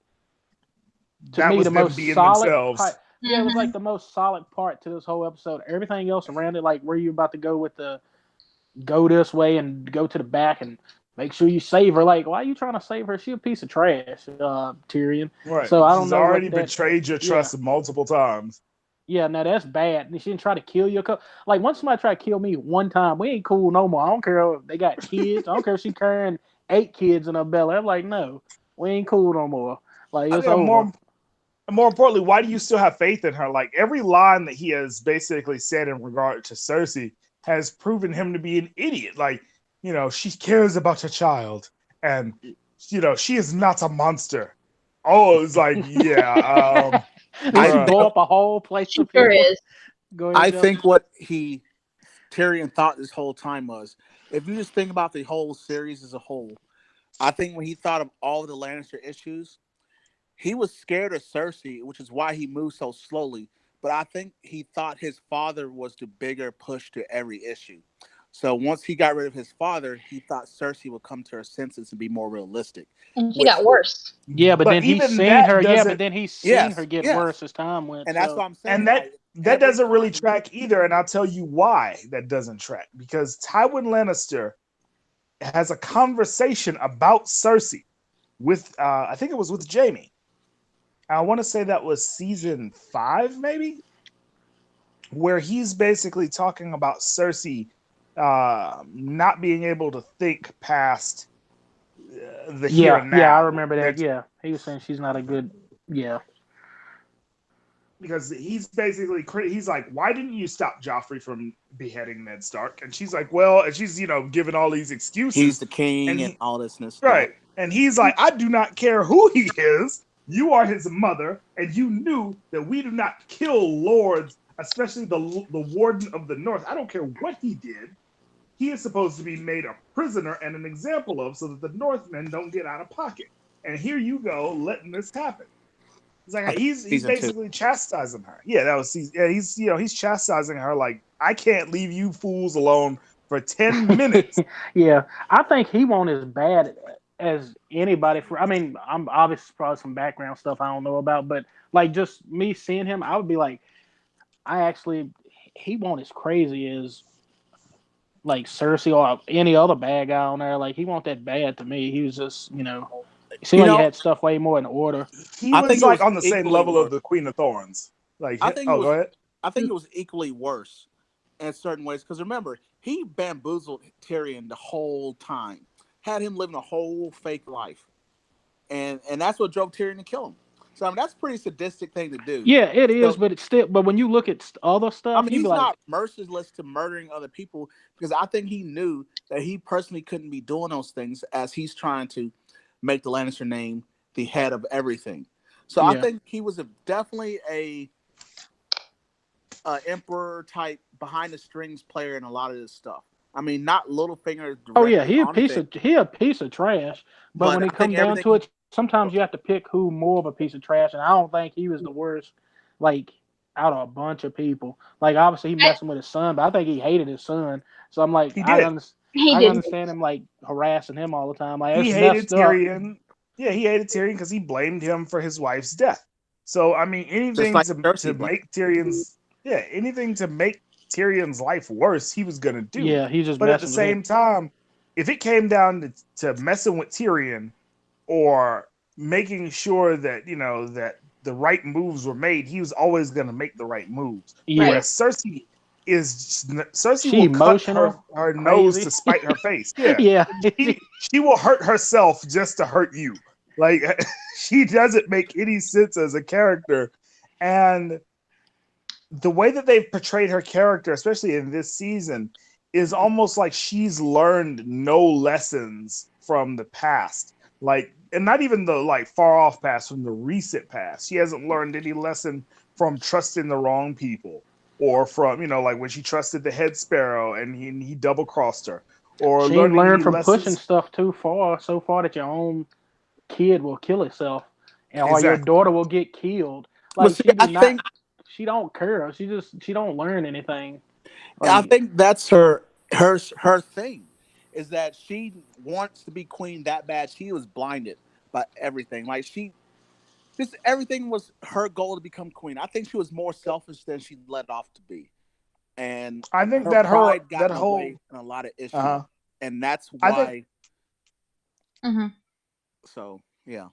Speaker 3: to
Speaker 2: That
Speaker 3: me
Speaker 2: was
Speaker 3: the
Speaker 2: them
Speaker 3: most
Speaker 2: being
Speaker 3: solid
Speaker 2: themselves.
Speaker 3: part. Yeah, it was like
Speaker 1: Mhm.
Speaker 3: the most solid part to this whole episode. Everything else around it, like where you about to go with the go this way and go to the back and make sure you save her. Like, why are you trying to save her? She a piece of trash, Tyrion.
Speaker 2: Right.
Speaker 3: So I don't
Speaker 2: She's
Speaker 3: know what
Speaker 2: already
Speaker 3: that.
Speaker 2: betrayed your
Speaker 3: Yeah,
Speaker 2: trust multiple times.
Speaker 3: yeah. Now that's bad. And she didn't try to kill you. Like once somebody try to kill me one time, we ain't cool no more. I don't care if they got kids. I don't care if she carrying 8 kids in her belly. I'm like, no, we ain't cool no more. Like
Speaker 2: I
Speaker 3: it's
Speaker 2: think
Speaker 3: over.
Speaker 2: more importantly, why do you still have faith in her? Like every line that he has basically said in regard to Cersei has proven him to be an idiot. Like, she cares about your child, and she is not a monster. Oh, it's like, yeah,
Speaker 3: Did
Speaker 4: I
Speaker 3: she
Speaker 2: bruh.
Speaker 3: blow
Speaker 4: think
Speaker 3: up a whole place
Speaker 1: She
Speaker 3: of
Speaker 1: sure
Speaker 3: people?
Speaker 1: is.
Speaker 3: Go ahead,
Speaker 4: I
Speaker 3: Jeff.
Speaker 4: think what Tyrion thought this whole time was, if you just think about the whole series as a whole, I think when he thought of all of the Lannister issues, he was scared of Cersei, which is why he moved so slowly. But I think he thought his father was the bigger push to every issue. So once he got rid of his father, he thought Cersei would come to her senses and be more realistic.
Speaker 1: And she got
Speaker 4: Which,
Speaker 1: worse.
Speaker 3: Yeah, but
Speaker 2: But
Speaker 3: then he's
Speaker 2: even
Speaker 3: seen
Speaker 2: that
Speaker 3: her. Yeah, but
Speaker 2: doesn't,
Speaker 3: then he's seen her
Speaker 4: yes,
Speaker 3: get
Speaker 4: yes,
Speaker 3: worse as time went.
Speaker 4: and that's what
Speaker 3: So
Speaker 4: I'm
Speaker 2: and
Speaker 4: saying.
Speaker 2: that
Speaker 4: Like
Speaker 2: that
Speaker 4: every
Speaker 2: doesn't really
Speaker 4: time,
Speaker 2: track either. And I'll tell you why that doesn't track. Because Tywin Lannister has a conversation about Cersei with, I think it was with Jamie. I want to say that was season 5, maybe, where he's basically talking about Cersei not being able to think past the here and
Speaker 3: yeah, I
Speaker 2: now.
Speaker 3: remember that. Yeah, he was saying she's not a good. Yeah,
Speaker 2: Because he's like, why didn't you stop Joffrey from beheading Ned Stark? And she's like, well, and she's giving all these
Speaker 4: he's
Speaker 2: excuses,
Speaker 4: the king
Speaker 2: and
Speaker 4: and all this and
Speaker 2: right,
Speaker 4: that.
Speaker 2: and he's like, I do not care who he is. You are his mother, and you knew that we do not kill lords, especially the warden of the north. I don't care what he did. He is supposed to be made a prisoner and an example of, so that the Northmen don't get out of pocket. And here you go, letting this happen. It's
Speaker 4: I
Speaker 2: like
Speaker 4: think
Speaker 2: he's
Speaker 4: season 2.
Speaker 2: basically chastising her. Yeah, that was he's chastising her like, I can't leave you fools alone for 10 minutes.
Speaker 3: yeah. I think he won't as bad as anybody. I mean, I'm obviously probably some background stuff I don't know about, but like just me seeing him, I would be like, I actually he won't as crazy as like Cersei or any other bad guy on there. Like he won't that bad to me. He was just it seemed
Speaker 4: You
Speaker 3: like he
Speaker 4: know,
Speaker 3: had stuff way more in order.
Speaker 2: He
Speaker 4: I think
Speaker 2: was
Speaker 4: it
Speaker 2: like
Speaker 4: was
Speaker 2: on the same
Speaker 4: equally
Speaker 2: level of
Speaker 4: worse.
Speaker 2: the Queen of Thorns. Like,
Speaker 4: I think it
Speaker 2: oh, go
Speaker 4: was.
Speaker 2: ahead.
Speaker 4: I think it was equally worse in certain ways because remember he bamboozled Tyrion the whole time, had him living a whole fake life, and that's what drove Tyrion to kill him. So I mean that's a pretty sadistic thing to do.
Speaker 3: Yeah, it is,
Speaker 4: So
Speaker 3: but it's still. But when you look at other
Speaker 4: I
Speaker 3: stuff,
Speaker 4: mean
Speaker 3: you'd be
Speaker 4: he's
Speaker 3: like,
Speaker 4: not merciless to murdering other people because I think he knew that he personally couldn't be doing those things as he's trying to make the Lannister name the head of everything. So I
Speaker 3: yeah.
Speaker 4: think he was definitely a emperor type behind the strings player in a lot of this stuff. I mean, not Littlefinger
Speaker 3: Oh yeah,
Speaker 4: directly on things,
Speaker 3: he a piece of trash. But
Speaker 4: but
Speaker 3: when
Speaker 4: I
Speaker 3: it
Speaker 4: think
Speaker 3: come down
Speaker 4: everything
Speaker 3: to it, sometimes you have to pick who more of a piece of trash. And I don't think he was the worst. Like out of a bunch of people. Like obviously he
Speaker 1: I,
Speaker 3: messing with his son, but I think he hated his son. So I'm like,
Speaker 2: He did.
Speaker 1: he
Speaker 3: I can
Speaker 1: did.
Speaker 3: understand him like harassing him all the time. Like
Speaker 2: He
Speaker 3: it's
Speaker 2: hated
Speaker 3: messed up.
Speaker 2: Tyrion. Yeah, he hated Tyrion because he blamed him for his wife's death. So I mean,
Speaker 4: just
Speaker 2: anything
Speaker 4: like
Speaker 2: to
Speaker 4: Cersei blamed.
Speaker 2: make Tyrion's anything to make Tyrion's life worse, he was gonna do it.
Speaker 3: Yeah, he's just
Speaker 2: But at the
Speaker 3: messing with him.
Speaker 2: same time, if it came down to messing with Tyrion or making sure that that the right moves were made, he was always going to make the right moves.
Speaker 3: Yeah,
Speaker 2: Whereas Cersei
Speaker 3: she
Speaker 2: will cut
Speaker 3: emotional,
Speaker 2: her nose
Speaker 3: crazy.
Speaker 2: to spite her face. Yeah,
Speaker 3: Yeah,
Speaker 2: she will hurt herself just to hurt you. Like she doesn't make any sense as a character, and the way that they've portrayed her character, especially in this season, is almost like she's learned no lessons from the past. Like, and not even the like far off past, from the recent past. She hasn't learned any lesson from trusting the wrong people, or from like when she trusted the head sparrow and he double crossed her, or
Speaker 3: she
Speaker 2: learning
Speaker 3: learned
Speaker 2: any
Speaker 3: from pushing
Speaker 2: lessons.
Speaker 3: stuff too far, so far that your own kid will kill itself, and or your
Speaker 2: Exactly.
Speaker 3: daughter will get killed.
Speaker 4: But
Speaker 3: Like
Speaker 4: see,
Speaker 3: she do not. She don't care. She don't learn anything.
Speaker 4: I
Speaker 3: Like
Speaker 4: think that's her thing, is that she wants to be queen that bad. She was blinded by everything. Like just everything was her goal to become queen. I think she was more selfish than she let off to be, and
Speaker 2: I think
Speaker 4: her
Speaker 2: that her
Speaker 4: pride got
Speaker 2: that
Speaker 4: in the
Speaker 2: whole
Speaker 4: way in a lot of issues,
Speaker 2: uh
Speaker 4: and that's
Speaker 2: I think
Speaker 4: why.
Speaker 1: Mhm.
Speaker 4: So yeah,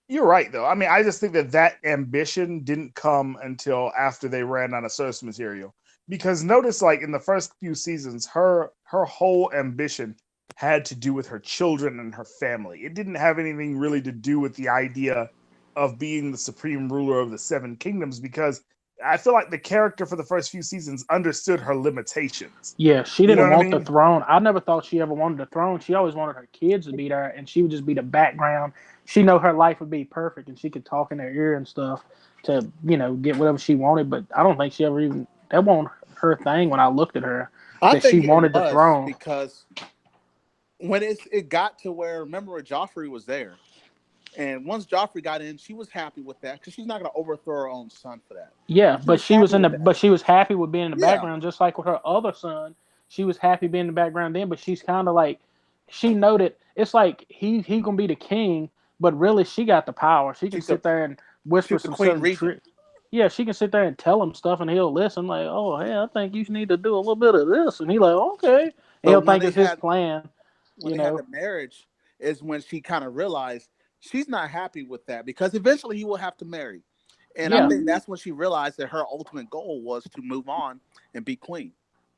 Speaker 2: you're right, though. I mean, I just think that ambition didn't come until after they ran out of source material. Because notice, like in the first few seasons, her whole ambition had to do with her children and her family. It didn't have anything really to do with the idea of being the supreme ruler of the Seven Kingdoms. Because I feel like the character for the first few seasons understood her limitations.
Speaker 3: yeah, she
Speaker 2: You know
Speaker 3: didn't
Speaker 2: what I
Speaker 3: want the
Speaker 2: mean?
Speaker 3: throne. I never thought she ever wanted the throne. She always wanted her kids to be there, and she would just be the background. She know her life would be perfect, and she could talk in their ear and stuff to get whatever she wanted. But I don't think she ever even that wasn't her thing when I looked at her
Speaker 4: I
Speaker 3: that she
Speaker 4: think it
Speaker 3: wanted the
Speaker 4: was
Speaker 3: throne.
Speaker 4: because when it got to where, remember when Joffrey was there, and once Joffrey got in, she was happy with that because she's not going to overthrow her own son for that.
Speaker 3: Yeah,
Speaker 4: She
Speaker 3: but
Speaker 4: was
Speaker 3: she was
Speaker 4: happy
Speaker 3: in the
Speaker 4: with that.
Speaker 3: but she was happy with being in the
Speaker 4: Yeah,
Speaker 3: background, just like with her other son. She was happy being in the background then, but she's kind of like she know that it's like he gonna be the king, but really she got the power. She can
Speaker 4: she's the
Speaker 3: sit there and whisper
Speaker 4: she's the
Speaker 3: some
Speaker 4: queen
Speaker 3: certain
Speaker 4: regent.
Speaker 3: trick. Yeah, she can sit there and tell him stuff, and he'll listen. Like, oh, hey, I think you need to do a little bit of this, and he like, okay, and
Speaker 4: But
Speaker 3: he'll think it's his plan.
Speaker 4: when
Speaker 3: You
Speaker 4: they had the
Speaker 3: know,
Speaker 4: marriage, is when she kind of realized she's not happy with that because eventually he will have to marry, and I
Speaker 3: yeah.
Speaker 4: think
Speaker 1: Mhm.
Speaker 4: that's when she realized that her ultimate goal was to move on and be queen.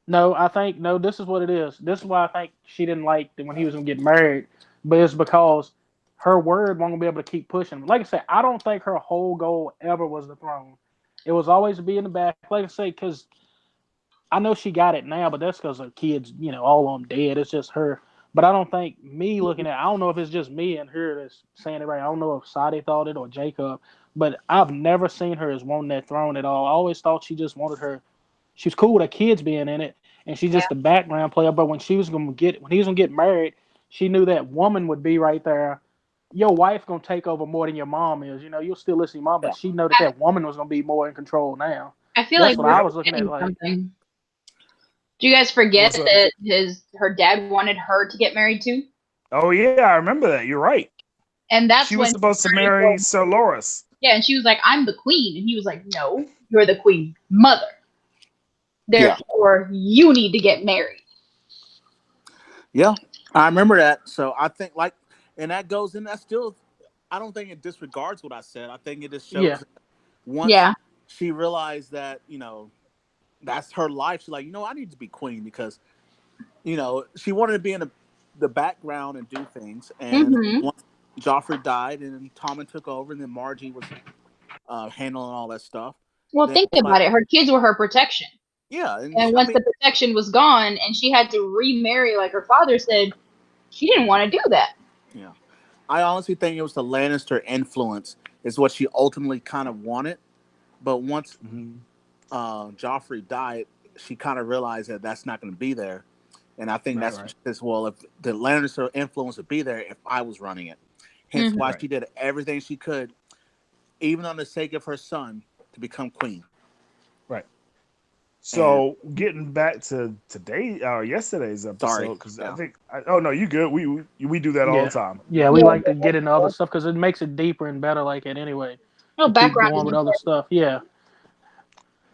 Speaker 3: No, I think no. This is what it is. This is why I think she didn't like when he was gonna get married, but it's because her word won't be able to keep pushing. Like I said, I don't think her whole goal ever was the throne. It was always to be in the back. Like I say, because I know she got it now, but that's because her kids, all of them dead. It's just her. But I don't think me looking at. I don't know if it's just me and her that's saying it right. I don't know if Sadi thought it or Jacob, but I've never seen her as wanting that throne at all. I always thought she just wanted her. She was cool with her kids being in it, and she's
Speaker 1: Yeah.
Speaker 3: just a background player. But when he was gonna get married, she knew that woman would be right there. Your wife gonna take over more than your mom is. You'll still listen to your mom, but
Speaker 4: Yeah,
Speaker 3: she know that that woman was gonna be more in control now.
Speaker 1: I feel
Speaker 3: That's
Speaker 1: like
Speaker 3: what
Speaker 1: we're
Speaker 3: I
Speaker 2: Yep.
Speaker 3: was looking at.
Speaker 1: forgetting
Speaker 3: Like,
Speaker 1: something. Do you guys forget
Speaker 2: What's up?
Speaker 1: that her dad wanted her to get married too?
Speaker 2: Oh yeah, I remember that. You're right.
Speaker 1: And
Speaker 2: She
Speaker 1: that's
Speaker 2: was
Speaker 1: when she
Speaker 2: supposed to
Speaker 1: started
Speaker 2: marry
Speaker 1: going,
Speaker 2: Sir Loras.
Speaker 1: yeah, and she was like, I'm the queen. And he was like, no, you're the queen mother.
Speaker 4: yeah,
Speaker 1: Therefore, you need to get married.
Speaker 4: yeah. I remember that. So I think and that goes in. That still, I don't think it disregards what I said. I think it just
Speaker 3: yeah,
Speaker 4: shows that once
Speaker 1: Yeah.
Speaker 4: she realized that that's her life. She's like, I need to be queen because she wanted to be in the background and do things. And
Speaker 1: Hmm.
Speaker 4: once Joffrey died, and Tommen took over, and then Margie was handling all that stuff.
Speaker 1: Well,
Speaker 4: Then
Speaker 1: think
Speaker 4: it's like,
Speaker 1: about it. Her kids were her protection.
Speaker 4: yeah, and
Speaker 1: And
Speaker 4: I
Speaker 1: once
Speaker 4: mean,
Speaker 1: the protection was gone and she had to remarry, like her father said, she didn't want to do that.
Speaker 4: yeah, I honestly think it was the Lannister influence is what she ultimately kind of wanted. But once
Speaker 2: Mhm.
Speaker 4: Joffrey died, she kind of realized that that's not going to be there. And I think
Speaker 2: Right,
Speaker 4: that's
Speaker 2: right,
Speaker 4: as well. If the Lannister influence would be there, if I was running it, hence
Speaker 1: Hmm.
Speaker 4: why
Speaker 2: right.
Speaker 4: she did everything she could, even on the sake of her son, to become queen.
Speaker 2: Right.
Speaker 4: And
Speaker 2: So getting back to today or yesterday's
Speaker 4: sorry,
Speaker 2: episode, because I
Speaker 4: yeah,
Speaker 2: think oh no, you good. We do that all the
Speaker 3: yeah,
Speaker 2: time.
Speaker 3: yeah. We
Speaker 1: Yeah.
Speaker 3: like to get into other stuff because it makes it deeper and better like it anyway
Speaker 1: No,
Speaker 3: to keep
Speaker 1: background
Speaker 3: going
Speaker 1: is
Speaker 3: with other
Speaker 1: important.
Speaker 3: stuff. Yeah.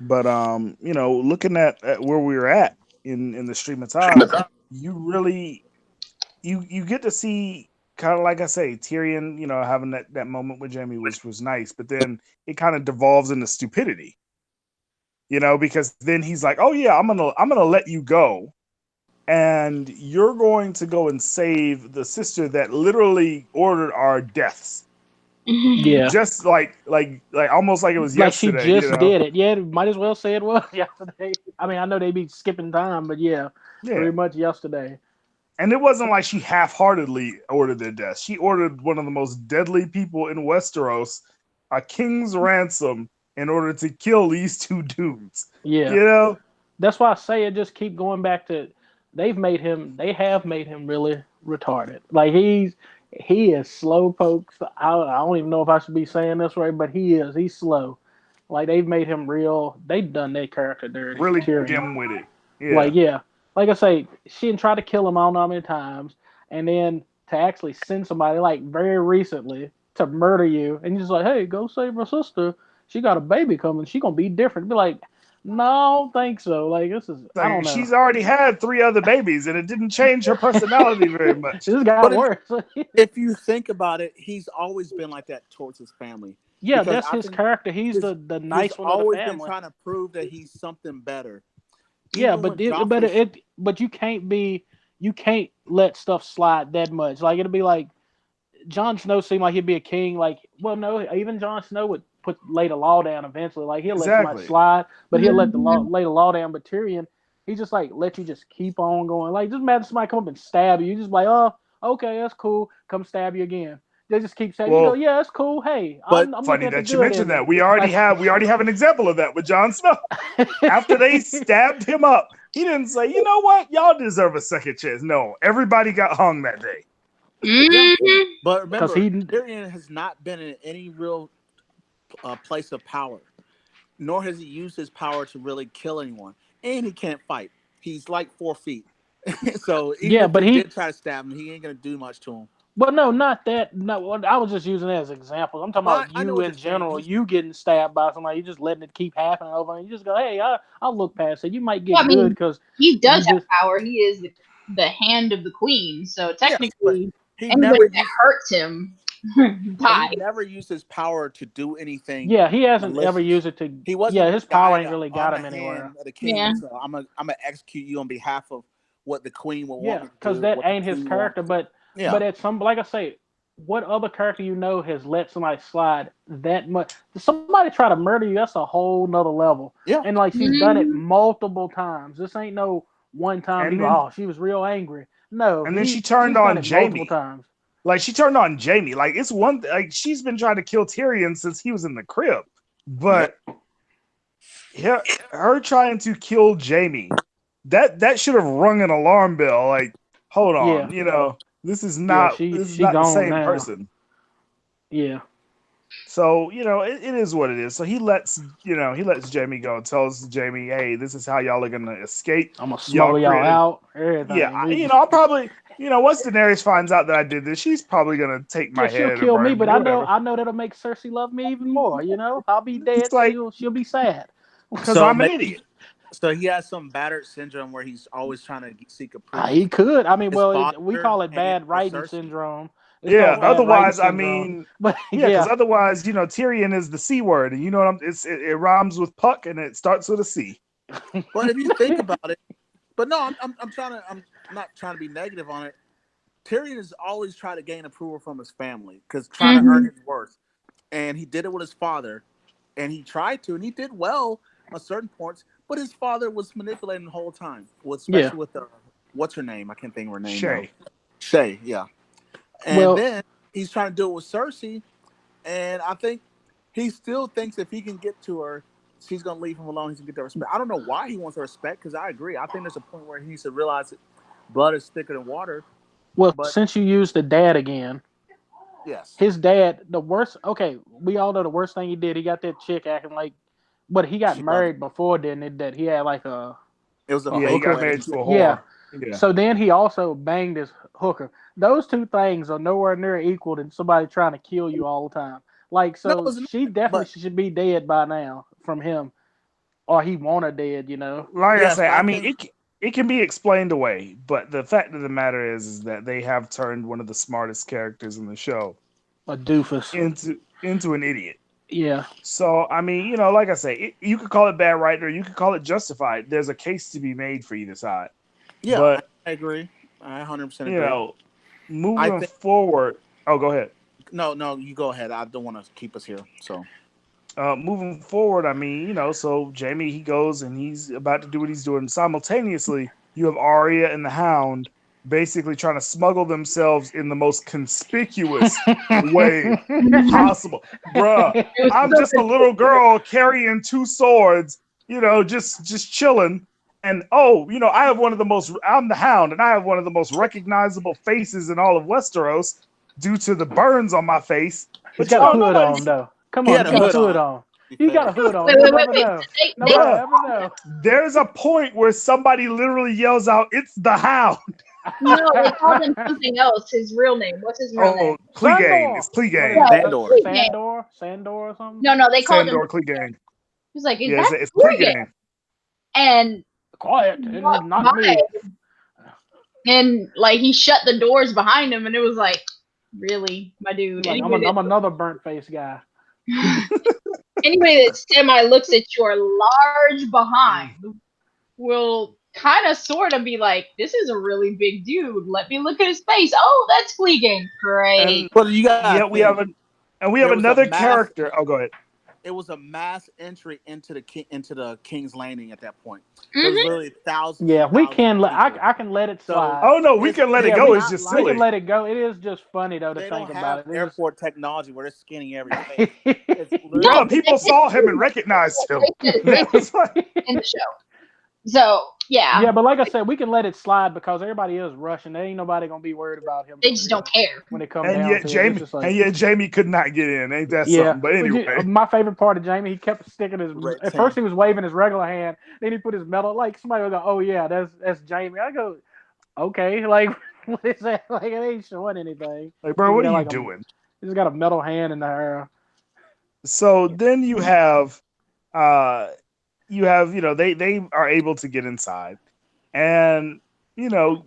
Speaker 2: But looking at where we were at in the stream of time, you really you get to see kind of like I say, Tyrion, having that moment with Jamie was nice, but then it kind of devolves into stupidity, because then he's like, oh yeah, I'm gonna let you go, and you're going to go and save the sister that literally ordered our deaths,
Speaker 3: Yeah.
Speaker 2: just like almost like it was
Speaker 3: Like she
Speaker 2: yesterday,
Speaker 3: just did it. Yeah, might as well say it was yesterday. I mean, I know they be skipping time, but yeah,
Speaker 2: Yeah.
Speaker 3: pretty much yesterday.
Speaker 2: And it wasn't like she half-heartedly ordered their death. She ordered one of the most deadly people in Westeros, a king's ransom, in order to kill these two dudes.
Speaker 3: Yeah.
Speaker 2: You know?
Speaker 3: That's why I say it just keep going back to they have made him really retarded. Like he is slow pokes. I don't even know if I should be saying this right, but he's slow. Like they've made him real. They've done their character dirty.
Speaker 2: Really
Speaker 3: Tyrion.
Speaker 2: dim-witted.
Speaker 3: Like
Speaker 2: Yeah.
Speaker 3: yeah, like I say, she didn't try to kill him I don't know how many times, and then to actually send somebody like very recently to murder you, and you're just like, hey, go save her sister. She got a baby coming. She gonna be different. Be like, no, I don't think so. Like this is I don't
Speaker 2: Like,
Speaker 3: know.
Speaker 2: she's already had 3 other babies, and it didn't change her personality very much.
Speaker 3: This got
Speaker 4: But
Speaker 3: worse.
Speaker 4: if you think about it, he's always been like that towards his family.
Speaker 3: Yeah,
Speaker 4: Because
Speaker 3: that's
Speaker 4: I
Speaker 3: his
Speaker 4: think
Speaker 3: character. He's
Speaker 4: he's,
Speaker 3: the
Speaker 4: he's
Speaker 3: nice one of the
Speaker 4: always been
Speaker 3: family.
Speaker 4: trying to prove that he's something better.
Speaker 3: Yeah,
Speaker 4: Even
Speaker 3: but
Speaker 4: when Joffrey,
Speaker 3: you can't let stuff slide that much. Like it'll be like Jon Snow seemed like he'd be a king. Like, well, no, even Jon Snow would lay the law down eventually. Like he'll let somebody
Speaker 2: Exactly.
Speaker 3: slide, but he'll let the law
Speaker 1: Mhm.
Speaker 3: lay the law down. But Tyrion, he just like let you just keep on going. Like just imagine somebody come up and stab you. You just like, oh, okay, that's cool. Come stab you again. They just keep saying, you go,
Speaker 2: Well,
Speaker 3: yeah, that's cool. Hey,
Speaker 4: but
Speaker 3: I'm looking
Speaker 2: funny
Speaker 3: at the
Speaker 2: that you
Speaker 3: good
Speaker 2: mentioned
Speaker 3: in
Speaker 2: that.
Speaker 3: me.
Speaker 2: We already
Speaker 3: Like,
Speaker 2: have an example of that with Jon Snow. After they stabbed him up, he didn't say, you know what, y'all deserve a second chance. No, everybody got hung that day.
Speaker 4: yeah,
Speaker 1: Mhm.
Speaker 4: but
Speaker 3: because
Speaker 4: remember, Tyrion has not been in any real place of power, nor has he used his power to really kill anyone. And he can't fight. He's like 4 feet. So even
Speaker 3: yeah,
Speaker 4: if
Speaker 3: but
Speaker 4: they
Speaker 3: he
Speaker 4: did try to stab him, he ain't gonna do much to him.
Speaker 3: Well, no, not that. No, I was just using it as examples. I'm talking
Speaker 4: Well,
Speaker 3: about
Speaker 4: I know
Speaker 3: you
Speaker 4: what you're
Speaker 3: in
Speaker 4: saying.
Speaker 3: general. You getting stabbed by somebody, you just letting it keep happening over, and you just go, "Hey, I'll look past it. You might
Speaker 1: Well,
Speaker 3: get
Speaker 1: I
Speaker 3: good
Speaker 1: mean,
Speaker 3: because
Speaker 1: he
Speaker 3: you
Speaker 1: does
Speaker 3: just
Speaker 1: have power. He is the hand of the queen. So
Speaker 4: Yes, but
Speaker 1: technically,
Speaker 4: he never
Speaker 1: anybody that
Speaker 4: used.
Speaker 1: hurts him
Speaker 4: But he
Speaker 1: dies.
Speaker 4: never used his power to do anything
Speaker 3: yeah. He hasn't ever
Speaker 4: malicious.
Speaker 3: used it to.
Speaker 4: He
Speaker 3: Yeah,
Speaker 4: wasn't the
Speaker 3: his power
Speaker 4: guy
Speaker 3: ain't
Speaker 4: to
Speaker 3: really
Speaker 4: I'm
Speaker 3: got
Speaker 4: the
Speaker 3: him anywhere.
Speaker 4: hand of the king,
Speaker 1: Yeah.
Speaker 4: so I'm gonna execute you on behalf of what the queen would want
Speaker 3: Yeah,
Speaker 4: me to
Speaker 3: because
Speaker 4: do,
Speaker 3: that
Speaker 4: what the
Speaker 3: ain't his
Speaker 4: king would want
Speaker 3: character.
Speaker 4: me to do.
Speaker 3: But
Speaker 4: Yeah,
Speaker 3: at some like I say, what other character has let somebody slide that much? Somebody try to murder you. That's a whole nother level.
Speaker 4: yeah.
Speaker 3: And like she's done it
Speaker 1: Mhm.
Speaker 3: multiple times. This ain't no one time you
Speaker 2: And
Speaker 3: go,
Speaker 2: then
Speaker 3: oh, she was real angry. No,
Speaker 2: she turned
Speaker 3: she's done
Speaker 2: on
Speaker 3: it multiple
Speaker 2: Jamie.
Speaker 3: times.
Speaker 2: Like she turned on Jamie. Like it's one like she's been trying to kill Tyrion since he was in the crib.
Speaker 4: Yep.
Speaker 2: But her trying to kill Jamie, that should have rung an alarm bell. Like, hold
Speaker 3: Yeah,
Speaker 2: on,
Speaker 3: yeah,
Speaker 2: this is
Speaker 3: she
Speaker 2: not the
Speaker 3: gone
Speaker 2: same
Speaker 3: now.
Speaker 2: person.
Speaker 3: Yeah,
Speaker 2: So, it is what it is. So he lets Jamie go and tells Jamie, hey, this is how y'all are gonna escape.
Speaker 3: I'm gonna
Speaker 2: Y'all
Speaker 3: smuggle y'all
Speaker 2: created
Speaker 3: out.
Speaker 2: Yeah,
Speaker 3: Everything. We just
Speaker 2: I'll probably, once Daenerys finds out that I did this, she's probably gonna take
Speaker 3: yeah,
Speaker 2: my
Speaker 3: she'll
Speaker 2: head or
Speaker 3: kill me,
Speaker 2: burn
Speaker 3: but
Speaker 2: me or whatever.
Speaker 3: I know that'll make Cersei love me even more. You know, I'll be
Speaker 2: It's
Speaker 3: dead.
Speaker 2: like,
Speaker 3: She'll be sad.
Speaker 2: because
Speaker 4: So
Speaker 2: I'm an
Speaker 4: maybe
Speaker 2: idiot.
Speaker 4: so he has some battered syndrome where he's always trying to seek approval
Speaker 3: He
Speaker 4: from
Speaker 3: could. I mean,
Speaker 4: his
Speaker 3: well, we
Speaker 4: father
Speaker 3: call it
Speaker 4: and
Speaker 3: bad
Speaker 4: for
Speaker 3: writing
Speaker 4: Cersei.
Speaker 3: syndrome. It's
Speaker 2: Yeah.
Speaker 3: called
Speaker 4: Well,
Speaker 3: bad writing
Speaker 2: Otherwise, I
Speaker 3: syndrome.
Speaker 2: mean,
Speaker 3: But
Speaker 2: yeah, because
Speaker 3: yeah,
Speaker 2: otherwise, Tyrion is the C word, and you know what it rhymes with puck and it starts with a C.
Speaker 4: but if you think about it, but no, I'm not trying to be negative on it. Tyrion has always tried to gain approval from his family because trying to earn
Speaker 1: Mhm.
Speaker 4: his worth, and he did it with his father, and he tried to, and he did well on certain points. But his father was manipulating the whole time,
Speaker 3: yeah.
Speaker 4: especially with the what's her name? I can't think of her name now.
Speaker 2: Shay.
Speaker 4: Shay, yeah. And
Speaker 3: Well,
Speaker 4: then he's trying to do it with Cersei, and I think he still thinks if he can get to her, she's gonna leave him alone. He's gonna get the respect. I don't know why he wants her respect because I agree. I think there's a point where he needs to realize that blood is thicker than water.
Speaker 3: well,
Speaker 4: But
Speaker 3: since you used the dad again,
Speaker 4: yes,
Speaker 3: his dad, the worst. Okay, we all know the worst thing he did. He got that chick acting like, but he got
Speaker 4: she loved
Speaker 3: married before, didn't it? That he had like
Speaker 4: it was a
Speaker 3: a
Speaker 2: Yeah, he
Speaker 4: fake
Speaker 2: got
Speaker 3: hooker.
Speaker 4: wedding.
Speaker 2: married to a
Speaker 3: Yeah.
Speaker 2: whore. Yeah.
Speaker 3: So then he also banged his hooker. Those two things are nowhere near equal to somebody trying to kill you all the time. Like,
Speaker 4: No,
Speaker 3: so
Speaker 4: it's not.
Speaker 3: she definitely
Speaker 4: But
Speaker 3: should be dead by now from him. or he wanted dead.
Speaker 2: Like
Speaker 4: Yes,
Speaker 2: I say,
Speaker 4: I
Speaker 2: I mean,
Speaker 4: think
Speaker 2: it can be explained away, but the fact of the matter is that they have turned one of the smartest characters in the show
Speaker 3: A doofus.
Speaker 2: into an idiot.
Speaker 3: Yeah.
Speaker 2: So I mean, like I say, you could call it bad writing or you could call it justified. There's a case to be made for either side.
Speaker 4: yeah,
Speaker 2: But
Speaker 4: I agree. I 100%
Speaker 2: you
Speaker 4: agree.
Speaker 2: know,
Speaker 4: I
Speaker 2: moving
Speaker 4: think
Speaker 2: forward. Oh, go ahead.
Speaker 4: no, you go ahead. I don't want to keep us here. So
Speaker 2: Moving forward, I mean, so Jamie he goes and he's about to do what he's doing. Simultaneously, you have Arya and the Hound basically trying to smuggle themselves in the most conspicuous way
Speaker 1: it
Speaker 2: possible. Bruh,
Speaker 1: was
Speaker 2: I'm
Speaker 1: so
Speaker 2: just a little girl carrying two swords, just chilling. And I have one of the most I'm the Hound, and I have one of the most recognizable faces in all of Westeros due to the burns on my face.
Speaker 3: He's
Speaker 2: But
Speaker 3: got a hood
Speaker 2: nobody's
Speaker 3: on though. Come
Speaker 4: he
Speaker 3: on,
Speaker 4: had
Speaker 3: he's
Speaker 4: a
Speaker 3: got a
Speaker 4: hood
Speaker 3: hood
Speaker 4: on.
Speaker 3: on.
Speaker 4: To be
Speaker 3: He got
Speaker 4: fair.
Speaker 3: a hood on.
Speaker 1: Wait,
Speaker 3: You'll
Speaker 1: wait, wait,
Speaker 3: never
Speaker 1: wait.
Speaker 3: know.
Speaker 1: They,
Speaker 3: Nobody
Speaker 2: bruh.
Speaker 3: ever know.
Speaker 2: There's a point where somebody literally yells out, "It's the Hound!"
Speaker 1: no, they called him something else. His real name. What's his real name?
Speaker 2: Oh, Clegane.
Speaker 3: Sandor.
Speaker 2: It's
Speaker 3: What is
Speaker 2: Clegane.
Speaker 3: it?
Speaker 1: Yeah,
Speaker 4: Sandor.
Speaker 1: Clegane.
Speaker 3: Sandor or something?
Speaker 1: No, they called him.
Speaker 2: Sandor Clegane.
Speaker 1: He was like, "Is
Speaker 2: Yeah,
Speaker 1: that
Speaker 2: it's
Speaker 1: Clegane?"
Speaker 2: Clegane.
Speaker 1: And
Speaker 3: Quiet.
Speaker 1: he
Speaker 3: It is
Speaker 1: walked
Speaker 3: not me.
Speaker 1: and like he shut the doors behind him, and it was like, really, my dude.
Speaker 3: Like I'm another burnt face guy.
Speaker 1: Anybody that semi looks at your large behind will kind of sort of be like, this is a really big dude. Let me look at his face. Oh, that's Clegane. Great.
Speaker 2: And
Speaker 4: But you gotta
Speaker 2: yeah, we
Speaker 4: think
Speaker 2: have
Speaker 4: there was a
Speaker 2: another
Speaker 4: mass.
Speaker 2: character. Oh, go ahead.
Speaker 4: It was a mass entry into the King's Landing at that point. There was
Speaker 1: Mm-hmm.
Speaker 4: literally thousands
Speaker 3: Yeah,
Speaker 4: and
Speaker 3: we
Speaker 4: thousands
Speaker 3: can
Speaker 4: of
Speaker 3: let
Speaker 4: people.
Speaker 3: I can let it
Speaker 4: So
Speaker 3: slide.
Speaker 2: Oh no, we
Speaker 4: it's
Speaker 2: can let it
Speaker 3: Yeah,
Speaker 2: go.
Speaker 3: we
Speaker 2: It's just
Speaker 3: we can
Speaker 2: silly.
Speaker 3: let it go. It is just funny though to
Speaker 4: they
Speaker 3: think
Speaker 4: don't have
Speaker 3: about it.
Speaker 4: airport technology where they're scanning every face. It's
Speaker 1: No,
Speaker 2: Bruh,
Speaker 4: literally
Speaker 2: people saw him and recognized him. It was like,
Speaker 1: in the show. So yeah,
Speaker 3: Yeah, but like I said, we can let it slide because everybody is rushing. There ain't nobody gonna be worried about him
Speaker 1: they
Speaker 3: for
Speaker 1: just don't
Speaker 3: real
Speaker 1: care.
Speaker 3: when it comes
Speaker 2: and
Speaker 3: down
Speaker 2: yet
Speaker 3: to it. It's
Speaker 2: Jamie,
Speaker 3: just like,
Speaker 2: could not get in. Ain't that
Speaker 3: yeah.
Speaker 2: something? But anyway,
Speaker 3: My favorite part of Jamie, he kept sticking his.
Speaker 4: red
Speaker 3: At
Speaker 4: team.
Speaker 3: first, he was waving his regular hand. Then he put his metal. Like somebody will go, "Oh yeah, that's Jamie." I go, "Okay, like what is that? Like it ain't showing anything."
Speaker 2: like, bro,
Speaker 3: He just
Speaker 2: what
Speaker 3: got
Speaker 2: are you
Speaker 3: like
Speaker 2: doing?
Speaker 3: he just got a metal hand in there.
Speaker 2: So then uh you have they are able to get inside, and you know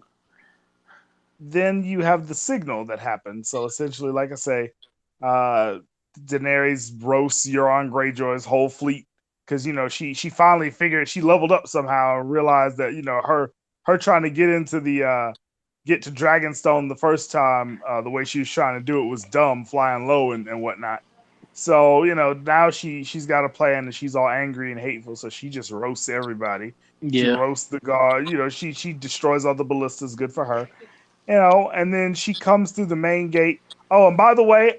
Speaker 2: then you have the signal that happens. So essentially, like I say, uh Daenerys roasts Euron Greyjoy's whole fleet because she finally figured she leveled up somehow and realized that her trying to get into the get to Dragonstone the first time, the way she was trying to do it was dumb, flying low and whatnot. So now she's got a plan and she's all angry and hateful. So she just roasts everybody. She
Speaker 3: Yeah,
Speaker 2: roasts the guard. She destroys all the ballistas. Good for her. And then she comes through the main gate. Oh, and by the way,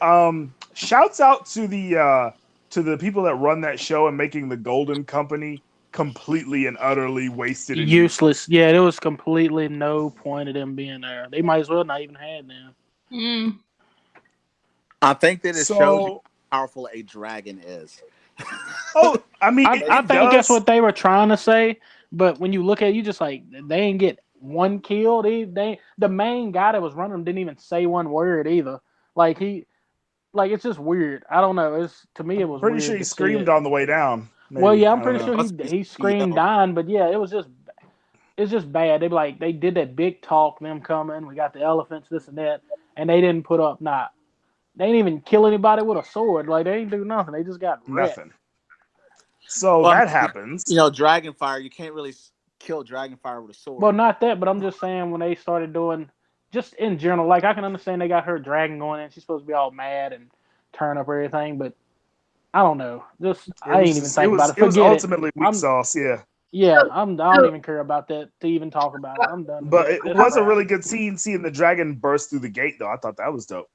Speaker 2: shouts out to the people that run that show and making the Golden Company completely and utterly wasted and
Speaker 3: useless.
Speaker 2: useless.
Speaker 3: Yeah, there was completely no point of them being there. They might as well not even had them.
Speaker 1: Mm.
Speaker 4: I think that it shows you
Speaker 2: So,
Speaker 4: how powerful a dragon is.
Speaker 2: I mean,
Speaker 3: I
Speaker 2: it
Speaker 3: think that's
Speaker 2: does.
Speaker 3: what they were trying to say, but when you look at it, you just like they ain't get one kill. They the main guy that was running them didn't even say one word either. Like it's just weird. I don't know. It's to me it
Speaker 2: I'm
Speaker 3: was
Speaker 2: pretty sure
Speaker 3: weird
Speaker 2: he
Speaker 3: to see
Speaker 2: screamed
Speaker 3: it.
Speaker 2: on the way down.
Speaker 3: Well,
Speaker 2: Maybe
Speaker 3: yeah, I'm
Speaker 2: I don't
Speaker 3: pretty
Speaker 2: know.
Speaker 3: sure
Speaker 4: Plus,
Speaker 3: he
Speaker 4: he
Speaker 3: screamed
Speaker 4: yelled.
Speaker 3: dying, but yeah, it's just bad. They did that big talk, them coming. We got the elephants, this and that, and they didn't put up not. They didn't even kill anybody with a sword. Like they didn't do nothing. They just got wrecked.
Speaker 2: Nothing. So
Speaker 4: Well, I
Speaker 2: that
Speaker 4: mean,
Speaker 2: happens.
Speaker 4: Dragonfire. You can't really kill Dragonfire with a
Speaker 3: Well,
Speaker 4: sword.
Speaker 3: not that, but I'm just saying when they started doing, just in general, like I can understand they got her dragon going in. She's supposed to be all mad and turn up everything, but I don't know. Just
Speaker 2: It
Speaker 3: I
Speaker 2: was
Speaker 3: ain't even
Speaker 2: just it
Speaker 3: think about
Speaker 2: was
Speaker 3: it.
Speaker 2: it was
Speaker 3: Forget it.
Speaker 2: ultimately weak
Speaker 3: I'm
Speaker 2: sauce, yeah.
Speaker 3: yeah.
Speaker 1: So,
Speaker 3: I don't
Speaker 1: so
Speaker 3: even care about that to even talk about it. I'm done with
Speaker 2: But
Speaker 3: that.
Speaker 2: it
Speaker 3: That's
Speaker 2: was a
Speaker 3: crap.
Speaker 2: really good scene seeing the dragon burst through the gate, though. I thought that was dope.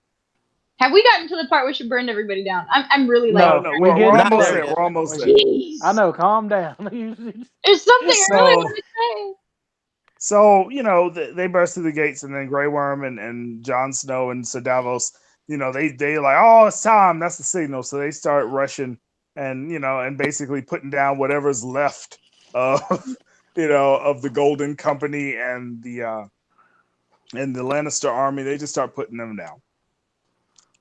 Speaker 1: have we gotten to the part where she burned everybody down? I'm really like,
Speaker 2: No,
Speaker 3: No,
Speaker 2: no,
Speaker 3: we
Speaker 2: we're
Speaker 3: getting
Speaker 4: Not
Speaker 2: almost
Speaker 4: there
Speaker 3: close.
Speaker 2: there.
Speaker 4: yet.
Speaker 2: We're almost there.
Speaker 3: I
Speaker 1: jeez,
Speaker 3: know. Calm down.
Speaker 1: there's something I really
Speaker 2: So,
Speaker 1: want to say.
Speaker 2: they burst through the gates, and then Grey Worm and Jon Snow and Sir Davos, they like, oh, it's time. That's the signal. So they start rushing and basically putting down whatever's left of of the Golden Company and the Lannister army. They just start putting them down.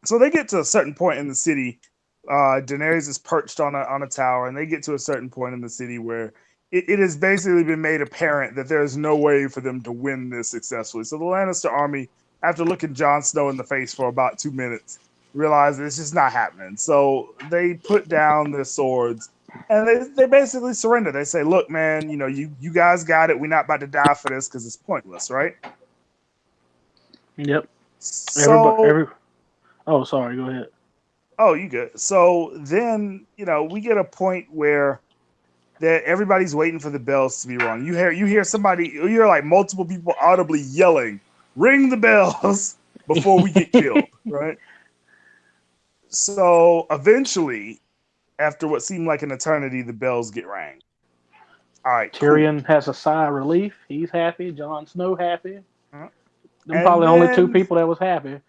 Speaker 2: So they get to a certain point in the city, Daenerys is perched on a tower, and they get to a certain point in the city where it has basically been made apparent that there is no way for them to win this successfully. So the Lannister army, after looking Jon Snow in the face for about 2 minutes, realize it's just not happening. So they put down their swords and they basically surrender. They say, "Look, man, you guys got it. We're not about to die for this because it's pointless, right?"
Speaker 3: Yep.
Speaker 2: So,
Speaker 3: Oh, sorry. Go ahead.
Speaker 2: oh, you good. So then, we get a point where that everybody's waiting for the bells to be rung. You hear somebody, you hear like multiple people audibly yelling, "Ring the bells!" before we get killed, right? So eventually, after what seemed like an eternity, the bells get rang. All right,
Speaker 3: Tyrion has a sigh of relief. He's happy. Jon Snow happy.
Speaker 2: cool.
Speaker 3: Them probably only two people that was happy.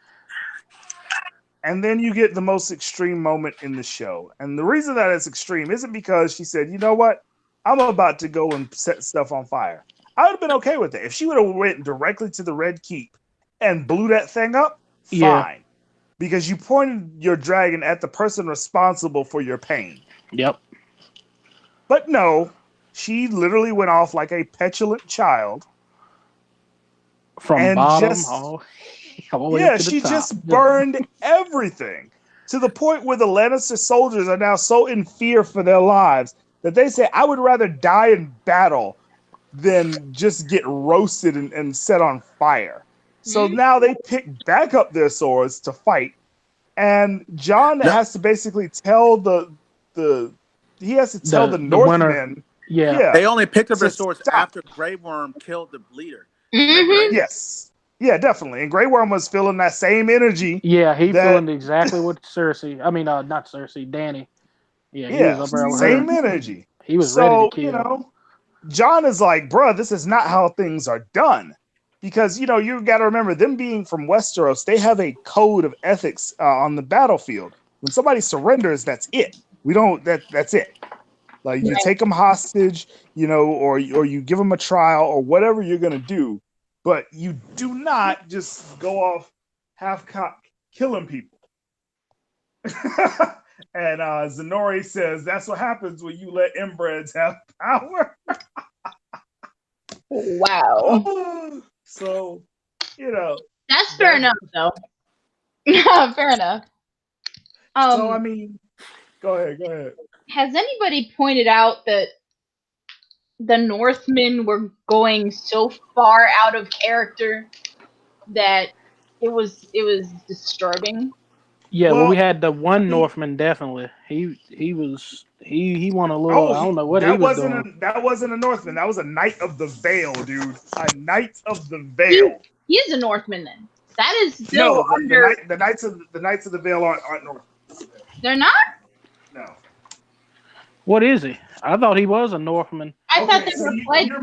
Speaker 2: And then you get the most extreme moment in the show. And the reason that it's extreme isn't because she said, "You know what? I'm about to go and set stuff on fire." I would have been okay with it. If she would have went directly to the Red Keep and blew that thing up, fine.
Speaker 3: Yeah.
Speaker 2: Because you pointed your dragon at the person responsible for your pain.
Speaker 3: Yep.
Speaker 2: But no, she literally went off like a petulant child.
Speaker 3: From bottom all the way up to the
Speaker 2: she
Speaker 3: top.
Speaker 2: just burned everything to the point where the Lannister soldiers are now so in fear for their lives that they say, "I would rather die in battle than just get roasted and set on fire." So now they pick back up their swords to fight, and Jon has to basically tell the Northmen.
Speaker 3: Yeah.
Speaker 4: They only picked up their swords after Grey Worm killed the leader.
Speaker 1: Mm-hmm.
Speaker 2: Yes. Yeah, definitely. And Grey Worm was feeling that same energy.
Speaker 3: Yeah, he feeling exactly what Cersei. I mean, not Cersei, Danny. Yeah, he was up there with
Speaker 2: same
Speaker 3: her.
Speaker 2: energy.
Speaker 3: He was ready to kill.
Speaker 2: Jon is like, "Bruh, this is not how things are done." Because, you got to remember, them being from Westeros, they have a code of ethics on the battlefield. When somebody surrenders, that's it. That's it. Like, you take them hostage, or you give them a trial or whatever you're going to do. But you do not just go off half-cock killing people. And Zenori says that's what happens when you let inbreds have power.
Speaker 1: Wow.
Speaker 2: So,
Speaker 1: that's fair enough, though. Fair enough.
Speaker 2: So, I mean, go ahead.
Speaker 1: Has anybody pointed out that the Northmen were going so far out of character that it was disturbing?
Speaker 3: Yeah, well, we had the one Northman definitely. He won a little. I don't know what he was doing.
Speaker 2: That wasn't a Northman. That was a Knight of the Vale, dude. A Knight of the Vale.
Speaker 1: He is a Northman then. That is still under
Speaker 2: the Knights of the Vale aren't Northmen.
Speaker 1: They're not?
Speaker 2: No.
Speaker 3: What is he? I thought he was a Northman.
Speaker 1: I thought they were pledged
Speaker 2: you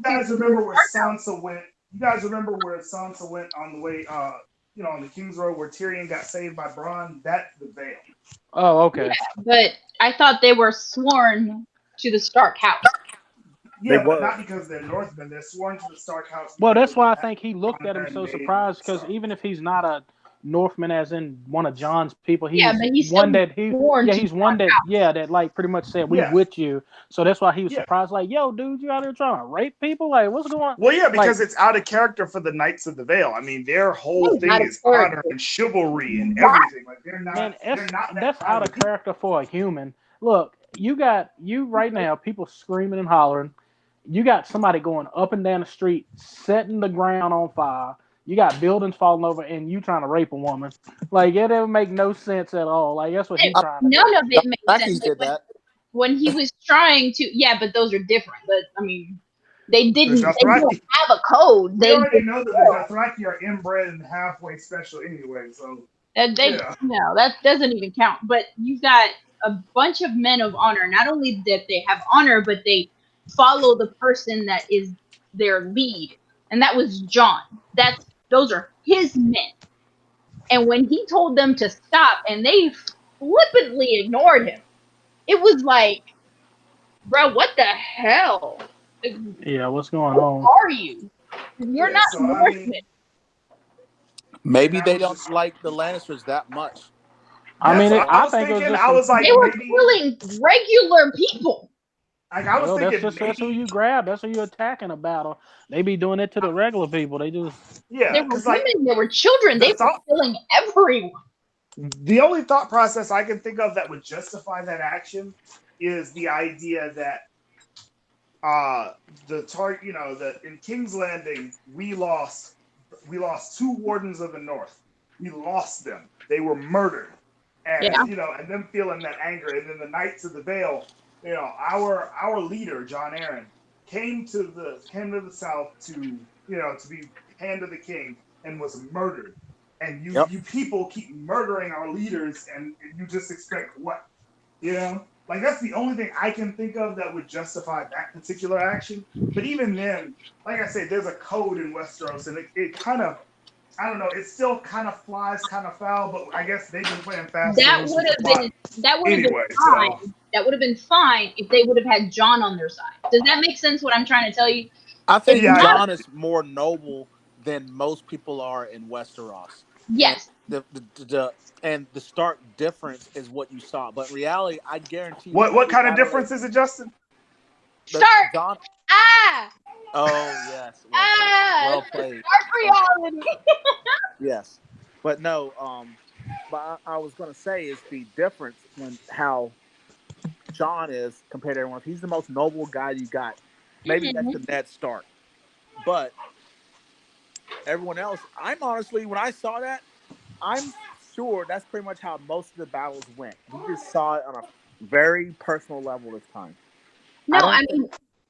Speaker 2: guys remember where Sansa went? You guys remember where Sansa went on the way, on the King's Road where Tyrion got saved by Bronn? That's the Vale.
Speaker 3: Oh, okay.
Speaker 1: Yeah, but I thought they were sworn to the Stark house.
Speaker 2: Yeah, but not because they're Northmen. They're sworn to the Stark house.
Speaker 3: Well, that's why I think he looked at him so surprised, because even if he's not a Northman, as in one of Jon's people, he's one that that like pretty much said, "We with you." So that's why he was surprised, like, "Yo, dude, you out here trying to rape people? Like, what's going on?"
Speaker 2: Well, yeah, because it's out of character for the Knights of the Vale. I mean, their whole thing is honor and chivalry and everything. Like, they're not. Man,
Speaker 3: that's out of character for a human. Look, you right now, people screaming and hollering. You got somebody going up and down the street, setting the ground on fire. You got buildings falling over, and you trying to rape a woman. Like, it didn't make no sense at all. Like, that's what he's trying to do.
Speaker 1: None of it made sense.
Speaker 4: Did that.
Speaker 1: When he was trying to, but those are different. But, I mean, they didn't have a code.
Speaker 2: They already know that the Dothraki are inbred and halfway special anyway, so...
Speaker 1: No, that doesn't even count. But you've got a bunch of men of honor. Not only that they have honor, but they follow the person that is their lead. And that was Jon. Those are his men. And when he told them to stop and they flippantly ignored him, it was like, bro, what the hell?
Speaker 3: Yeah, what's going on?
Speaker 1: Who are you? You're not Northmen.
Speaker 4: Maybe they don't like the Lannisters that much.
Speaker 3: I mean,
Speaker 2: what I was
Speaker 3: think it
Speaker 2: thinking.
Speaker 3: was
Speaker 2: I was
Speaker 3: just.
Speaker 2: like,
Speaker 1: They were
Speaker 2: maybe.
Speaker 1: killing regular people.
Speaker 2: Like I was
Speaker 3: Well,
Speaker 2: thinking,
Speaker 3: that's who
Speaker 2: maybe.
Speaker 3: you grab. That's who you attack in a battle. They be doing it to the regular people. They just.
Speaker 2: Yeah,
Speaker 1: There were
Speaker 2: because like
Speaker 1: women, there were children.
Speaker 2: the
Speaker 1: They were
Speaker 2: thought,
Speaker 1: killing everyone.
Speaker 2: the only thought process I can think of that would justify that action is the idea that the target, that in King's Landing we lost two wardens of the North. We lost them. They were murdered,
Speaker 1: Yeah.
Speaker 2: and them feeling that anger. And then the Knights of the Vale, our leader John Aaron came to the South to be hand of the King and was murdered. And
Speaker 4: Yep.
Speaker 2: you people keep murdering our leaders, and you just expect what? Like that's the only thing I can think of that would justify that particular action. But even then, like I said, there's a code in Westeros, and it kind of, I don't know, it still kind of flies kind of foul. But I guess they've been playing fast and
Speaker 1: That
Speaker 2: loose
Speaker 1: would
Speaker 2: with the
Speaker 1: have
Speaker 2: plot
Speaker 1: been
Speaker 2: anyway.
Speaker 1: fine.
Speaker 2: So
Speaker 1: That would have been fine if they would have had John on their side. Does that make sense? What I'm trying to tell you?
Speaker 4: I think
Speaker 2: Yeah,
Speaker 4: John is more noble than most people are in Westeros.
Speaker 1: Yes.
Speaker 4: And the stark difference is what you saw. But in reality, I guarantee you,
Speaker 2: what kind of difference is it, Justin?
Speaker 1: Start.
Speaker 4: John.
Speaker 1: Ah.
Speaker 4: Oh yes, well played.
Speaker 1: Dark reality.
Speaker 4: Yes, but no. But I was going to say is the difference when how John is compared to everyone. He's the most noble guy you got. Maybe next to Ned Stark, but everyone else. I'm honestly, when I saw that, I'm sure that's pretty much how most of the battles went. We just saw it on a very personal level this time.
Speaker 1: No,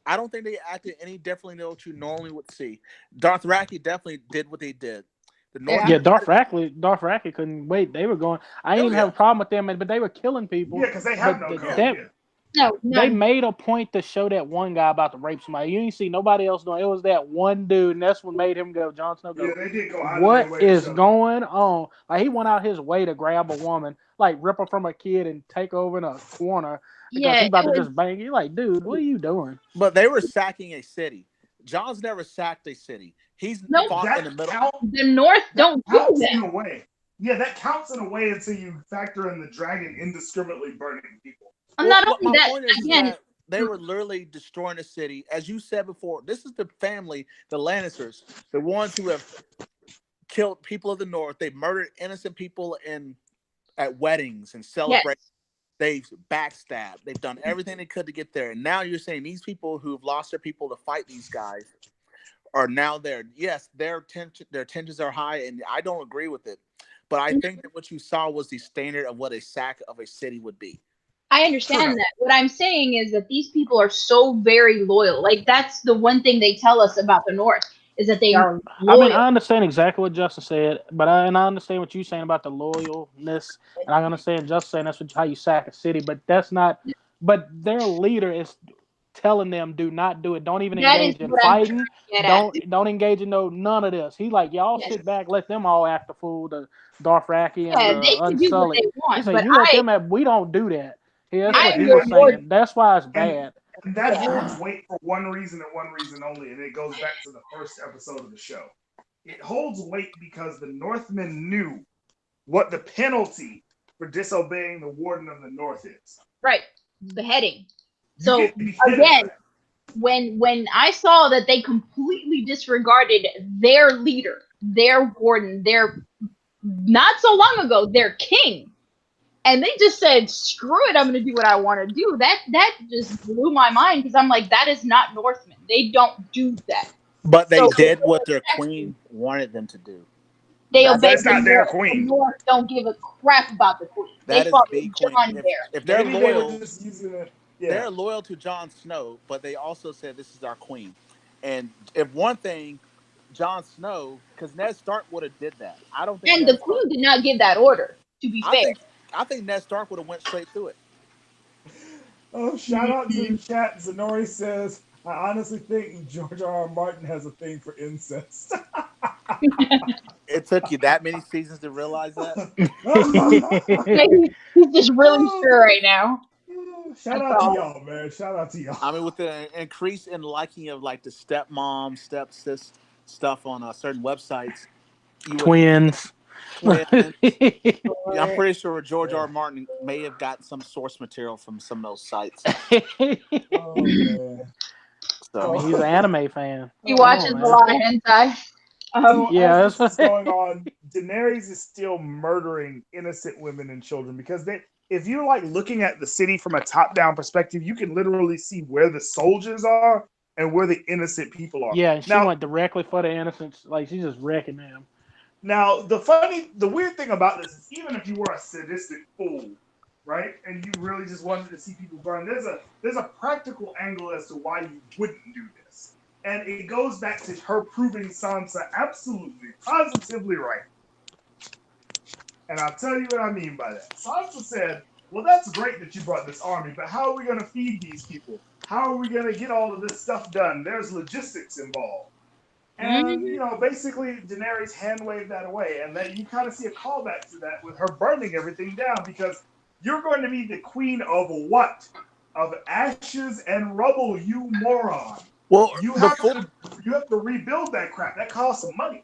Speaker 4: I don't think they acted any differently than what you normally would see. Dothraki definitely did what they did. The North,
Speaker 3: Yeah, Dothraki couldn't wait. They were going. I didn't even have a problem with them, but they were killing people.
Speaker 2: Yeah, because they have
Speaker 3: but
Speaker 2: no code.
Speaker 1: No,
Speaker 3: they
Speaker 1: none.
Speaker 3: made a point to show that one guy about to rape somebody. You didn't see nobody else doing it. It was that one dude, and that's what made him go. Jon Snow go.
Speaker 2: Yeah, they did go out
Speaker 3: What
Speaker 2: of their way to
Speaker 3: is
Speaker 2: show
Speaker 3: going on? Like he went out his way to grab a woman, like rip her from a kid and take her over in a corner because
Speaker 1: Yeah,
Speaker 3: he about
Speaker 1: it
Speaker 3: to
Speaker 1: was-
Speaker 3: just bang you. Like, dude, what are you doing?
Speaker 4: but they were sacking a city. John's never sacked a city. He's
Speaker 1: Nope.
Speaker 4: fought in the middle.
Speaker 1: The North don't do
Speaker 2: counts in
Speaker 1: that.
Speaker 2: a way. Yeah, that counts in a way until you factor in the dragon indiscriminately burning people.
Speaker 1: Not only
Speaker 4: my
Speaker 1: that,
Speaker 4: point is
Speaker 1: again,
Speaker 4: that they were literally destroying the city. As you said before, this is the family, the Lannisters, the ones who have killed people of the North. They've murdered innocent people at weddings and celebrations.
Speaker 1: yes.
Speaker 4: They've backstabbed. They've done everything they could to get there. And now you're saying these people who've lost their people to fight these guys are now there. Yes, their tensions are high, and I don't agree with it. But I think that what you saw was the standard of what a sack of a city would be.
Speaker 1: I understand that. What I'm saying is that these people are so very loyal. Like that's the one thing they tell us about the North is that they are loyal.
Speaker 3: I mean, I understand exactly what Justin said, but I understand what you're saying about the loyalness, and I understand Justin saying that's how you sack a city, but that's not. But their leader is telling them, "Do not do it. Don't even
Speaker 1: That
Speaker 3: engage
Speaker 1: is
Speaker 3: in
Speaker 1: what I'm
Speaker 3: fighting.
Speaker 1: trying to get at.
Speaker 3: Don't engage in none of this." He like y'all
Speaker 1: Yes.
Speaker 3: sit back, let them all act the fool, the Dothraki and
Speaker 1: Yeah,
Speaker 3: the
Speaker 1: they can do what
Speaker 3: Unsullied.
Speaker 1: they
Speaker 3: He
Speaker 1: want,
Speaker 3: said,
Speaker 1: but
Speaker 3: "You let them have. We don't do that." Yeah, that's
Speaker 1: I
Speaker 3: what
Speaker 1: am
Speaker 3: he
Speaker 1: your
Speaker 3: was
Speaker 1: lord.
Speaker 3: saying. That's why it's bad.
Speaker 2: And that holds weight for one reason and one reason only, and it goes back to the first episode of the show. It holds weight because the Northmen knew what the penalty for disobeying the Warden of the North is.
Speaker 1: Right, beheading.
Speaker 2: You
Speaker 1: So
Speaker 2: get beheaded
Speaker 1: again,
Speaker 2: for
Speaker 1: when I saw that they completely disregarded their leader, their warden, their not so long ago, their king, and they just said, "Screw it, I'm going to do what I want to do." That just blew my mind because I'm like, that is not Northmen. They don't do that.
Speaker 4: But they
Speaker 1: So-
Speaker 4: did what their queen wanted them to do.
Speaker 1: They
Speaker 2: But
Speaker 1: obey
Speaker 2: it's not
Speaker 1: the
Speaker 2: their
Speaker 1: North.
Speaker 2: queen.
Speaker 1: The North don't give a crap about the queen.
Speaker 4: That
Speaker 1: They
Speaker 4: is
Speaker 1: follow
Speaker 4: the queen.
Speaker 1: John Bear.
Speaker 4: If they're
Speaker 2: Maybe they were
Speaker 4: loyal,
Speaker 2: just using it.
Speaker 4: they're
Speaker 2: Yeah.
Speaker 4: loyal to Jon Snow, but they also said this is our queen. And if one thing, Jon Snow, because Ned Stark would have did that. I don't think
Speaker 1: And
Speaker 4: Ned
Speaker 1: the
Speaker 4: Stark,
Speaker 1: queen did not give that order, to be fair.
Speaker 4: I think Ned Stark would have went straight through it.
Speaker 2: Oh, shout out to the chat. Zenori says, I honestly think George R.R. Martin has a thing for incest.
Speaker 4: It took you that many seasons to realize that?
Speaker 1: He's just really sure right now.
Speaker 2: Shout out to y'all, man. Shout out to y'all.
Speaker 4: I mean, with the increase in liking of like the stepmom, stepsis stuff on certain websites,
Speaker 3: Twins.
Speaker 4: twins. Yeah, I'm pretty sure George R. R. Martin may have gotten some source material from some of those sites.
Speaker 2: Oh man.
Speaker 3: I mean, he's an anime fan.
Speaker 1: He
Speaker 3: Come
Speaker 1: watches
Speaker 3: on,
Speaker 1: a
Speaker 3: man.
Speaker 1: lot of hentai.
Speaker 2: So
Speaker 3: Yeah,
Speaker 2: as this
Speaker 3: that's
Speaker 2: is going on, Daenerys is still murdering innocent women and children because if you're like looking at the city from a top-down perspective, you can literally see where the soldiers are and where the innocent people are.
Speaker 3: yeah, and she
Speaker 2: Now,
Speaker 3: went directly for the innocents. Like she's just wrecking them.
Speaker 2: now the weird thing about this is even if you were a sadistic fool, right, and you really just wanted to see people burn, there's a practical angle as to why you wouldn't do this. And it goes back to her proving Sansa absolutely, positively right. And I'll tell you what I mean by that. Sansa said, well, that's great that you brought this army, but how are we going to feed these people? How are we going to get all of this stuff done? There's logistics involved. And, basically Daenerys hand waved that away. And that you kind of see a callback to that with her burning everything down because you're going to be the queen of what? Of ashes and rubble, you moron.
Speaker 4: Well,
Speaker 2: You have to rebuild that crap. That costs some money.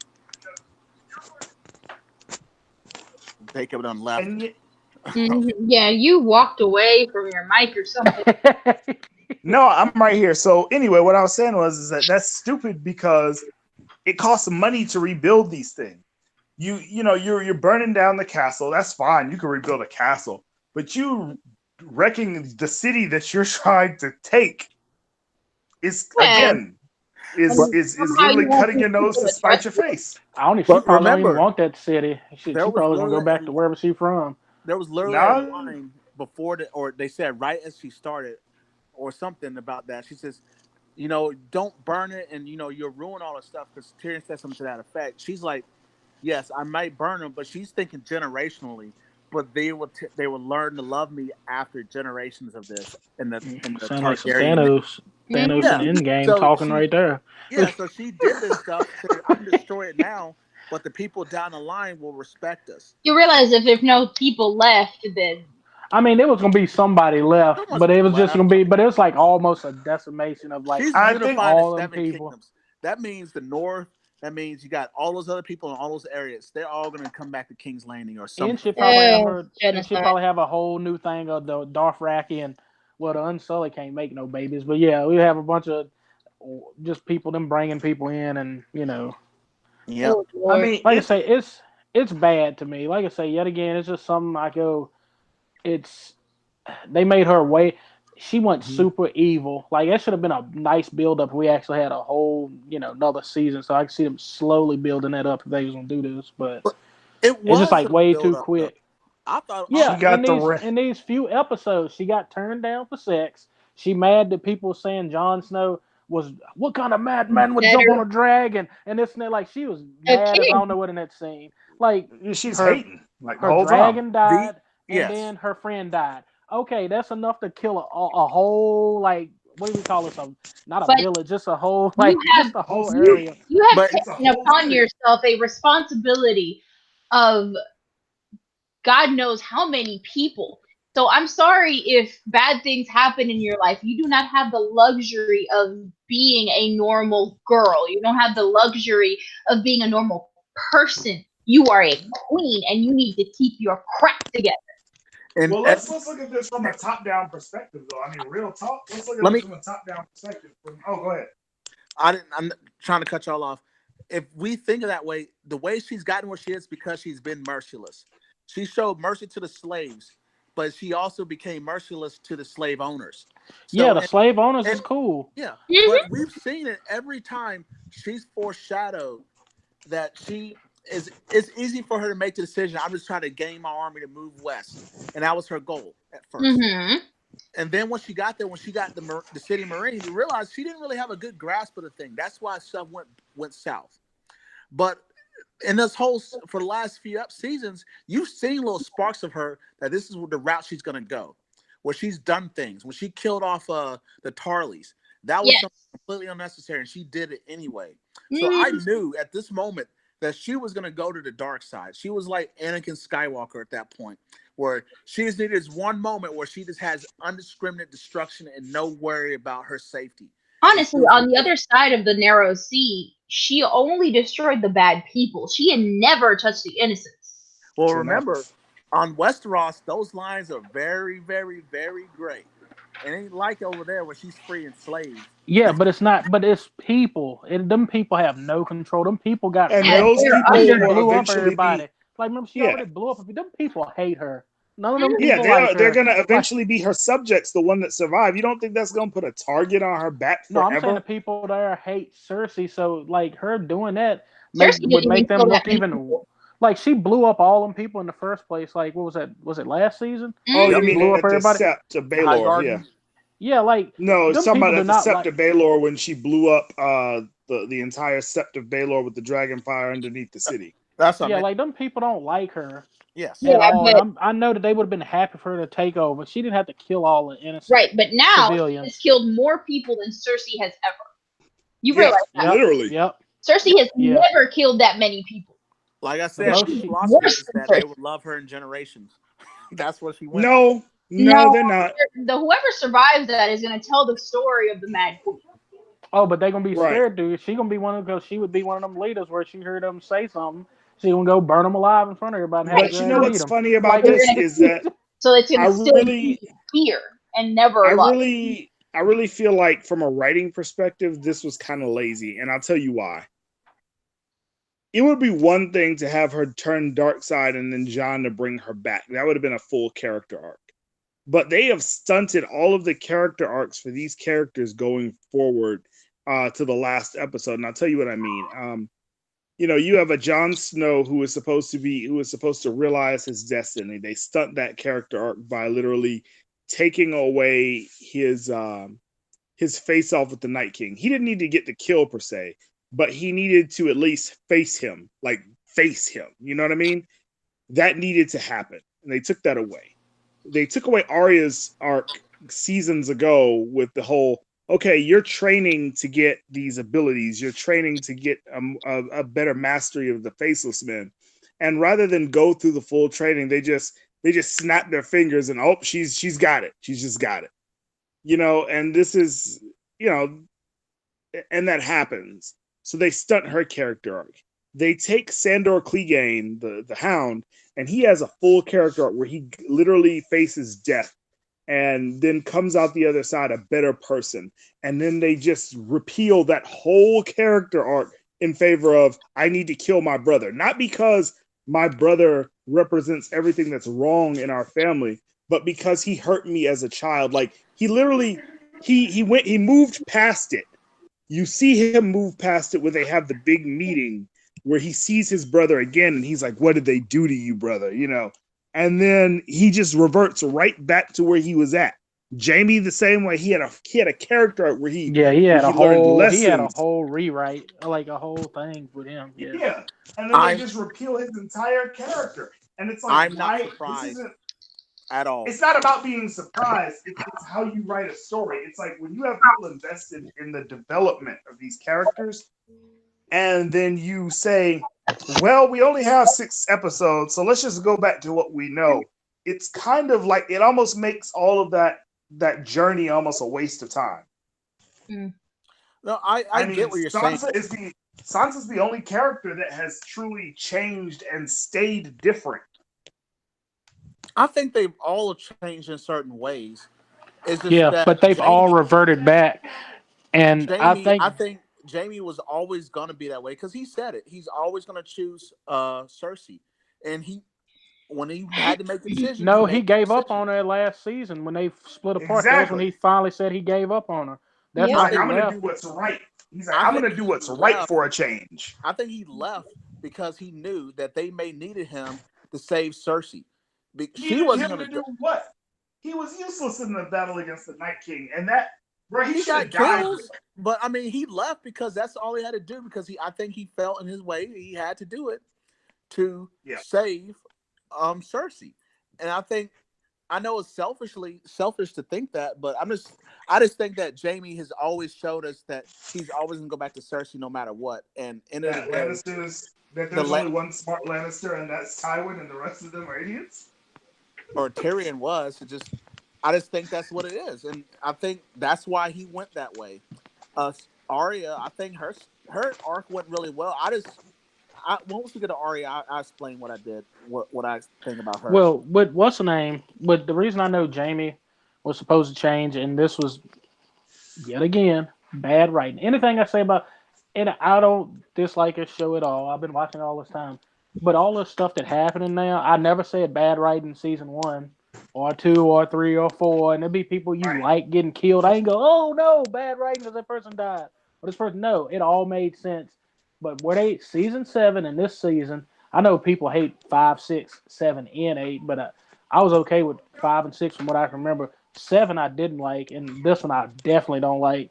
Speaker 4: Jacob done left.
Speaker 1: Yeah, you walked away from your mic or something.
Speaker 2: No, I'm right here. So anyway, what I was saying is that that's stupid because it costs money to rebuild these things. You're burning down the castle. That's fine. You can rebuild a castle, but you wrecking the city that you're trying to take is again is literally cutting your nose to spite your face.
Speaker 3: I don't. She
Speaker 4: But
Speaker 3: probably don't
Speaker 4: remember,
Speaker 3: even want that city. She
Speaker 4: there was
Speaker 3: probably gonna go
Speaker 4: literally
Speaker 3: back to wherever she's from.
Speaker 4: There was literally a line before or they said right as she started, or something about that. She says, don't burn it, and you'll ruin all the stuff. Because Tyrion said something to that effect. She's like, yes, I might burn them, but she's thinking generationally. But they will learn to love me after generations of this. And the
Speaker 3: Sound like some
Speaker 4: Targaryen.
Speaker 3: Thanos
Speaker 4: Yeah.
Speaker 3: and Endgame
Speaker 4: So
Speaker 3: talking right there.
Speaker 4: Yeah, so she did this stuff. Said, I can destroy it now, but the people down the line will respect us.
Speaker 1: You realize if there's no people left, then
Speaker 3: I mean, there was gonna be somebody left,
Speaker 4: There must
Speaker 3: but
Speaker 4: be
Speaker 3: it was just
Speaker 4: left.
Speaker 3: gonna be. But it was like almost a decimation of like
Speaker 4: She's unifying
Speaker 3: all
Speaker 4: the
Speaker 3: them
Speaker 4: 7
Speaker 3: people.
Speaker 4: kingdoms. That means the North. That means you got all those other people in all those areas. They're all going to come back to King's Landing or something.
Speaker 3: And she probably have her. And
Speaker 1: genocide.
Speaker 3: she probably have a whole new thing of the Dothraki and well, the Unsullied can't make no babies, but yeah, we have a bunch of just people them bringing people in, and
Speaker 4: Yep.
Speaker 1: Oh,
Speaker 2: I
Speaker 1: Lord.
Speaker 2: mean,
Speaker 3: like I say, it's bad to me. Like I say, yet again, it's just something I go. It's they made her way. She went super evil. Like that should have been a nice build up. We actually had a whole, another season, so I can see them slowly building that up if they was gonna do this. But
Speaker 4: It
Speaker 3: it's just
Speaker 4: was
Speaker 3: like
Speaker 4: a
Speaker 3: way
Speaker 4: build
Speaker 3: too
Speaker 4: up,
Speaker 3: quick.
Speaker 4: though. I thought.
Speaker 3: Yeah,
Speaker 2: She got
Speaker 3: in
Speaker 2: the
Speaker 3: these
Speaker 2: re-
Speaker 3: in these few episodes, she got turned down for sex. She mad that people saying Jon Snow was what kind of madman would jump on a dragon and this and that. Like she was
Speaker 1: A
Speaker 3: mad as I
Speaker 1: king.
Speaker 3: don't know what in that scene. Like
Speaker 2: she's
Speaker 3: her
Speaker 2: hating like the
Speaker 3: her
Speaker 2: whole
Speaker 3: dragon
Speaker 2: time.
Speaker 3: died and
Speaker 4: Yes.
Speaker 3: then her friend died. Okay, that's enough to kill a whole like what do we call this? Not a
Speaker 1: But
Speaker 3: village, just a whole like
Speaker 1: have
Speaker 3: just a whole
Speaker 2: city.
Speaker 3: area.
Speaker 1: you have
Speaker 4: But
Speaker 2: it's a
Speaker 1: taken
Speaker 2: whole
Speaker 1: upon
Speaker 2: city.
Speaker 1: yourself a responsibility of God knows how many people. So I'm sorry if bad things happen in your life. You do not have the luxury of being a normal girl. You don't have the luxury of being a normal person. You are a queen and you need to keep your crap together.
Speaker 4: And
Speaker 2: Well, let's look at this from a top-down perspective, though. I mean, real talk. Let's look at this from a top-down perspective. Go ahead.
Speaker 4: I'm not trying to cut y'all off. If we think of that way, the way she's gotten where she is because she's been merciless. She showed mercy to the slaves, but she also became merciless to the slave owners.
Speaker 3: Yeah, the slave owners is cool.
Speaker 4: Yeah,
Speaker 1: Mhm.
Speaker 4: but we've seen it every time she's foreshadowed that it's easy for her to make the decision. I'm just trying to gain my army to move west, and that was her goal at 1st.
Speaker 1: Mm-hmm.
Speaker 4: And then when she got there, when she got the city marines, you realized she didn't really have a good grasp of the thing. That's why stuff went south. But in this whole for the last few seasons, you've seen little sparks of her that this is the route she's going to go, where she's done things. When she killed off the Tarleys, that was something completely unnecessary, and she did it anyway. So I knew at this moment that she was going to go to the dark side. She was like Anakin Skywalker at that point, where she just needed this one moment where she just has undiscriminate destruction and no worry about her safety.
Speaker 1: Honestly, on the other side of the narrow sea, she only destroyed the bad people. She had never touched the innocents.
Speaker 4: Well,
Speaker 2: True
Speaker 4: remember,
Speaker 2: enough.
Speaker 4: on Westeros, those lines are very, very, very gray. It ain't like over there where she's freeing slaves.
Speaker 3: Yeah, but it's not. But it's people, and them people have no control. Them people got
Speaker 2: And
Speaker 1: And
Speaker 3: rid.
Speaker 2: those
Speaker 1: they're
Speaker 3: She
Speaker 2: people
Speaker 1: under.
Speaker 3: just
Speaker 2: will
Speaker 3: blew up
Speaker 2: eventually
Speaker 3: everybody.
Speaker 2: be,
Speaker 3: Like, remember, she
Speaker 2: yeah,
Speaker 3: already blew up. Them people hate her. None of them
Speaker 1: Mhm.
Speaker 2: yeah,
Speaker 3: people like
Speaker 2: they're
Speaker 3: her.
Speaker 2: gonna
Speaker 3: Like,
Speaker 2: eventually be her subjects, the one that survive. You don't think that's gonna put a target on her back
Speaker 3: no, I'm saying the
Speaker 2: forever?
Speaker 3: people there hate Cersei. So, like, her doing that
Speaker 1: Cersei
Speaker 3: would
Speaker 1: didn't
Speaker 3: make
Speaker 1: even
Speaker 3: them
Speaker 1: kill that
Speaker 3: look
Speaker 1: many
Speaker 3: even.
Speaker 1: people.
Speaker 3: Like, she blew up all them people in the first place. Like, what was that? Was it last season?
Speaker 2: Oh,
Speaker 1: Mhm.
Speaker 2: you
Speaker 4: Yep.
Speaker 3: She
Speaker 2: mean
Speaker 3: blew up
Speaker 2: at the
Speaker 3: everybody.
Speaker 2: Sept of
Speaker 4: The High
Speaker 2: Baelor? Yeah.
Speaker 4: Garden.
Speaker 3: Yeah, like
Speaker 2: No, it's
Speaker 3: them
Speaker 2: talking
Speaker 3: people
Speaker 2: about
Speaker 3: do
Speaker 2: at the
Speaker 3: not
Speaker 2: Sept
Speaker 3: like.
Speaker 2: of Baelor when she blew up the entire Sept of Baelor with the dragon fire underneath the city.
Speaker 4: That's what I
Speaker 3: Yeah,
Speaker 4: meant.
Speaker 3: like them people don't like her
Speaker 4: Yes.
Speaker 3: at
Speaker 1: Yeah,
Speaker 3: all, and
Speaker 1: but
Speaker 3: I know that they would have been happy for her to take over. She didn't have to kill all the innocent
Speaker 1: right, but now she has
Speaker 3: civilians.
Speaker 1: killed more people than Cersei has ever. You
Speaker 2: Yeah,
Speaker 1: realize that?
Speaker 3: Yep,
Speaker 2: literally.
Speaker 3: yep,
Speaker 1: Cersei has
Speaker 3: yeah.
Speaker 1: never killed that many people.
Speaker 4: Like I
Speaker 3: The
Speaker 1: So
Speaker 4: said,
Speaker 3: most
Speaker 4: my
Speaker 1: she's
Speaker 3: she,
Speaker 4: philosophy
Speaker 1: worse
Speaker 4: is
Speaker 1: than
Speaker 4: that they
Speaker 1: Cersei.
Speaker 4: would love her in generations. That's what she went for.
Speaker 2: No,
Speaker 1: No,
Speaker 2: no, they're not.
Speaker 1: the whoever survives that is going to tell the story of the Mad Queen.
Speaker 3: oh, but they gonna be
Speaker 2: Right.
Speaker 3: scared, dude. She gonna be one of because she would be one of them leaders where she heard them say something. She gonna go burn them alive in front of everybody and have the
Speaker 1: Right.
Speaker 2: But you know
Speaker 3: dragon
Speaker 1: So,
Speaker 3: eat
Speaker 2: what's
Speaker 3: them.
Speaker 2: funny about
Speaker 3: Like
Speaker 1: so you're
Speaker 3: it's
Speaker 2: this
Speaker 1: going to
Speaker 2: is that
Speaker 1: so it's going
Speaker 2: I
Speaker 1: to still be
Speaker 2: really
Speaker 1: fear and never
Speaker 2: I
Speaker 1: love.
Speaker 2: really I really feel like from a writing perspective this was kind of lazy, and I'll tell you why. It would be one thing to have her turn dark side and then John to bring her back. That would have been a full character arc. But they have stunted all of the character arcs for these characters going forward to the last episode. And I'll tell you what I mean. You have a Jon Snow who is supposed to realize his destiny. They stunt that character arc by literally taking away his face off with the Night King. He didn't need to get the kill per se, but he needed to at least face him, like face him. You know what I mean? That needed to happen, and they took that away. They took away Arya's arc seasons ago with the whole okay, you're training to get these abilities, you're training to get a better mastery of the faceless men, and rather than go through the full training, they just snap their fingers and oh, she's got it, she's just got it, and this is you know and that happens. So they stunt her character arc. They take Sandor Clegane, the Hound, and he has a full character arc where he literally faces death and then comes out the other side a better person. And then they just repeal that whole character arc in favor of I need to kill my brother. Not because my brother represents everything that's wrong in our family, but because he hurt me as a child. Like he literally he moved past it. You see him move past it when they have the big meeting where he sees his brother again and he's like, what did they do to you, brother? And then he just reverts right back to where he was at. Jamie the same way. He had a character arc where he
Speaker 3: yeah,
Speaker 2: where he learned
Speaker 3: he had a
Speaker 2: lessons.
Speaker 3: whole rewrite, like a whole thing with him. Yeah.
Speaker 2: Yeah. And then they
Speaker 4: I'm
Speaker 2: just repeal his entire character. And it's like,
Speaker 4: I'm not
Speaker 2: why this
Speaker 4: surprised
Speaker 2: isn't
Speaker 4: at all.
Speaker 2: it's not about being surprised. It's how you write a story. It's like when you have people invested in the development of these characters, and then you say, well, we only have 6 episodes, so let's just go back to what we know. It's kind of like it almost makes all of that journey almost a waste of time.
Speaker 1: Mm.
Speaker 4: No, I
Speaker 2: I
Speaker 4: get
Speaker 2: mean,
Speaker 4: what you're saying.
Speaker 2: Sansa's the only character that has truly changed and stayed different.
Speaker 4: I think they've all changed in certain ways. It's just
Speaker 3: Yeah,
Speaker 4: that
Speaker 3: but they've all reverted back, and I
Speaker 4: I
Speaker 3: think
Speaker 4: think Jamie was always gonna be that way because he said it. He's always gonna choose Cersei, and he when he had to make a decision, he
Speaker 3: no, he
Speaker 4: made the
Speaker 3: gave up
Speaker 4: decision.
Speaker 3: on her last season when they split apart. That was when
Speaker 2: Exactly.
Speaker 3: he finally said he gave up on her. That's
Speaker 1: Yep.
Speaker 2: He's
Speaker 4: I
Speaker 3: why
Speaker 2: like,
Speaker 3: he
Speaker 4: think
Speaker 2: I'm gonna do
Speaker 3: left.
Speaker 2: what's right. He's like,
Speaker 4: I
Speaker 2: I'm
Speaker 4: think
Speaker 2: gonna do
Speaker 4: he
Speaker 2: what's right
Speaker 4: left.
Speaker 2: for a change.
Speaker 4: I think he left because he knew that they may needed him to save Cersei. She
Speaker 2: Needed
Speaker 4: wasn't
Speaker 2: him
Speaker 4: gonna.
Speaker 2: to do what? He was useless in the battle against the Night King, and that bro, he
Speaker 4: He
Speaker 2: should
Speaker 4: got
Speaker 2: have died.
Speaker 4: kills, but I mean, he left because that's all he had to do. Because I think he felt in his way he had to do it to
Speaker 2: Yeah.
Speaker 4: save Cersei, and I know it's selfish to think that, but I just think that Jamie has always showed us that he's always gonna go back to Cersei no matter what. And end of the day,
Speaker 2: That
Speaker 4: the
Speaker 2: there's only one smart Lannister, and that's Tywin, and the rest of them are idiots.
Speaker 4: or Tyrion was I just think that's what it is, and I think that's why he went that way. Arya, I think her arc went really well. once we get to Arya, I explain what I did, what I think about her.
Speaker 3: Well, but what's the name? But the reason I know Jamie was supposed to change, and this was yet again bad writing. Anything I say about, and I don't dislike this show at all. I've been watching it all this time, but all the stuff that happening now, I never said bad writing in season 1, or 2, or 3, or 4, and there'd be people you
Speaker 2: Right.
Speaker 3: like getting killed. I ain't go, oh no, bad writing because that person died, or this person. No, it all made sense. But where they season 7 and this season, I know people hate 5, 6, 7, and 8, but I was okay with 5 and 6 from what I can remember. 7 I didn't like, and this one I definitely don't like.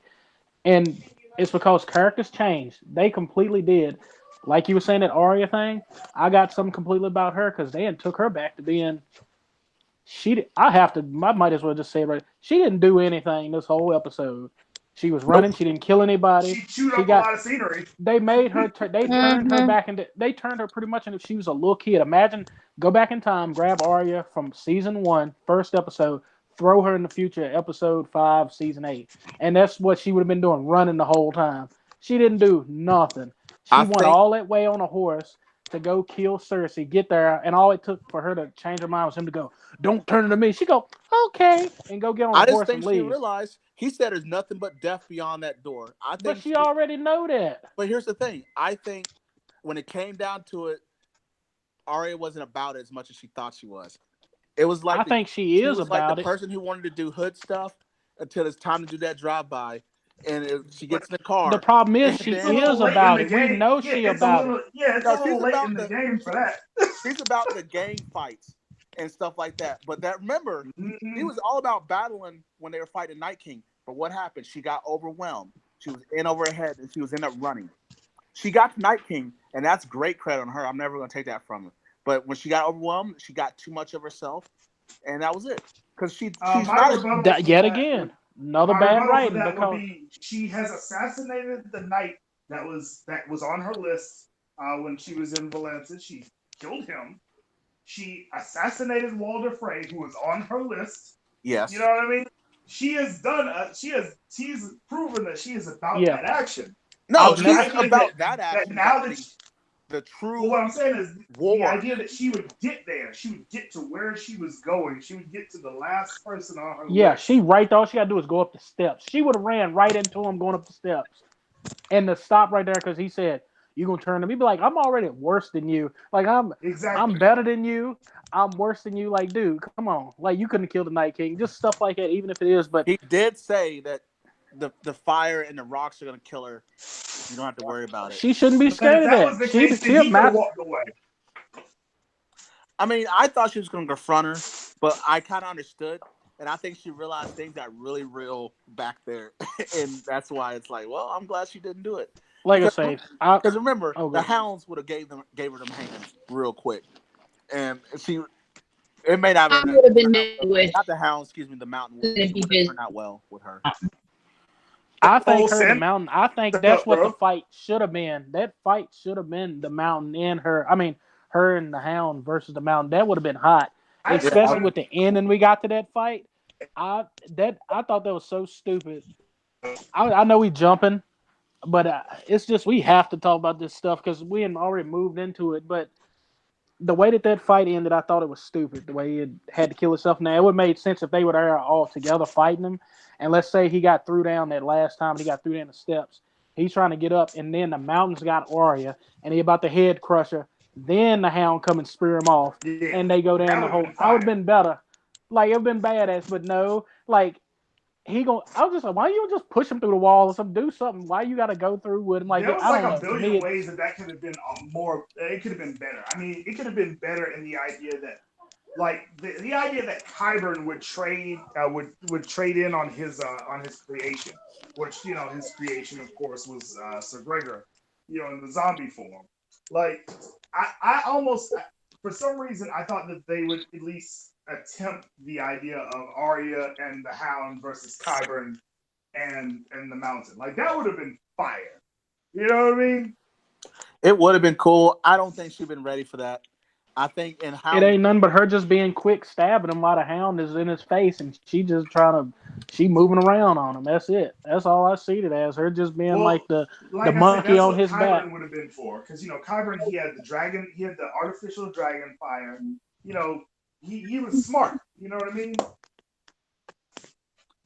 Speaker 3: And it's because characters changed. They completely did. Like you were saying that Arya thing, I got something completely about her because they took her back to being. I have to. I might as well just say it right. She didn't do anything this whole episode. She was running.
Speaker 4: Nope.
Speaker 3: She didn't kill anybody.
Speaker 2: She chewed
Speaker 3: She
Speaker 2: up a
Speaker 3: got.
Speaker 2: lot of scenery.
Speaker 3: They made her. They turned her
Speaker 1: Mhm.
Speaker 3: back into. They turned her pretty much into. She was a little kid. Imagine. Go back in time. Grab Arya from season 1, first episode. Throw her in the future, episode 5, season 8, and that's what she would have been doing, running the whole time. She didn't do nothing. She
Speaker 4: I
Speaker 3: went
Speaker 4: think
Speaker 3: all that way on a horse to go kill Cersei. Get there, and all it took for her to change her mind was him to go, "Don't turn to me." She go, "Okay," and go get on a
Speaker 4: I just
Speaker 3: horse and
Speaker 4: think she
Speaker 3: leave.
Speaker 4: realized he said there's nothing but death beyond that door. I
Speaker 3: But
Speaker 4: think
Speaker 3: she already know that.
Speaker 4: but here's the thing. I think when it came down to it, Arya wasn't about it as much as she thought she was. It was
Speaker 3: I
Speaker 4: like
Speaker 3: think she
Speaker 4: she
Speaker 3: is
Speaker 4: was like the
Speaker 3: about it.
Speaker 4: person who wanted to do hood stuff until it's time to do that drive by, and she
Speaker 2: But
Speaker 4: gets in the
Speaker 3: The
Speaker 4: car,
Speaker 3: problem is
Speaker 4: and
Speaker 3: she
Speaker 2: it's a
Speaker 4: then
Speaker 3: is
Speaker 2: little late in
Speaker 3: about
Speaker 2: the
Speaker 3: it. We
Speaker 2: game.
Speaker 3: know
Speaker 2: Yeah,
Speaker 3: she
Speaker 2: it's a
Speaker 3: about it.
Speaker 2: little. Yeah, it's a
Speaker 4: no,
Speaker 2: little late in the game for that.
Speaker 4: she's about the gang fights and stuff like that. But that remember, she
Speaker 2: Mm-hmm.
Speaker 4: was all about battling when they were fighting Night King. But what happened? She got overwhelmed. She was in over her head, and she was end up running. She got to Night King, and that's great credit on her. I'm never going to take that from her. But when she got overwhelmed, she got too much of herself, and that was it. Because she's
Speaker 2: My
Speaker 4: not as
Speaker 2: rebuttal
Speaker 3: That
Speaker 2: for
Speaker 3: yet
Speaker 2: that
Speaker 3: again,
Speaker 2: would
Speaker 3: another
Speaker 2: my
Speaker 3: bad
Speaker 2: rebuttal for
Speaker 3: writing
Speaker 2: that would
Speaker 3: because
Speaker 2: be she has assassinated the knight that was on her list when she was in Valencia. She killed him. She assassinated Walder Frey, who was on her list. You know
Speaker 4: yes.
Speaker 2: what I mean? She has done. She's proven that she is about
Speaker 3: yeah,
Speaker 2: that action.
Speaker 4: No,
Speaker 3: I've
Speaker 2: So the
Speaker 3: never.
Speaker 4: she's
Speaker 2: idea
Speaker 4: about that
Speaker 2: that
Speaker 4: action, but
Speaker 2: now that
Speaker 4: the
Speaker 2: well,
Speaker 4: true
Speaker 2: what I'm saying is the
Speaker 4: war.
Speaker 2: idea that she would get there, she would get to where she was going, she would get to the last person on her
Speaker 3: Yeah, she
Speaker 2: list.
Speaker 3: right there. All she got to do is go up the steps. She would have ran right into him going up the steps, and to stop right there because he said, "You gonna turn to me?" Be like, "I'm already worse than you. Like I'm
Speaker 2: Exactly.
Speaker 3: better than you. I'm worse than you. Like, dude, come on. Like, you couldn't kill the Night King. Just stuff like that, even if it is. But
Speaker 4: He did say that the fire and the rocks are going to kill her. You don't have to worry about it.
Speaker 3: she shouldn't be
Speaker 2: But if
Speaker 3: scared of
Speaker 2: that was
Speaker 3: that.
Speaker 2: the
Speaker 3: She
Speaker 2: case, then
Speaker 3: she a
Speaker 2: he could have
Speaker 3: master.
Speaker 2: walked away.
Speaker 4: I mean, I thought she was going to confront her, but I kind of understood, and I think she realized things got really real back there, and that's why it's like, well, I'm glad she didn't do it
Speaker 3: Like I
Speaker 4: because
Speaker 3: say, I
Speaker 4: remember
Speaker 3: oh
Speaker 4: the
Speaker 3: good.
Speaker 4: hounds would have gave her them hands real quick, and she it may not have
Speaker 1: I would have been met with
Speaker 4: not the hounds, excuse me, the mountain
Speaker 1: gonna be
Speaker 4: wouldn't have
Speaker 1: busy.
Speaker 4: turned out well with her.
Speaker 3: I
Speaker 2: Oh,
Speaker 3: think her the
Speaker 2: Sam,
Speaker 3: mountain. I think
Speaker 2: what's
Speaker 3: that's
Speaker 2: up,
Speaker 3: what the
Speaker 2: bro?
Speaker 3: fight should have been. That fight should have been the mountain and her. I mean, her and the hound versus the mountain. That would have been hot,
Speaker 2: I
Speaker 4: Yeah,
Speaker 2: just
Speaker 3: especially
Speaker 2: wanted.
Speaker 3: with the ending we got to that fight. I thought that was so stupid. I know we jumping, but it's just we have to talk about this stuff because we had already moved into it. But the way that fight ended, I thought it was stupid. The way he had to kill himself. Now it would have made sense if they were there all together fighting him. And let's say he got through down that last time, and he got through down the steps. He's trying to get up, and then the mountains got Arya, and he about to head crusher. Then the hound come and spear him off,
Speaker 2: Yeah,
Speaker 3: and they go
Speaker 2: that
Speaker 3: down the
Speaker 2: would have been
Speaker 3: whole. I would have
Speaker 2: fire.
Speaker 3: been better. Like it would have been badass, but no. Like he going I was just like, why you don't just push him through the wall or something, do something? Why you got to go through with him? Like
Speaker 2: There was
Speaker 3: I
Speaker 2: like
Speaker 3: don't
Speaker 2: a
Speaker 3: know. To me,
Speaker 2: billion ways that could have been more. It could have been better. I mean, it could have been better in the idea that, like, the idea that Kyburn would trade in on his creation, which his creation of course was Sir Gregor, in the zombie form. Like, I almost for some reason I thought that they would at least attempt the idea of Arya and the Hound versus Kyburn and the Mountain. Like that would have been fire. You know what I mean?
Speaker 4: it would have been cool. I don't think she'd been ready for that. I think and
Speaker 3: It
Speaker 4: how
Speaker 3: ain't nothing but her just being quick, stabbing him while the hound is in his face, and she just she moving around on him. That's it. That's all I see it as. Her just being
Speaker 2: Well,
Speaker 3: like the
Speaker 2: like I said,
Speaker 3: monkey
Speaker 2: that's
Speaker 3: on
Speaker 2: what
Speaker 3: his back.
Speaker 2: Kyburn would have been for, because Kyburn, he had the dragon, he had the artificial dragon fire. You know, he was smart. You know what I mean?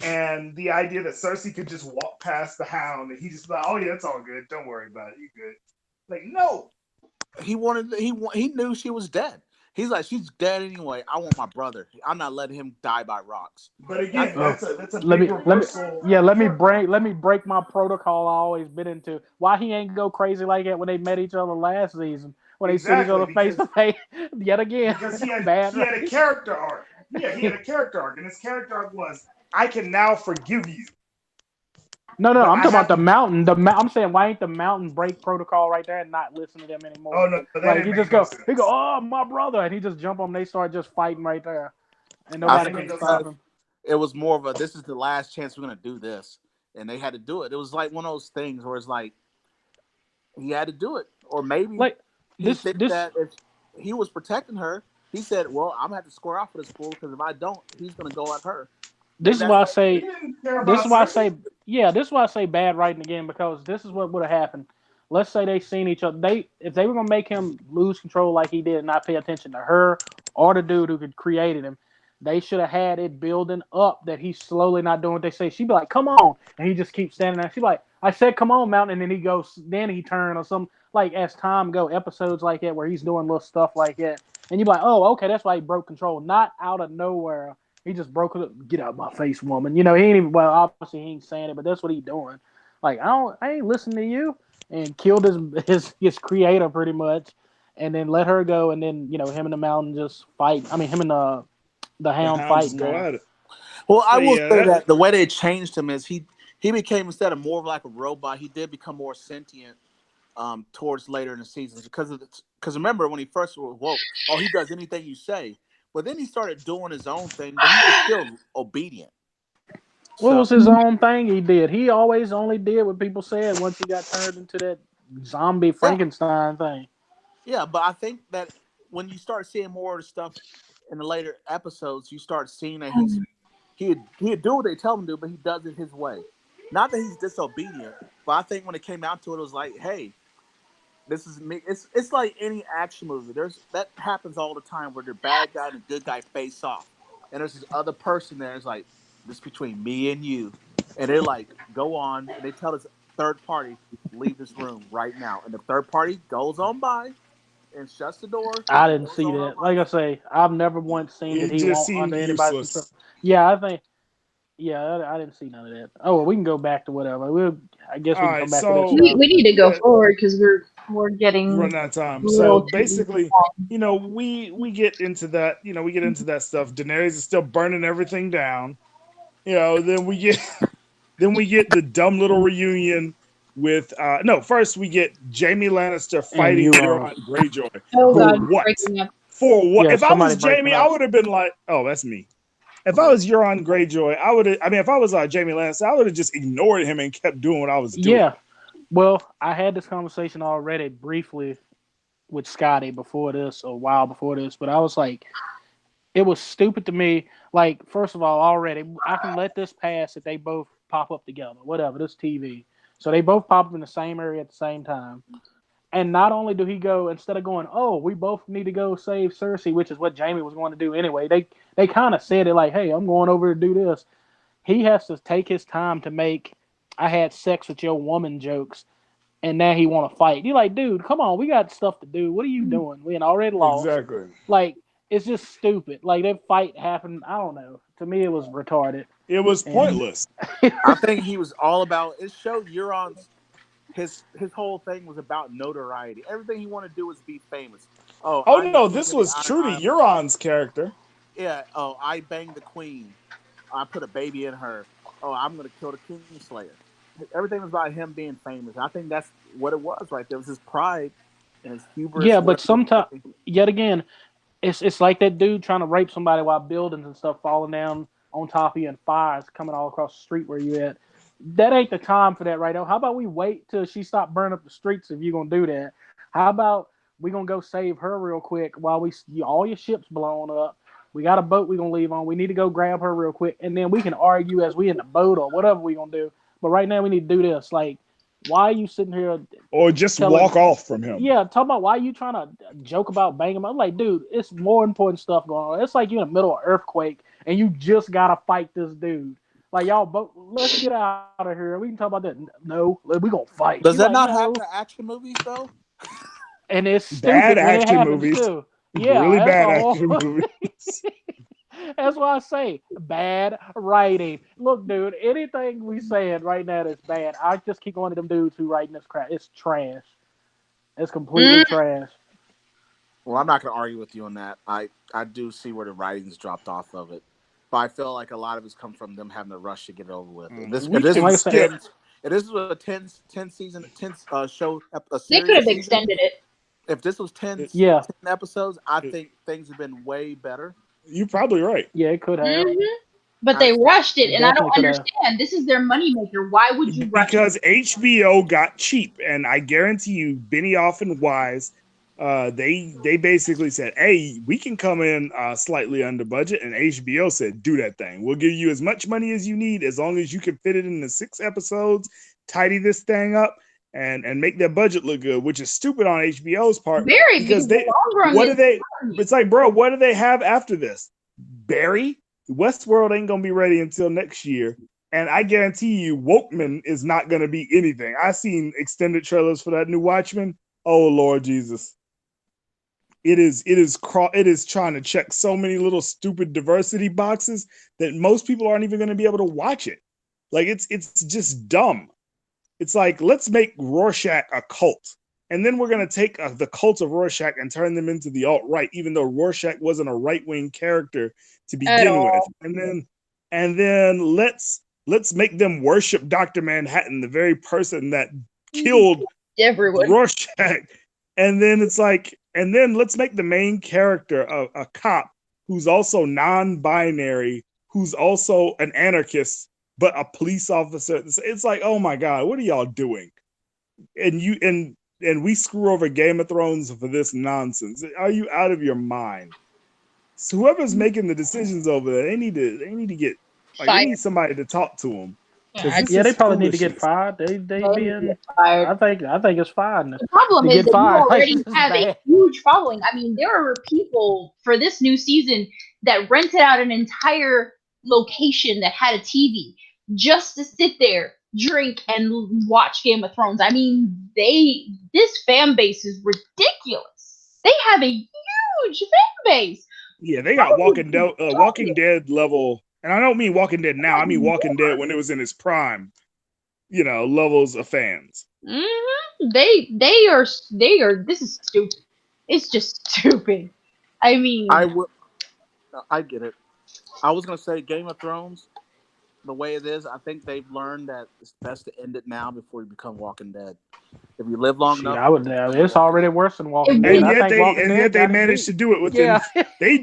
Speaker 2: And the idea that Cersei could just walk past the hound and he just like, oh yeah, it's all good. Don't worry about it. You good? Like no.
Speaker 4: he knew she was dead. He's like, she's dead anyway. I want my brother. I'm not letting him die by rocks.
Speaker 2: But
Speaker 4: That's
Speaker 2: again,
Speaker 3: Oh,
Speaker 2: that's a
Speaker 3: let
Speaker 2: big
Speaker 3: me let me
Speaker 2: reversal.
Speaker 3: yeah let me break my protocol I always been into. Why he ain't go crazy like that when they met each other last season when they seen each
Speaker 2: Exactly
Speaker 3: other face to face yet again?
Speaker 2: because
Speaker 3: Bad,
Speaker 2: he had a
Speaker 3: right?
Speaker 2: character arc. Yeah, he had a character arc, and his character arc was, I can now forgive you,
Speaker 3: No,
Speaker 2: but
Speaker 3: I'm
Speaker 2: I
Speaker 3: talking about
Speaker 2: have
Speaker 3: the
Speaker 2: to.
Speaker 3: mountain. I'm saying why ain't the mountain break protocol right there and not listen to them
Speaker 2: Oh
Speaker 3: anymore?
Speaker 2: no, that
Speaker 3: Like
Speaker 2: didn't make no
Speaker 3: he go,
Speaker 2: sense.
Speaker 3: oh my brother, and he just jump on. They start just fighting right there, and
Speaker 2: No,
Speaker 4: I
Speaker 2: that
Speaker 3: nobody
Speaker 2: didn't
Speaker 4: think
Speaker 2: make
Speaker 3: can
Speaker 2: no
Speaker 3: stop
Speaker 2: sense.
Speaker 3: him.
Speaker 4: it was more of a, this is the last chance we're gonna do this, and they had to do it. It was like one of those things where it's like he had to do it, or maybe
Speaker 3: Like
Speaker 4: he
Speaker 3: this
Speaker 4: think
Speaker 3: this
Speaker 4: that if he was protecting her, he said, "Well, I'm gonna have to square off with this fool because if I don't, he's gonna go at her." Maybe
Speaker 3: this is
Speaker 4: that's
Speaker 3: why I
Speaker 4: what.
Speaker 2: He
Speaker 3: say
Speaker 2: didn't care
Speaker 3: this
Speaker 2: about
Speaker 3: is why I
Speaker 2: Cersei.
Speaker 3: say yeah, this is why I say bad writing again because this is what would have happened. Let's say they seen each other. If they were gonna make him lose control like he did and not pay attention to her or the dude who could created him, they should have had it building up that he's slowly not doing what they say. She'd be like, "Come on," and he just keeps standing there. She'd be like, "I said, come on, Mountain," and then he goes, then he turn or some like as time go episodes like that where he's doing little stuff like that, and you'd be like, "Oh, okay, that's why he broke control." Not out of nowhere he just broke it. Get out of my face, woman. He ain't even. Well, obviously he ain't saying it, but that's what he doing. Like I ain't listening to you, and killed his creator pretty much, and then let her go, and then him and the mountain just fight. I mean him and the
Speaker 2: The
Speaker 3: hound
Speaker 2: hound just
Speaker 3: fighting
Speaker 2: go
Speaker 3: now.
Speaker 2: at it.
Speaker 4: Well, I
Speaker 2: But
Speaker 4: will
Speaker 2: yeah,
Speaker 4: say
Speaker 2: that
Speaker 4: that the way they changed him is he became, instead of more of like a robot, he did become more sentient towards later in the seasons because remember when he first woke, oh, he does anything you say, but then he started doing his own thing, but he was still obedient.
Speaker 3: What
Speaker 4: So
Speaker 3: was his own thing he did? He always only did what people said once he got turned into that zombie
Speaker 4: yeah,
Speaker 3: Frankenstein thing.
Speaker 4: yeah, but I think that when you start seeing more of the stuff in the later episodes, you start seeing that he'd do what they tell him to, but he does it his way. Not that he's disobedient, but I think when it came down to it, it was like, hey, this is me. It's like any action movie. There's that happens all the time where the bad guy and the good guy face off, and there's this other person there. It's like, this between me and you, and they're like, go on, and they tell this third party, leave this room right now, and the third party goes on by and shuts the door,
Speaker 3: I didn't
Speaker 4: goes
Speaker 3: see
Speaker 4: on her
Speaker 3: that. Like I
Speaker 4: life.
Speaker 3: say, I've never once seen that
Speaker 2: he
Speaker 3: he
Speaker 2: just
Speaker 3: won't
Speaker 2: seemed
Speaker 3: under anybody's control.
Speaker 2: useless.
Speaker 3: Yeah, I think. Yeah, I didn't see none of that. Oh, well, we can go back to whatever. I guess
Speaker 2: All
Speaker 3: we can
Speaker 2: right,
Speaker 3: come back to that
Speaker 2: so
Speaker 1: We,
Speaker 3: stuff.
Speaker 1: we need to go
Speaker 2: the
Speaker 1: forward because we're getting
Speaker 2: run out of time.
Speaker 1: a
Speaker 2: So
Speaker 1: little too.
Speaker 2: basically, we get into that. We get into that stuff. Daenerys is still burning everything down. Then we get the dumb little reunion with no. First, we get Jamie Lannister
Speaker 3: And
Speaker 2: fighting
Speaker 3: Euron.
Speaker 2: Euron Greyjoy
Speaker 1: Oh
Speaker 2: for
Speaker 1: God,
Speaker 2: what?
Speaker 1: breaking up.
Speaker 2: For what?
Speaker 3: Yeah,
Speaker 2: If I
Speaker 3: somebody
Speaker 2: was
Speaker 3: breaking
Speaker 2: Jamie, I
Speaker 3: up.
Speaker 2: would have been like, "Oh, that's me." If I
Speaker 3: Okay.
Speaker 2: was Euron Greyjoy, I would have. I mean, if I was Jamie Lannister, I would have just ignored him and kept doing what I was doing.
Speaker 3: Yeah. Well, I had this conversation already briefly with Scotty before this, a while before this, but I was like, it was stupid to me. Like, first of all, already, I can let this pass if they both pop up together. Whatever, this TV. So they both pop up in the same area at the same time. And not only do he go, instead of going, oh, we both need to go save Cersei, which is what Jamie was going to do anyway, they kind of said it like, hey, I'm going over to do this. He has to take his time to make I had sex with your woman jokes, and now he want to fight. You're like, dude, come on, we got stuff to do. What are you doing? We had already lost.
Speaker 2: Exactly.
Speaker 3: Like, it's just stupid. Like that fight happened. I don't know. To me, it was retarded.
Speaker 2: It was
Speaker 3: And
Speaker 2: pointless.
Speaker 4: I think he was all about. It showed Euron's his whole thing was about notoriety. Everything he wanted to do was be famous. Oh,
Speaker 2: Oh
Speaker 4: I'm the
Speaker 2: no,
Speaker 4: king
Speaker 2: this
Speaker 4: of the
Speaker 2: was
Speaker 4: Iron
Speaker 2: true to
Speaker 4: Islands.
Speaker 2: Euron's character.
Speaker 4: Yeah. Oh, I banged the queen. I put a baby in her. Oh, I'm gonna kill the Kingslayer. Everything was about him being famous. I think that's what it was right there. It was his pride and his hubris,
Speaker 3: yeah, but
Speaker 4: whatever you
Speaker 3: sometimes,
Speaker 4: want to say.
Speaker 3: yet again, it's like that dude trying to rape somebody while buildings and stuff falling down on top of you and fires coming all across the street where you at. That ain't the time for that right now. How about we wait till she stop burning up the streets if you're gonna do that? How about we're gonna go save her real quick while all your ship's blown up. We got a boat we're gonna leave on. We need to go grab her real quick, and then we can argue as we in the boat or whatever we gonna do. But right now we need to do this. Like, why are you sitting here
Speaker 2: or just walk off from him?
Speaker 3: Yeah, talk about why are you trying to joke about banging him. I'm like, dude, it's more important stuff going on. It's like you're in the middle of an earthquake and you just gotta fight this dude. Like, y'all both, let's get out of here. We can talk about that. No, we gonna fight.
Speaker 4: Does
Speaker 3: He's
Speaker 4: that
Speaker 3: like,
Speaker 4: not
Speaker 3: no.
Speaker 4: happen to action movies though?
Speaker 3: And it's
Speaker 2: Bad
Speaker 3: stupid when it
Speaker 2: action
Speaker 3: happens
Speaker 2: movies.
Speaker 3: too. Yeah,
Speaker 2: Really
Speaker 3: that's
Speaker 2: bad
Speaker 3: a whole.
Speaker 2: action movies.
Speaker 3: That's why I say bad writing. Look, dude, anything we saying right now that's bad. I just keep going to them dudes who writing this crap. It's trash. It's completely trash.
Speaker 4: Well, I'm not going to argue with you on that. I do see where the writings dropped off of it, but I feel like a lot of it's come from them having to rush to get it over with. If this was a 10 season, 10 show, a series,
Speaker 1: they could have extended it.
Speaker 4: If this was 10 episodes, I think things have been way better.
Speaker 2: You're probably right.
Speaker 3: Yeah, it could have.
Speaker 1: But they rushed it, and I don't understand. This is their moneymaker. Why would you rush it?
Speaker 2: Because HBO got cheap, and I guarantee you, Benioff and Wise, they basically said, hey, we can come in slightly under budget, and HBO said, do that thing. We'll give you as much money as you need as long as you can fit it in the 6 episodes, tidy this thing up, and make their budget look good, which is stupid on HBO's part. Because it's like, bro, what do they have after this? Barry? Westworld ain't gonna be ready until next year, and I guarantee you, Wokeman is not gonna be anything. I seen extended trailers for that new Watchmen. Oh Lord Jesus, it is trying to check so many little stupid diversity boxes that most people aren't even gonna be able to watch it. Like it's just dumb. It's like, let's make Rorschach a cult, and then we're gonna take the cult of Rorschach and turn them into the alt-right, even though Rorschach wasn't a right-wing character to begin with, and then let's make them worship Dr. Manhattan, the very person that killed
Speaker 1: everyone.
Speaker 2: Rorschach, and then it's like, and then let's make the main character a cop who's also non-binary, who's also an anarchist, but a police officer. It's like, oh my God, what are y'all doing? And we screw over Game of Thrones for this nonsense. Are you out of your mind? So whoever's making the decisions over there, they need to get they need somebody to talk to them.
Speaker 3: Yeah, they probably need to get fired. They being fired. I think it's fine.
Speaker 1: The problem is that you already have a huge following. I mean, there are people for this new season that rented out an entire location that had a TV just to sit there, drink, and watch Game of Thrones. I mean, this fan base is ridiculous. They have a huge fan base.
Speaker 2: Yeah, they got Walking Dead level, and I don't mean Walking Dead now. I mean Walking Dead when it was in its prime. Levels of fans.
Speaker 1: Mm-hmm. They are. This is stupid. It's just stupid. I mean,
Speaker 4: I get it. I was gonna say Game of Thrones, the way it is. I think they've learned that it's best to end it now before you become Walking Dead. If you live long enough,
Speaker 3: it's already worse than Walking Dead.
Speaker 2: And yet they managed to do it within. Yeah. They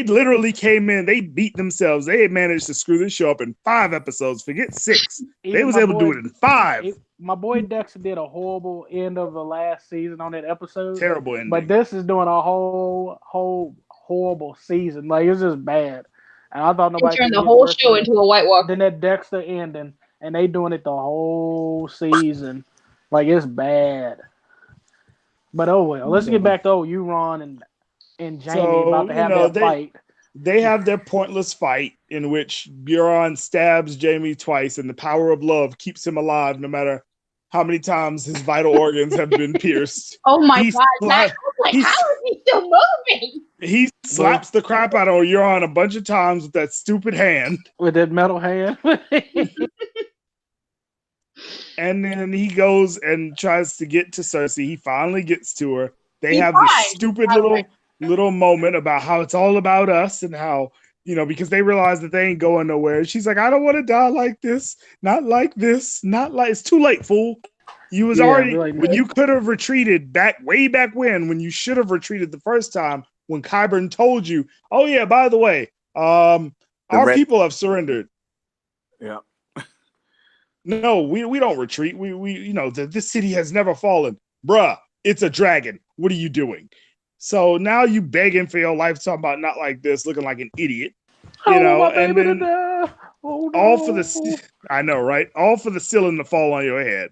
Speaker 2: literally came in. They beat themselves. They managed to screw this show up in 5 episodes. Forget 6. They was able to do it in 5.
Speaker 3: My boy Dexter did a horrible end of the last season on that episode.
Speaker 2: Terrible ending.
Speaker 3: But this is doing a whole horrible season. Like, it's just bad. And I thought nobody
Speaker 1: turned the whole show into a White Walker.
Speaker 3: Then that Dexter ending, and they doing it the whole season. Like, it's bad. But oh well. Let's get back to Euron and Jamie about to have that fight.
Speaker 2: They have their pointless fight in which Euron stabs Jamie twice, and the power of love keeps him alive no matter how many times his vital organs have been pierced.
Speaker 1: Oh my God. How is he still moving?
Speaker 2: He slaps the crap out of Euron a bunch of times with that stupid hand.
Speaker 3: With that metal hand.
Speaker 2: And then he goes and tries to get to Cersei. He finally gets to her. They have this stupid little moment about how it's all about us and how, because they realize that they ain't going nowhere. She's like, I don't want to die like this. Not like this. Not like, it's too late, fool. You was already, when you could have retreated way back when you should have retreated the first time when Qyburn told you, oh yeah, by the way, our people have surrendered.
Speaker 4: Yeah.
Speaker 2: No, we don't retreat. We this city has never fallen. Bruh, it's a dragon. What are you doing? So now you begging for your life, talking about not like this, looking like an idiot,
Speaker 3: I
Speaker 2: you
Speaker 3: don't want
Speaker 2: know,
Speaker 3: my
Speaker 2: and
Speaker 3: baby to
Speaker 2: then
Speaker 3: die. Oh
Speaker 2: all for
Speaker 3: no.
Speaker 2: I know, right? All for the ceiling to fall on your head.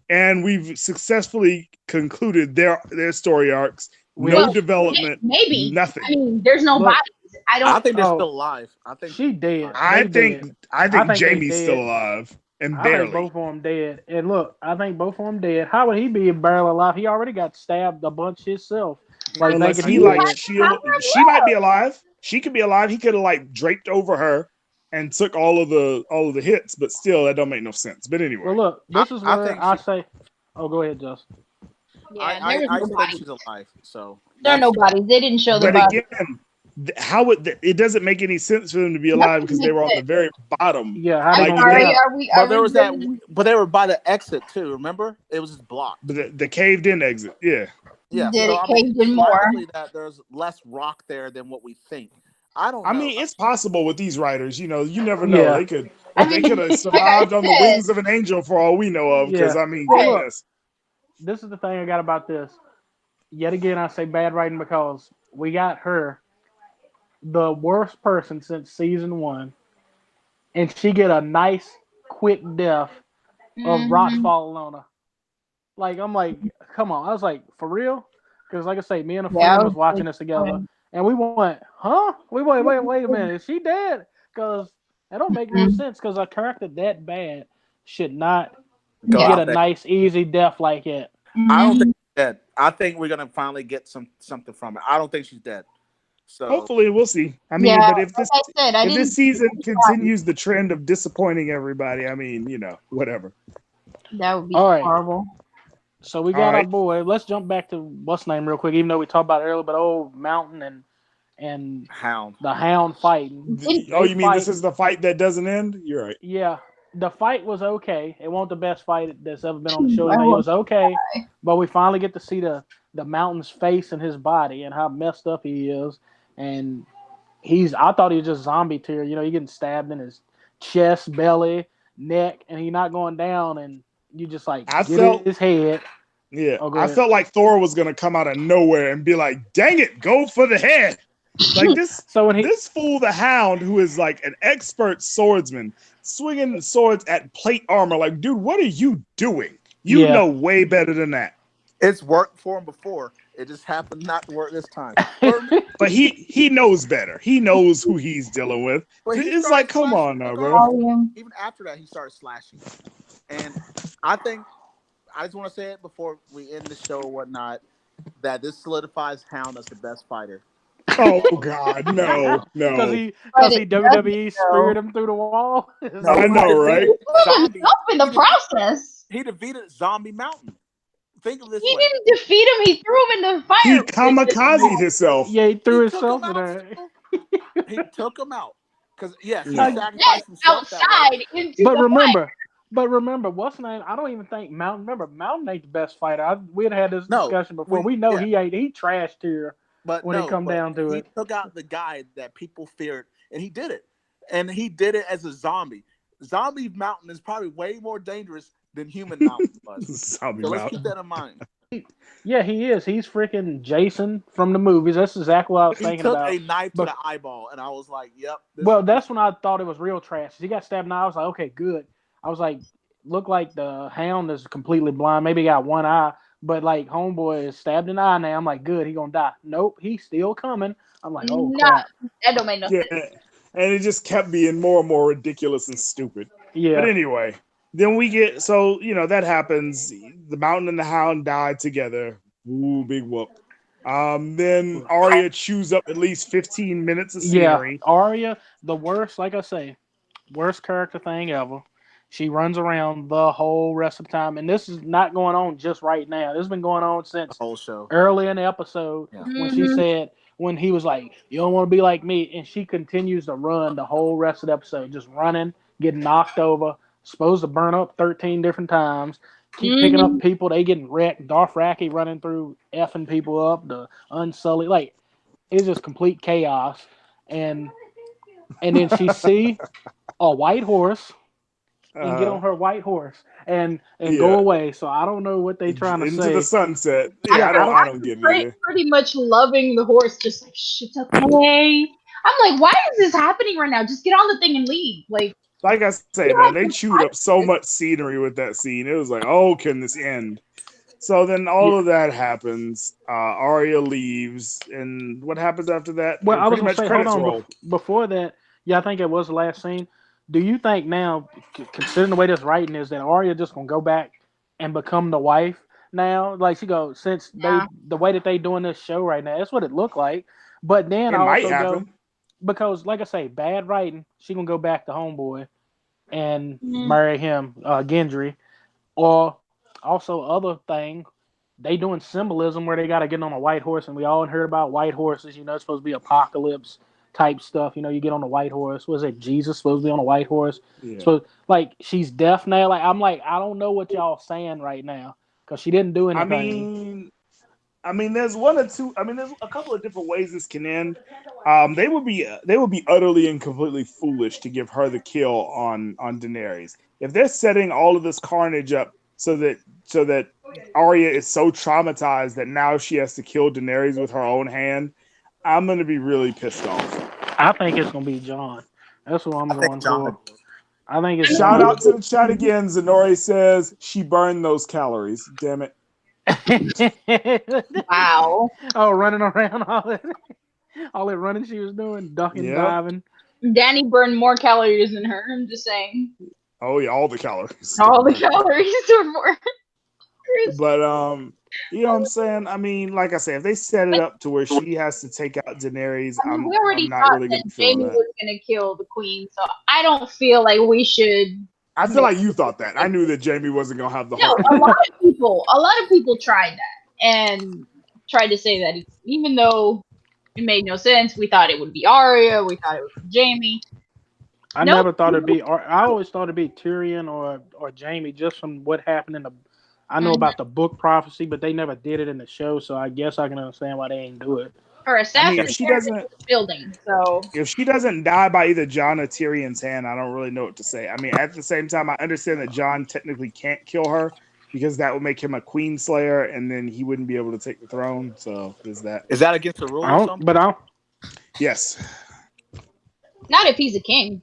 Speaker 2: And we've successfully concluded their story arcs. No
Speaker 1: Well,
Speaker 2: development,
Speaker 1: maybe.
Speaker 2: nothing.
Speaker 1: I mean, there's no
Speaker 3: Look,
Speaker 1: bodies. I
Speaker 4: I
Speaker 1: don't.
Speaker 4: think they're
Speaker 3: Oh,
Speaker 4: still alive. I think
Speaker 3: she dead.
Speaker 2: I
Speaker 3: They dead.
Speaker 2: think
Speaker 3: I think they
Speaker 2: Jamie's still
Speaker 3: dead.
Speaker 2: alive and
Speaker 3: I think
Speaker 2: barely.
Speaker 3: both of them dead. And look, I think both of them dead. How would he be barely alive? He already got stabbed a bunch himself. Like
Speaker 2: Unless
Speaker 3: thinking
Speaker 2: he
Speaker 3: he
Speaker 2: like
Speaker 3: dead.
Speaker 2: shield, she might be alive. She could be alive. He could have like draped over her and took all of the hits, but still that don't make no sense. But
Speaker 3: Well,
Speaker 2: anyway,
Speaker 3: look, this is
Speaker 4: I
Speaker 3: where
Speaker 4: think
Speaker 3: I
Speaker 4: she.
Speaker 3: say, oh, go ahead, Justin.
Speaker 1: Yeah, there was
Speaker 4: I
Speaker 1: no
Speaker 4: think
Speaker 1: bodies.
Speaker 4: she's alive. So
Speaker 1: There are no
Speaker 4: that's
Speaker 1: bodies. They didn't show the
Speaker 2: but
Speaker 1: bodies.
Speaker 2: again, how it doesn't make any sense for them to be alive
Speaker 1: Nothing
Speaker 2: because they
Speaker 1: makes
Speaker 2: were on the
Speaker 1: sense.
Speaker 2: very bottom.
Speaker 3: Yeah, how they
Speaker 1: I'm
Speaker 2: Like
Speaker 3: gonna get
Speaker 1: sorry.
Speaker 2: they,
Speaker 3: up?
Speaker 1: Are we?
Speaker 4: But
Speaker 1: Are
Speaker 4: there
Speaker 1: we
Speaker 4: was that.
Speaker 1: really?
Speaker 4: But they were by the exit too. Remember, it was just blocked.
Speaker 2: the caved in exit. Yeah,
Speaker 4: Yeah.
Speaker 1: Did
Speaker 4: So
Speaker 1: it
Speaker 4: I mean,
Speaker 1: caved
Speaker 4: it's
Speaker 1: in more?
Speaker 4: likely that there's less rock there than what we think. I don't
Speaker 2: I
Speaker 4: know.
Speaker 2: mean it's possible with these writers. You know, you never know.
Speaker 3: Yeah.
Speaker 1: I
Speaker 2: They
Speaker 1: mean,
Speaker 2: could have
Speaker 1: like I
Speaker 2: survived on the
Speaker 1: said,
Speaker 2: wings of an angel for all we know of. Because
Speaker 3: Yeah.
Speaker 2: I mean,
Speaker 3: Well,
Speaker 1: right.
Speaker 3: look,
Speaker 2: goodness.
Speaker 3: this is the thing I got about this. Yet again, I say bad writing because we got her, the worst person since season one, and she get a nice, quick death of rock
Speaker 1: Mm-hmm.
Speaker 3: falling on her. Like I'm like, come on. I was like, for real? Because like I say, me and a
Speaker 1: Yeah, I
Speaker 3: friend
Speaker 1: was
Speaker 3: was watching
Speaker 1: like,
Speaker 3: this together, and we went, huh? We wait a minute. Is she dead? Because it don't make no
Speaker 1: mhm.
Speaker 3: sense. Because a character that bad should not
Speaker 4: Go
Speaker 1: Yeah.
Speaker 3: get a
Speaker 4: out there.
Speaker 3: nice, easy death like that.
Speaker 4: I don't think
Speaker 1: Mhm.
Speaker 4: she's dead. I think we're gonna finally get something from it. I don't think she's dead. So
Speaker 2: Hopefully, we'll see. I mean,
Speaker 1: Yeah,
Speaker 2: but
Speaker 1: like I said, I
Speaker 2: if this
Speaker 1: didn't.
Speaker 2: season
Speaker 1: Bodies.
Speaker 2: continues the trend of disappointing everybody, I mean, you know, whatever.
Speaker 1: That would be
Speaker 3: All right.
Speaker 1: horrible.
Speaker 3: So we
Speaker 2: All
Speaker 3: got our
Speaker 2: right.
Speaker 3: boy. Let's jump back to what's name real quick. Even though we talked about it earlier, but old Mountain and
Speaker 4: Hound.
Speaker 3: the Hound fighting.
Speaker 1: Didn't,
Speaker 2: Oh,
Speaker 3: They
Speaker 2: you mean this
Speaker 3: fight.
Speaker 2: is the fight that doesn't end? You're right.
Speaker 3: Yeah, the fight was okay. It wasn't the best fight that's ever been on the show.
Speaker 1: I
Speaker 3: It
Speaker 1: won't
Speaker 3: was okay,
Speaker 1: die.
Speaker 3: but we finally get to see the Mountain's face and his body and how messed up he is. And I thought he was just zombie tier. You know, he getting stabbed in his chest, belly, neck, and he not going down. And you just like
Speaker 2: I
Speaker 3: get
Speaker 2: felt,
Speaker 3: his head.
Speaker 2: yeah,
Speaker 3: Oh, go
Speaker 2: I
Speaker 3: ahead.
Speaker 2: felt like Thor was gonna come out of nowhere and be like, "Dang it, go for the head!" Like
Speaker 3: So when he
Speaker 2: this fool, the Hound, who is like an expert swordsman, swinging swords at plate armor. Like, dude, what are you doing? You
Speaker 3: yeah.
Speaker 2: know way better than that.
Speaker 4: It's worked for him before. It just happened not to work this time. But,
Speaker 2: But he knows better. He knows who he's dealing with.
Speaker 4: but he
Speaker 2: It's
Speaker 4: started
Speaker 2: like, come
Speaker 4: slashing
Speaker 2: on now, bro.
Speaker 4: regardless.
Speaker 1: Volume.
Speaker 4: Even after that, he started slashing. And I think I just want to say it before we end the show or whatnot that this solidifies Hound as the best fighter.
Speaker 2: Oh God, no,
Speaker 3: because
Speaker 2: no.
Speaker 3: he
Speaker 1: But
Speaker 3: because
Speaker 1: it
Speaker 3: he
Speaker 1: doesn't,
Speaker 3: WWE speared
Speaker 1: though.
Speaker 3: him through the wall.
Speaker 4: No,
Speaker 2: I know, right?
Speaker 1: He killed
Speaker 4: zombie.
Speaker 1: himself in the
Speaker 4: He defeated,
Speaker 1: process.
Speaker 4: he defeated Zombie Mountain. Think of it this
Speaker 1: He
Speaker 4: way:
Speaker 1: didn't defeat him. He threw him in the
Speaker 2: He
Speaker 1: fire pit.
Speaker 2: kamikazed himself.
Speaker 3: Yeah, he threw
Speaker 4: he took
Speaker 3: himself
Speaker 4: him
Speaker 3: in
Speaker 4: out.
Speaker 3: there.
Speaker 4: He took him out because yes, he
Speaker 2: No.
Speaker 1: Yes,
Speaker 4: sacrificed himself that way.
Speaker 1: outside into
Speaker 3: But
Speaker 1: the
Speaker 3: remember, what's the name? I don't even think Mountain. Remember, Mountain ain't the best fighter. We had this
Speaker 4: No,
Speaker 3: discussion before. We know
Speaker 4: yeah,
Speaker 3: he ain't. He trashed here
Speaker 4: but
Speaker 3: when it
Speaker 4: no,
Speaker 3: come
Speaker 4: but
Speaker 3: down to
Speaker 4: he
Speaker 3: it.
Speaker 4: took out the guy that people feared, and he did it. And he did it as a zombie. Zombie Mountain is probably way more dangerous than Human Mountain was.
Speaker 2: Zombie
Speaker 4: So let's keep
Speaker 2: Mountain.
Speaker 4: that in mind.
Speaker 3: Yeah, he is. He's freaking Jason from the movies. That's exactly what I was
Speaker 4: He
Speaker 3: thinking
Speaker 4: took
Speaker 3: about.
Speaker 4: a knife to
Speaker 3: But
Speaker 4: the eyeball, and I was like, "Yep."
Speaker 3: well, that's when I thought it was real trash. He got stabbed, and I was like, okay, good. I was like, look like the Hound is completely blind. Maybe he got one eye, but like Homeboy is stabbed in the eye now. I'm like, good, he gonna die. Nope, he's still coming. I'm like, oh
Speaker 1: no,
Speaker 3: crap.
Speaker 1: that don't make no
Speaker 2: Yeah,
Speaker 1: sense.
Speaker 2: and it just kept being more and more ridiculous and stupid. But
Speaker 3: Yeah,
Speaker 2: anyway, then we get so that happens. The Mountain and the Hound die together. Ooh, big whoop. Then Arya chews up at least 15 minutes of
Speaker 3: yeah.
Speaker 2: scenery.
Speaker 3: Arya, the worst. Like I say, worst character thing ever. She runs around the whole rest of the time, and this is not going on just right now. This has been going on
Speaker 4: the
Speaker 3: since
Speaker 4: whole show.
Speaker 3: early in the episode
Speaker 4: Yeah.
Speaker 3: when she
Speaker 1: Mhm.
Speaker 3: said when he was like, "You don't want to be like me," and she continues to run the whole rest of the episode, just running, getting knocked over, supposed to burn up 13 different times, keep picking up
Speaker 1: Mhm.
Speaker 3: people, they getting wrecked. Dothraki running through effing people up, the Unsullied, like it's just complete chaos. And then she see a white horse and get on her white horse and go
Speaker 2: Yeah,
Speaker 3: away. So I don't know what they trying to
Speaker 2: into the
Speaker 3: say.
Speaker 2: sunset.
Speaker 3: Yeah,
Speaker 2: Yeah,
Speaker 3: I don't.
Speaker 2: I don't get it either.
Speaker 1: Pretty much loving the horse, just like, shh, it's okay. I'm like, why is this happening right now? Just get on the thing and leave. Like,
Speaker 2: Like I say,
Speaker 1: you
Speaker 2: man,
Speaker 1: have
Speaker 2: they
Speaker 1: some
Speaker 2: chewed up so
Speaker 1: time.
Speaker 2: much scenery with that scene. It was like, oh, can this end? So then
Speaker 3: Yeah.
Speaker 2: all of that happens. Arya leaves, and what happens after that?
Speaker 3: Well, I was
Speaker 2: Pretty
Speaker 3: gonna
Speaker 2: much
Speaker 3: say, hold
Speaker 2: credits
Speaker 3: on.
Speaker 2: roll.
Speaker 3: Before that, yeah, I think it was the last scene. Do you think now, considering the way this writing is, that Arya just gonna go back and become the wife now? Like she goes, since
Speaker 1: Yeah.
Speaker 3: the way that they doing this show right now, that's what it looked like. But then
Speaker 2: It
Speaker 3: I
Speaker 2: might
Speaker 3: also go
Speaker 2: happen.
Speaker 3: because, like I say, bad writing. She gonna go back to homeboy and
Speaker 1: Mm,
Speaker 3: marry him, Gendry, or also other thing. They doing symbolism where they got to get on a white horse, and we all heard about white horses. You know, it's supposed to be apocalypse type stuff. You know, you get on the white horse. Was it Jesus supposed to be on a white horse?
Speaker 2: Yeah.
Speaker 3: So like she's deaf now. Like I'm like I don't know what y'all saying right now because she didn't do
Speaker 2: I
Speaker 3: anything.
Speaker 2: mean, there's one or two. I mean, there's a couple of different ways this can end. They would be utterly and completely foolish to give her the kill on Daenerys if they're setting all of this carnage up so that Arya is so traumatized that now she has to kill Daenerys with her own hand. I'm gonna be really pissed off.
Speaker 3: I think it's gonna be John. That's what I'm
Speaker 4: I think
Speaker 3: going
Speaker 4: John would
Speaker 3: for.
Speaker 4: do it.
Speaker 3: I think it's
Speaker 2: Shout
Speaker 3: John.
Speaker 2: out to the chat again. Zenori says she burned those calories. Damn it.
Speaker 1: wow.
Speaker 3: Oh, running around all that running she was doing, ducking,
Speaker 2: Yep.
Speaker 3: diving.
Speaker 1: Danny burned more calories than her. I'm just saying.
Speaker 2: Oh yeah, all the calories.
Speaker 1: All the calories are more. Chris.
Speaker 2: But you know what I'm saying? I mean, like I said, if they set it up to where she has to take out Daenerys,
Speaker 1: I mean, we
Speaker 2: I'm
Speaker 1: already
Speaker 2: not
Speaker 1: thought
Speaker 2: really
Speaker 1: that
Speaker 2: gonna be feeling
Speaker 1: Jamie
Speaker 2: that.
Speaker 1: was gonna kill the queen, so I don't feel like we should.
Speaker 2: I feel like you thought that. I knew that Jamie wasn't gonna have the
Speaker 1: No,
Speaker 2: heart.
Speaker 1: a lot of people tried that and tried to say that even though it made no sense, we thought it would be Arya, we thought it would be Jamie.
Speaker 3: I
Speaker 1: Nope.
Speaker 3: never thought it'd be. I always thought it'd be Tyrion or Jamie, just from what happened in the. I know
Speaker 1: Mhm.
Speaker 3: about the book prophecy, but they never did it in the show, so I guess I can understand why they ain't do it.
Speaker 1: Her
Speaker 2: I mean,
Speaker 1: assassin
Speaker 2: if she
Speaker 1: apparently
Speaker 2: doesn't
Speaker 1: was building, so
Speaker 2: die by either John or Tyrion's hand, I don't really know what to say. I mean, at the same time, I understand that John technically can't kill her because that would make him a queen slayer, and then he wouldn't be able to take the throne. So there's that.
Speaker 4: Is that against the
Speaker 3: I
Speaker 4: rule or
Speaker 3: don't,
Speaker 4: something?
Speaker 3: but I don't.
Speaker 2: Yes.
Speaker 1: not if he's a king.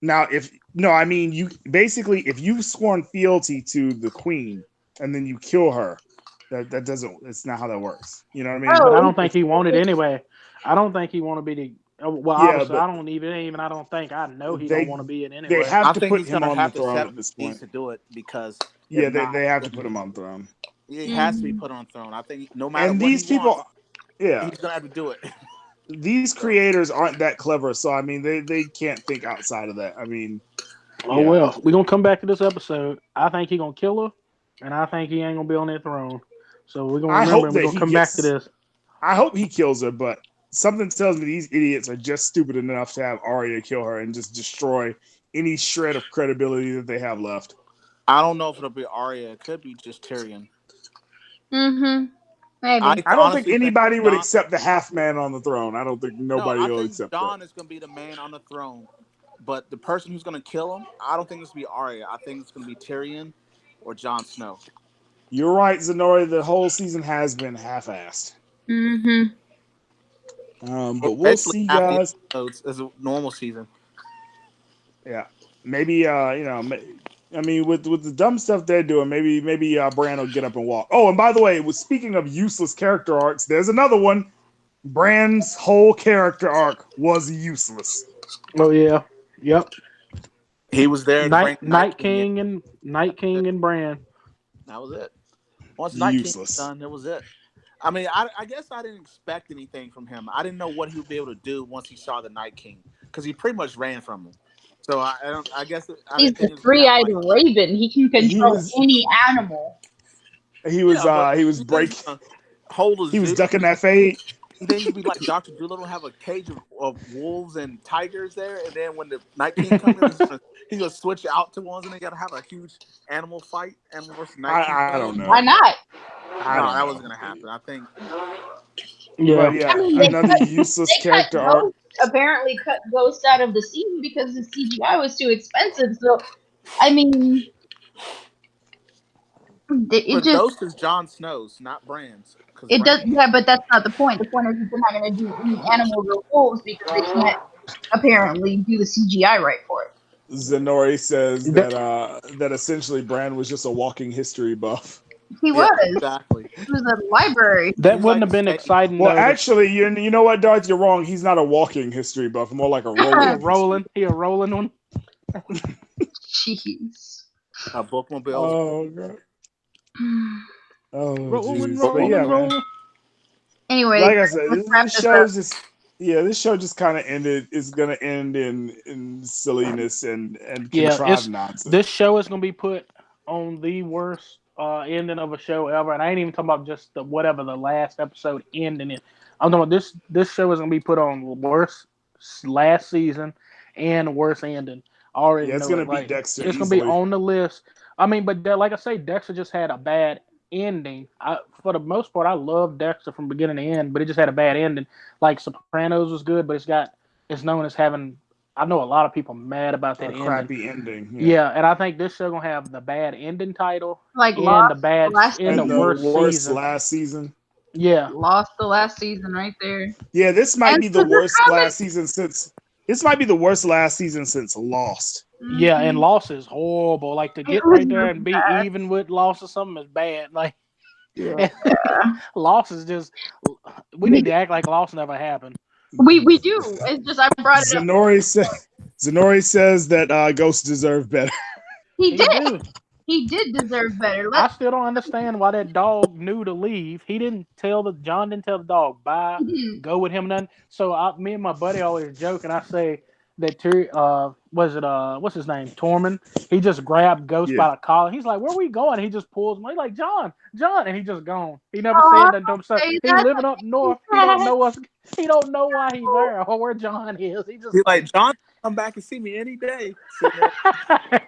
Speaker 2: Now, if no, I mean you basically if you've sworn fealty to the queen and then you kill her, that doesn't. It's not how that works. You know what I mean?
Speaker 3: But I
Speaker 1: Oh,
Speaker 3: don't think he wanted anyway. I don't think he want to be the. Well,
Speaker 2: Yeah,
Speaker 3: obviously,
Speaker 2: but
Speaker 3: I don't even. I don't think I know he don't
Speaker 2: they
Speaker 3: want to be it
Speaker 2: they
Speaker 3: anyway.
Speaker 2: have
Speaker 4: I
Speaker 2: to
Speaker 4: think
Speaker 2: put
Speaker 4: he's
Speaker 2: him
Speaker 4: gonna
Speaker 2: on the
Speaker 4: have the
Speaker 2: throne
Speaker 4: seven
Speaker 2: at this
Speaker 4: keys
Speaker 2: point.
Speaker 4: to do it because if
Speaker 2: Yeah,
Speaker 4: not,
Speaker 2: they have to
Speaker 4: then
Speaker 2: put him on the throne.
Speaker 4: he has to be
Speaker 1: mhm.
Speaker 4: put on throne. I think no matter
Speaker 2: And
Speaker 4: what he
Speaker 2: these people,
Speaker 4: wants,
Speaker 2: yeah,
Speaker 4: he's gonna have to do it.
Speaker 2: these
Speaker 4: So
Speaker 2: creators aren't that clever. So I mean, they can't think outside of that. I mean,
Speaker 3: Oh
Speaker 2: yeah,
Speaker 3: well, we gonna come back to this episode. I think he gonna kill her, and I think he ain't gonna be on that throne. So we're gonna
Speaker 2: I
Speaker 3: remember,
Speaker 2: hope
Speaker 3: and we're
Speaker 2: that
Speaker 3: gonna
Speaker 2: he
Speaker 3: come back to
Speaker 2: gets.
Speaker 3: this.
Speaker 2: I hope he kills her, but something tells me these idiots are just stupid enough to have Arya kill her and just destroy any shred of credibility that they have left.
Speaker 4: I don't know if it'll be Arya. It could be just Tyrion.
Speaker 1: Mhm.
Speaker 4: I
Speaker 1: Maybe.
Speaker 2: I don't think
Speaker 4: honestly think
Speaker 2: anybody would
Speaker 4: John.
Speaker 2: accept the half man on the throne. I don't think
Speaker 4: No,
Speaker 2: nobody
Speaker 4: I
Speaker 2: will
Speaker 4: think
Speaker 2: accept that.
Speaker 4: John is gonna be the man on the throne, but the person who's gonna kill him, I don't think it's gonna be Arya. I think it's gonna be Tyrion or Jon Snow.
Speaker 2: You're right, Zenori. The whole season has been half-assed.
Speaker 1: Mhm.
Speaker 4: Or
Speaker 2: But we'll
Speaker 4: basically
Speaker 2: see,
Speaker 4: half the
Speaker 2: guys.
Speaker 4: episodes as a normal season.
Speaker 2: Yeah, maybe I mean, with the dumb stuff they're doing, maybe Bran will get up and walk. Oh, and by the way, with speaking of useless character arcs, there's another one. Bran's whole character arc was useless.
Speaker 3: Oh yeah, yep.
Speaker 4: He was there to bring Night King in.
Speaker 3: Night King and Bran.
Speaker 4: That was it. Once Night King was
Speaker 2: Useless.
Speaker 4: done, that was it. I mean, I guess I didn't expect anything from him. I didn't know what he would be able to do once he saw the Night King because he pretty much ran from him. So I don't. I guess I
Speaker 1: He's
Speaker 4: didn't
Speaker 1: the
Speaker 4: think it was gonna have
Speaker 1: three-eyed
Speaker 4: like
Speaker 1: raven. He can
Speaker 2: He
Speaker 1: control
Speaker 2: was
Speaker 1: any animal.
Speaker 4: yeah, but
Speaker 2: he was
Speaker 4: you think he's
Speaker 2: break
Speaker 4: gonna hold a
Speaker 2: he was
Speaker 4: zoo?
Speaker 2: ducking that fade.
Speaker 4: You think he's gonna be like Doctor Doolittle, have a cage of wolves and tigers there, and then when the Night King comes in, he's gonna switch out to ones, and they gotta have a huge animal fight, animal versus Night King
Speaker 2: I
Speaker 4: fight.
Speaker 2: don't
Speaker 1: Why
Speaker 2: know.
Speaker 1: not?
Speaker 2: I
Speaker 4: No,
Speaker 2: don't
Speaker 4: that
Speaker 2: know.
Speaker 4: wasn't gonna happen. I think
Speaker 3: Yeah.
Speaker 2: But
Speaker 1: I
Speaker 2: yeah,
Speaker 1: mean,
Speaker 2: another useless
Speaker 1: they cut
Speaker 2: character arc.
Speaker 1: Ghost apparently cut Ghost out of the season because the CGI was too expensive. So I mean, it
Speaker 4: But
Speaker 1: just
Speaker 4: Ghost is Jon Snow's, not Bran's. Because
Speaker 1: it does.
Speaker 4: Bran,
Speaker 1: Yeah, but that's not the point. The point is that they're not going to do any animals or wolves because they can't apparently do the CGI right for it.
Speaker 2: Zenori says
Speaker 3: That-
Speaker 2: that essentially Bran was just a walking history buff.
Speaker 1: He
Speaker 4: yeah,
Speaker 1: was.
Speaker 4: exactly.
Speaker 1: He was a library.
Speaker 3: That
Speaker 4: He's
Speaker 3: wouldn't
Speaker 4: like
Speaker 3: have
Speaker 4: the
Speaker 3: been
Speaker 4: same.
Speaker 3: exciting
Speaker 2: Well,
Speaker 3: though.
Speaker 2: actually, you know what, Darth, you're wrong. He's not a walking history buff, more like a
Speaker 3: He a
Speaker 2: rolling.
Speaker 3: rolling. He a rolling one.
Speaker 1: Jeez.
Speaker 4: Bookmobiles.
Speaker 2: Oh god. Oh
Speaker 3: Rolling,
Speaker 2: jeez. But yeah,
Speaker 3: rolling,
Speaker 2: man.
Speaker 3: rolling.
Speaker 1: Anyway,
Speaker 2: Like I said,
Speaker 1: let's wrap
Speaker 2: this
Speaker 1: this
Speaker 2: show
Speaker 1: up.
Speaker 2: is just this show just kind of ended. It's gonna end in silliness and
Speaker 3: Yeah,
Speaker 2: contrived nonsense.
Speaker 3: this show is gonna be put on the worst ending of a show ever, and I ain't even talking about just the whatever the last episode ending in. I'm talking about this show is gonna be put on the worst last season and worst ending. I already
Speaker 2: Yeah, it's
Speaker 3: know
Speaker 2: gonna
Speaker 3: it.
Speaker 2: be
Speaker 3: Like
Speaker 2: Dexter
Speaker 3: it's gonna be
Speaker 2: easily.
Speaker 3: on the list. I mean, but like I say, Dexter just had a bad ending. For the most part, I love Dexter from beginning to end, but it just had a bad ending. Like Sopranos was good, but it's known as having. I know a lot of people mad about that
Speaker 2: A
Speaker 3: ending.
Speaker 2: crappy ending.
Speaker 3: Yeah, and I think this show gonna have the bad ending title
Speaker 1: Like
Speaker 3: and
Speaker 1: Lost the last
Speaker 3: the
Speaker 2: And the
Speaker 1: season.
Speaker 3: worst
Speaker 2: worst
Speaker 3: season.
Speaker 2: last season.
Speaker 3: Yeah,
Speaker 1: Lost the last season right there.
Speaker 2: Yeah, this might
Speaker 1: And
Speaker 2: be the worst
Speaker 1: Comic.
Speaker 2: last season since. This might be the worst last season since Lost.
Speaker 3: yeah, and
Speaker 1: Mhm.
Speaker 3: Loss is horrible. Like to
Speaker 1: It
Speaker 3: get
Speaker 1: was
Speaker 3: right there
Speaker 1: really
Speaker 3: and be
Speaker 1: bad.
Speaker 3: even with Loss or something is bad. Like
Speaker 2: Yeah.
Speaker 3: Loss is just. We need to act like Loss never happened.
Speaker 1: We do. It's just I brought it up.
Speaker 2: Zenori says that Ghost deserved better.
Speaker 1: He
Speaker 3: He
Speaker 1: did.
Speaker 3: do.
Speaker 1: He did deserve better.
Speaker 3: I still don't understand why that dog knew to leave. He didn't tell John didn't tell the dog bye,
Speaker 1: He didn't.
Speaker 3: go with him nothing. So me and my buddy always joke and I say that was it what's his name? Tormund. He just grabbed Ghost
Speaker 2: Yeah.
Speaker 3: by the collar. He's like, "Where are we going?" He just pulls him. He's like, "John, John," and he just gone. He never
Speaker 1: Aw,
Speaker 3: said nothing to himself.
Speaker 1: say
Speaker 3: He
Speaker 1: that.
Speaker 3: living up north. He don't know us. He don't know why he's there or where John is. He just
Speaker 4: He's like, John, come back and see me any day. Sitting there.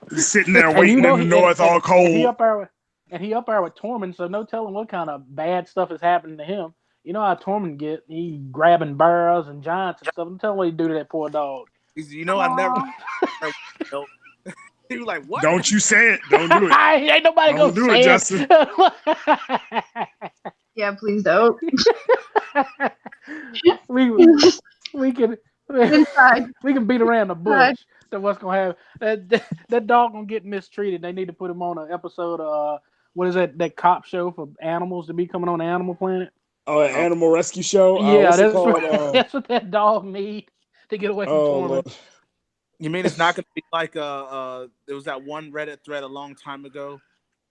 Speaker 2: He's sitting there
Speaker 3: and you
Speaker 2: waiting
Speaker 3: know
Speaker 2: in the north, all cold.
Speaker 3: and he up there with Tormund, so no telling what kind of bad stuff is happening to him. You know how Tormund get? He grabbing bears and giants and stuff. I'm telling what he do to that poor dog.
Speaker 4: He's, I never. He was like, what?
Speaker 2: Don't you say it. Don't do it.
Speaker 3: Ain't nobody
Speaker 2: Don't
Speaker 3: gonna
Speaker 2: do
Speaker 3: say
Speaker 2: it, Justin.
Speaker 1: Yeah, please don't.
Speaker 3: we can
Speaker 1: Inside.
Speaker 3: we can beat around the
Speaker 1: Inside.
Speaker 3: bush. So what's gonna happen? That dog gonna get mistreated. They need to put him on an episode of what is that cop show for animals to be coming on Animal Planet?
Speaker 2: Oh, an animal rescue show.
Speaker 3: Yeah,
Speaker 2: What's it
Speaker 3: that's
Speaker 2: called?
Speaker 3: that's what that dog need to get away from
Speaker 2: Oh,
Speaker 3: Tormund.
Speaker 2: Lord.
Speaker 4: You mean it's not going to be like there was that one Reddit thread a long time ago.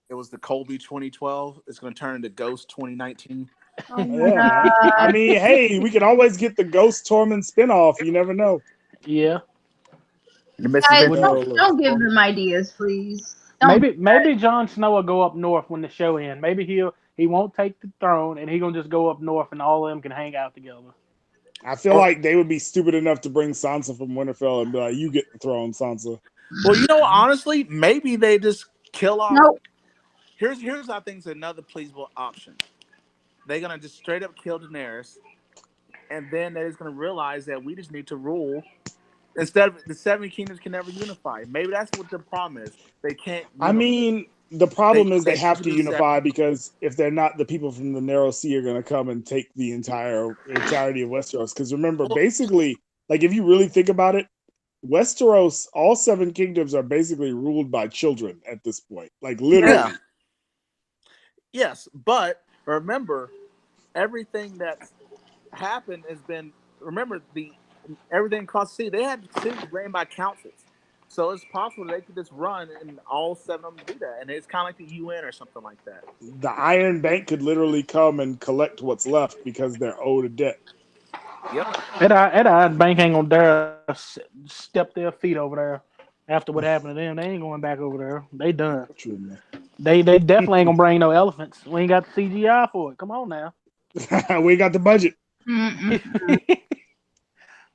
Speaker 4: It was the Colby 2012. It's going to turn into Ghost 2019.
Speaker 1: Oh my
Speaker 2: Yeah, man.
Speaker 1: God.
Speaker 2: I mean, hey, we can always get the Ghost Tormund spinoff. You never know.
Speaker 3: Yeah,
Speaker 1: Guys, don't give them ideas, please. Don't.
Speaker 3: maybe Jon Snow will go up north when the show ends. Maybe he won't take the throne and he gonna just go up north and all of them can hang out together.
Speaker 2: I feel like they would be stupid enough to bring Sansa from Winterfell and be like, "You get the throne, Sansa."
Speaker 4: Well, you know, honestly, maybe they just kill off.
Speaker 1: Nope.
Speaker 4: Here's I think is another pleasable option. They're gonna just straight up kill Daenerys, and then they're just gonna realize that we just need to rule. Instead of the Seven Kingdoms can never unify. Maybe that's what the problem is. They can't.
Speaker 2: I mean, the problem is they
Speaker 4: they
Speaker 2: have to
Speaker 4: do
Speaker 2: unify because if they're not, the people from the Narrow Sea are going to come and take the entirety of Westeros. Because remember, basically, like if you really think about it, Westeros, all seven kingdoms are basically ruled by children at this point. Like literally.
Speaker 4: Yeah. Yes, but remember, everything that's happened has been. Remember everything across the sea. They had cities ran by councils, so it's possible they could just run and all seven of them do that, and it's kind of like the UN or something like that.
Speaker 2: The Iron Bank could literally come and collect what's left because they're owed a debt.
Speaker 4: Yep.
Speaker 3: That Iron Bank ain't gonna dare step their feet over there after what happened to them. They ain't going back over there. They done.
Speaker 2: True, man.
Speaker 3: They definitely ain't gonna bring no elephants. We ain't got the CGI for it. Come on now.
Speaker 2: We got the budget.
Speaker 1: Mm-mm.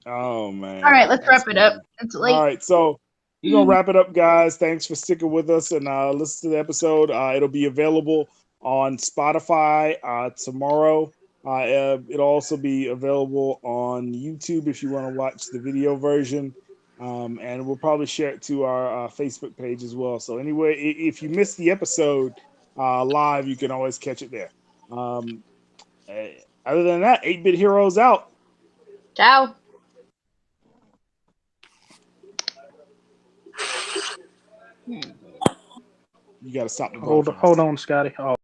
Speaker 2: Oh man.
Speaker 1: All right, let's wrap it up. It's late.
Speaker 2: All right, so we're gonna wrap it up, guys. Thanks for sticking with us and listen to the episode. It'll be available on Spotify tomorrow. It'll also be available on YouTube if you want to watch the video version. And we'll probably share it to our Facebook page as well. So anyway, if you missed the episode live, you can always catch it there. Other than that, 8-Bit Heroes out.
Speaker 1: Ciao.
Speaker 2: You got to stop the
Speaker 3: Hold
Speaker 2: broadcast.
Speaker 3: on, Scotty. Oh.